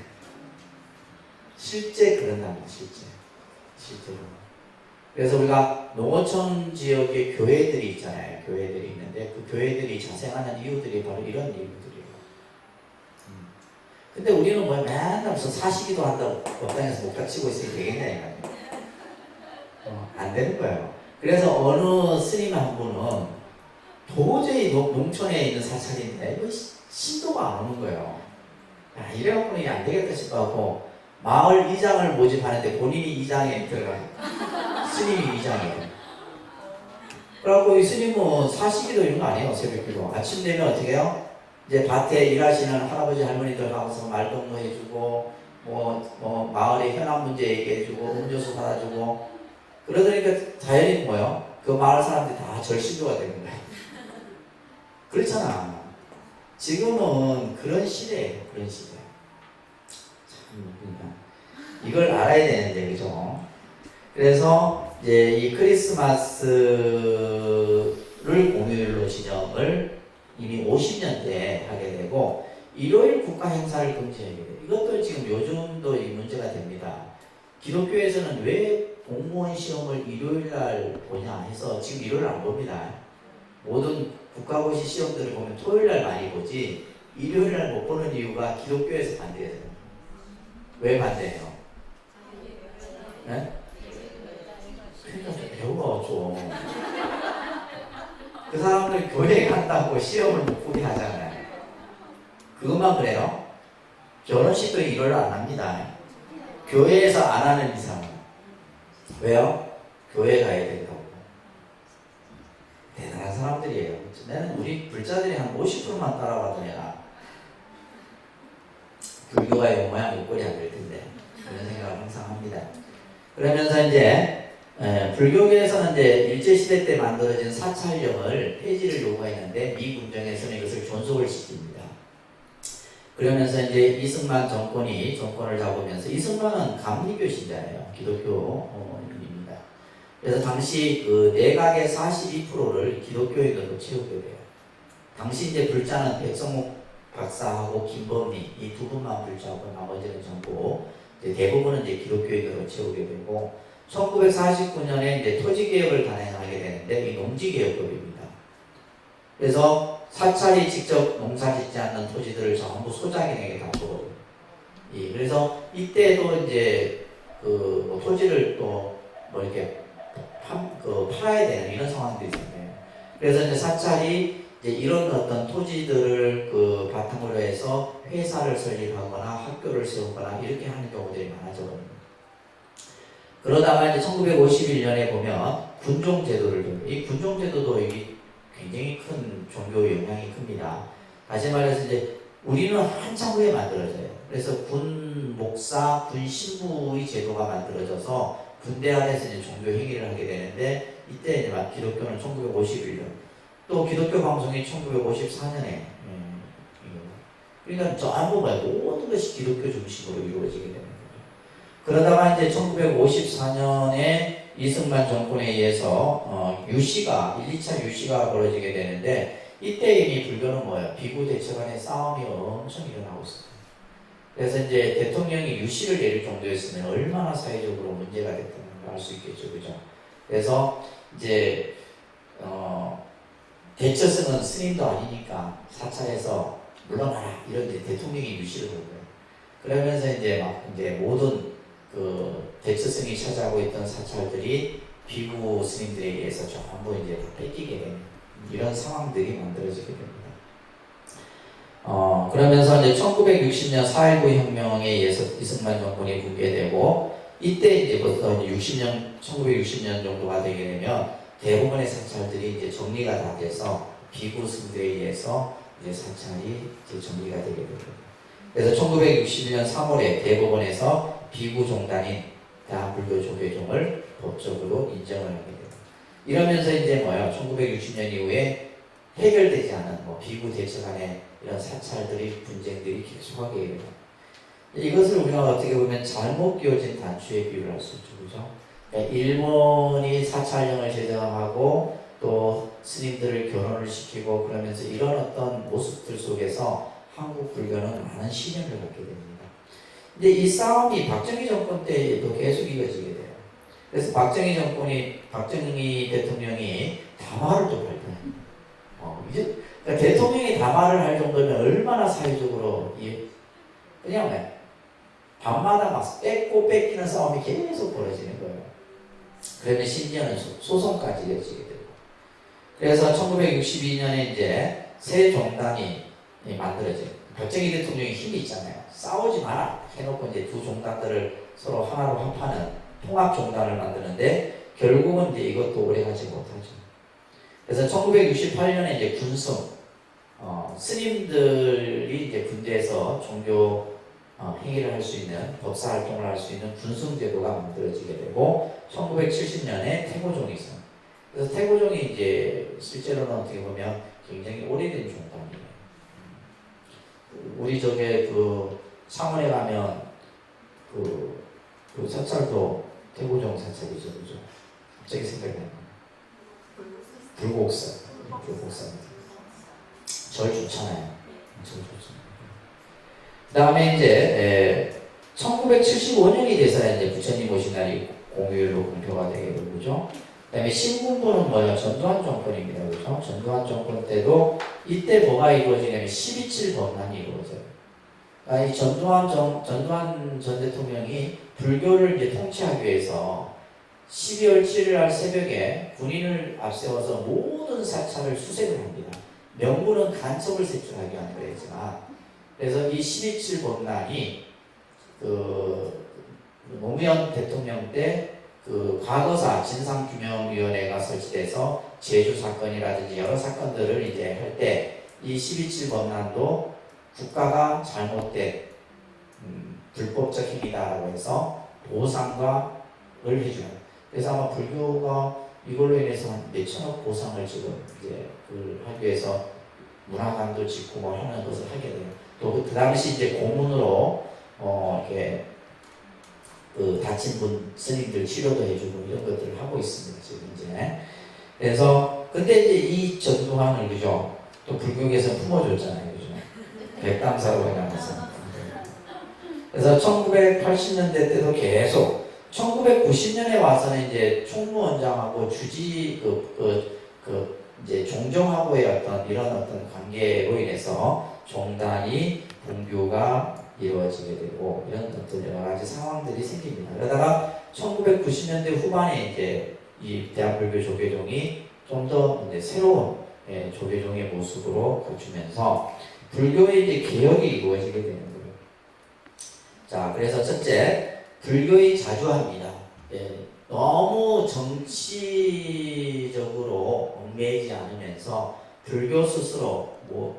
[SPEAKER 1] 실제 그런답니다. 실제로. 그래서 우리가 농어촌 지역에 교회들이 있잖아요. 교회들이 있는데 그 교회들이 자생하는 이유들이 바로 이런 이유들이에요. 근데 우리는 뭐 맨날 무슨 사시기도 한다고 법당에서 목탁 치고 있으니 되겠냐 이거예요. 안 되는 거예요. 그래서 어느 스님 한 분은 도저히 농촌에 있는 사찰인데 이거 신도가 안 오는 거예요. 야, 이래갖고는 이게 안 되겠다 싶어갖고 마을 이장을 모집하는데 본인이 이장에 들어가요. 스님이 이장이에요. 그래갖고 이 스님은 사시기도 이런 거 아니에요. 새벽기도. 아침 되면 어떻게 해요? 이제 밭에 일하시는 할아버지 할머니들 가서 말동무 해주고 뭐 마을의 현안 문제 얘기해주고 음료수 받아주고 그러니까 자연히 뭐예요? 그 마을 사람들이 다 절신도가 되는 거예요. 그렇잖아. 지금은 그런 시대예요. 그런 시대. 참 이걸 알아야 되는데 그죠? 그래서 이제 이 크리스마스를 공휴일로 지정을 이미 50년대에 하게 되고 일요일 국가 행사를 금지하게 돼요. 이것도 지금 요즘도 이 문제가 됩니다. 기독교에서는 왜 공무원 시험을 일요일날 보냐 해서 지금 일요일 안 봅니다. 모든 국가고시 시험들을 보면 토요일날 많이 보지 일요일날 못 보는 이유가 기독교에서 반대해요. 왜 반대해요? 네? 그러니까 좀 배워봐 좀. 그 사람들 교회에 간다고 시험을 못 보게 하잖아요. 그것만 그래요? 결혼식도 일요일 안 합니다. 교회에서 안 하는 이상은. 왜요? 교회 가야 된다고. 대단한 사람들이에요. 나는 우리 불자들이 한 50%만 따라와도 내가 불교가 이 모양 요꼴이 안 될 텐데 그런 생각을 항상 합니다. 그러면서 이제 불교계에서는 이제 일제시대 때 만들어진 사찰령을 폐지를 요구했는데 미 군정에서는 이것을 존속을 시킵니다. 그러면서 이제 이승만 정권을 잡으면서 이승만은 감리교 신자예요. 기독교인입니다. 그래서 당시 그 내각의 42%를 기독교인으로 채우게 돼요. 당시 이제 불자는 백성목 박사하고 김범리 이 두 분만 불자고 나머지는 전부 대부분은 이제 기독교인으로 채우게 되고 1949년에 이제 토지개혁을 단행하게 되는데 이 농지개혁법입니다. 그래서 사찰이 직접 농사 짓지 않는 토지들을 전부 소작인에게 다 주거든요. 그래서 이때도 이제 뭐 토지를 또 뭐 이렇게 팔아야 되는 이런 상황들이 있었네요. 그래서 이제 사찰이 이제 이런 어떤 토지들을 그 바탕으로 해서 회사를 설립하거나 학교를 세우거나 이렇게 하는 경우들이 많아져버립니다. 그러다가 이제 1951년에 보면 군종제도를 이 군종제도도 이게 굉장히 큰 종교 영향이 큽니다. 다시 말해서 이제 우리는 한참 후에 만들어져요. 그래서 군 목사, 군 신부의 제도가 만들어져서 군대 안에서 이제 종교 행위를 하게 되는데 이때 이제 막 기독교는 1951년, 또 기독교 방송이 1954년에 그러니까 전부 말고 모든 것이 기독교 중심으로 이루어지게 되는 거죠. 그러다가 이제 1954년에 이승만 정권에 의해서 유시가 1, 2차 유시가 벌어지게 되는데 이때 이미 불교는 뭐예요? 비구 대처 간의 싸움이 엄청 일어나고 있습니다. 그래서 이제 대통령이 유시를 내릴 정도였으면 얼마나 사회적으로 문제가 됐다는 걸 알 수 있겠죠, 그죠? 그래서 이제 대처성은 스님도 아니니까 사찰에서 물러나라 이런 이제 대통령이 유시를 한 거예요. 그러면서 이제 막 이제 모든 그 대처성이 차지하고 있던 사찰들이 비구 스님들에 의해서 전부 이제 다 뺏기게 되는 이런 상황들이 만들어지게 됩니다. 그러면서 이제 1960년 4.19 혁명에 의해서 이승만 정권이 붕괴되고 이때 이제부터 1960년 정도가 되게 되면 대부분의 사찰들이 이제 정리가 다 돼서 비구 스님들에 의해서 이제 사찰이 이제 정리가 되게 됩니다. 그래서 1961년 3월에 대법원에서 비구 종단인 대한불교조계종을 법적으로 인정을 하게 됩니다. 이러면서 이제 뭐예요? 1960년 이후에 해결되지 않은 비구 대처 간의 이런 사찰들이 분쟁들이 계속하게 됩니다. 이것을 우리가 어떻게 보면 잘못 끼워진 단추에 비유를 할 수 있죠, 그죠? 그러니까 일본이 사찰령을 제정하고 또 스님들을 결혼을 시키고 그러면서 이런 어떤 모습들 속에서 한국 불교는 많은 시련을 갖게 됩니다. 근데 이 싸움이 박정희 정권 때도 계속 이어지게 돼요. 그래서 박정희 대통령이 담화를 또 발표해요. 이제 그러니까 대통령이 담화를 할 정도면 얼마나 사회적으로 그냥 밤마다 막 뺏고 뺏기는 싸움이 계속 벌어지는 거예요. 그러면 심지어는 소송까지 이어지게 되고. 그래서 1962년에 이제 새 종단이 만들어져요. 박정희 대통령이 힘이 있잖아요. 싸우지 마라 해놓고 이제 두 종단들을 서로 하나로 합하는 통합 종단을 만드는데 결국은 이제 이것도 오래가지 못하죠. 그래서 1968년에 이제 군승 스님들이 이제 군대에서 종교 행위를 할 수 있는 법사 활동을 할 수 있는 군승제도가 만들어지게 되고 1970년에 태고종이 있어요. 그래서 태고종이 이제 실제로는 어떻게 보면 굉장히 오래된 종단이에요. 우리 저게 그 창원에 가면 그 사찰도 태고종 사찰이죠, 그죠? 갑자기 생각이 나요. 불곡사. 절 좋잖아요. 절 좋잖아요. 그 다음에 이제 1975년이 돼서야 이제 부처님 오신 날이 공휴일로 공표가 되게 되죠. 그 다음에 신군부는 뭐예요? 전두환 정권입니다. 그죠? 전두환 정권 때도 이때 뭐가 이루어지냐면 12.7 법난이 이루어져요. 이 전두환 전 대통령이 불교를 이제 통치하기 위해서 12월 7일 날 새벽에 군인을 앞세워서 모든 사찰을 수색을 합니다. 명분은 간첩을 색출하기 위한 거였지만, 그래서 이 12.7 법난이 노무현 대통령 때 과거사 진상규명위원회가 설치돼서 제주 사건이라든지 여러 사건들을 이제 할 때 이 12.7 법난도 국가가 잘못된 불법적 행위다라고 해서 보상과 을 해줘요. 그래서 아마 불교가 이걸로 인해서 한 몇천억 보상을 지금 이제 하기 위해서 문화관도 짓고 뭐 하는 것을 하게 돼요. 또 그 당시 이제 고문으로 이렇게 다친 분 스님들 치료도 해주고 이런 것들을 하고 있습니다. 지금 이제. 그래서 근데 이제 이 전두환을 그죠? 또 불교계에서 품어줬잖아요, 그죠? 백담사로 해나가서. 그래서 1980년대 때도 계속 1990년에 와서는 이제 총무원장하고 주지 이제 종정하고의 이런 어떤 관계로 인해서 종단이 분교가 이루어지게 되고 이런 어떤 여러 가지 상황들이 생깁니다. 그러다가 1990년대 후반에 이제 이 대한불교 조계종이 좀 더 이제 새로운 조계종의 모습으로 갖추면서 불교의 이제 개혁이 이루어지게 되는 거예요. 자, 그래서 첫째, 불교의 자주합니다. 너무 정치적으로 얽매이지 않으면서 불교 스스로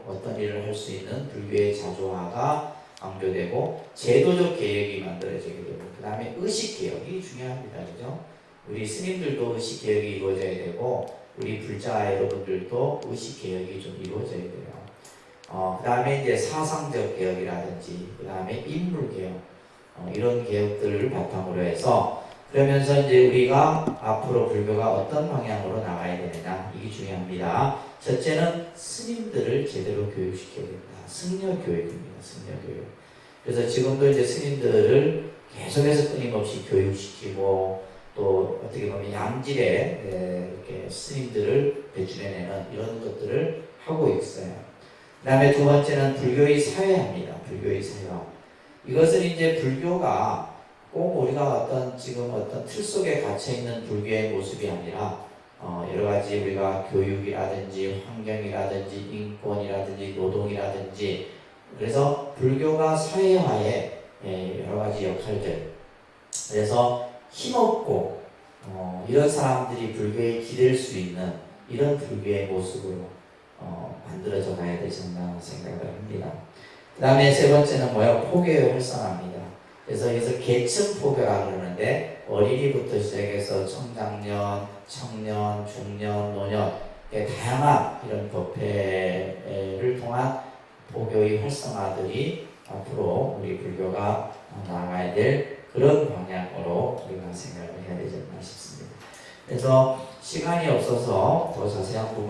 [SPEAKER 1] 어떤 일을 할 수 있는 불교의 자주화가 강조되고 제도적 개혁이 만들어지게 되고 그 다음에 의식 개혁이 중요합니다. 그죠? 우리 스님들도 의식 개혁이 이루어져야 되고 우리 불자 여러분들도 의식 개혁이 좀 이루어져야 돼요. 그 다음에 이제 사상적 개혁이라든지 그 다음에 인물 개혁 이런 개혁들을 바탕으로 해서 그러면서 이제 우리가 앞으로 불교가 어떤 방향으로 나가야 되느냐 이게 중요합니다. 첫째는 스님들을 제대로 교육시켜야 된다. 승려 교육입니다. 승려 교육. 그래서 지금도 이제 스님들을 계속해서 끊임없이 교육시키고 또 어떻게 보면 양질의 이렇게 스님들을 배출해내는 이런 것들을 하고 있어요. 그 다음에 두 번째는 불교의 사회화입니다. 불교의 사회화. 이것은 이제 불교가 꼭 우리가 지금 어떤 틀 속에 갇혀있는 불교의 모습이 아니라 여러 가지 우리가 교육이라든지 환경이라든지 인권이라든지 노동이라든지 그래서 불교가 사회화에 여러 가지 역할들 그래서 힘없고 이런 사람들이 불교에 기댈 수 있는 이런 불교의 모습으로 만들어져 가야 되지 않나 생각을 합니다. 그 다음에 세 번째는 뭐예요? 포교의 활성화입니다. 그래서 여기서 계층 포교라 그러는데 어린이부터 시작해서 청장년, 청년, 중년, 노년 다양한 이런 법회를 통한 포교의 활성화들이 앞으로 우리 불교가 나아가야 될 그런 방향으로 우리가 생각을 해야 되지 않나 싶습니다. 그래서 시간이 없어서 더 자세한 부분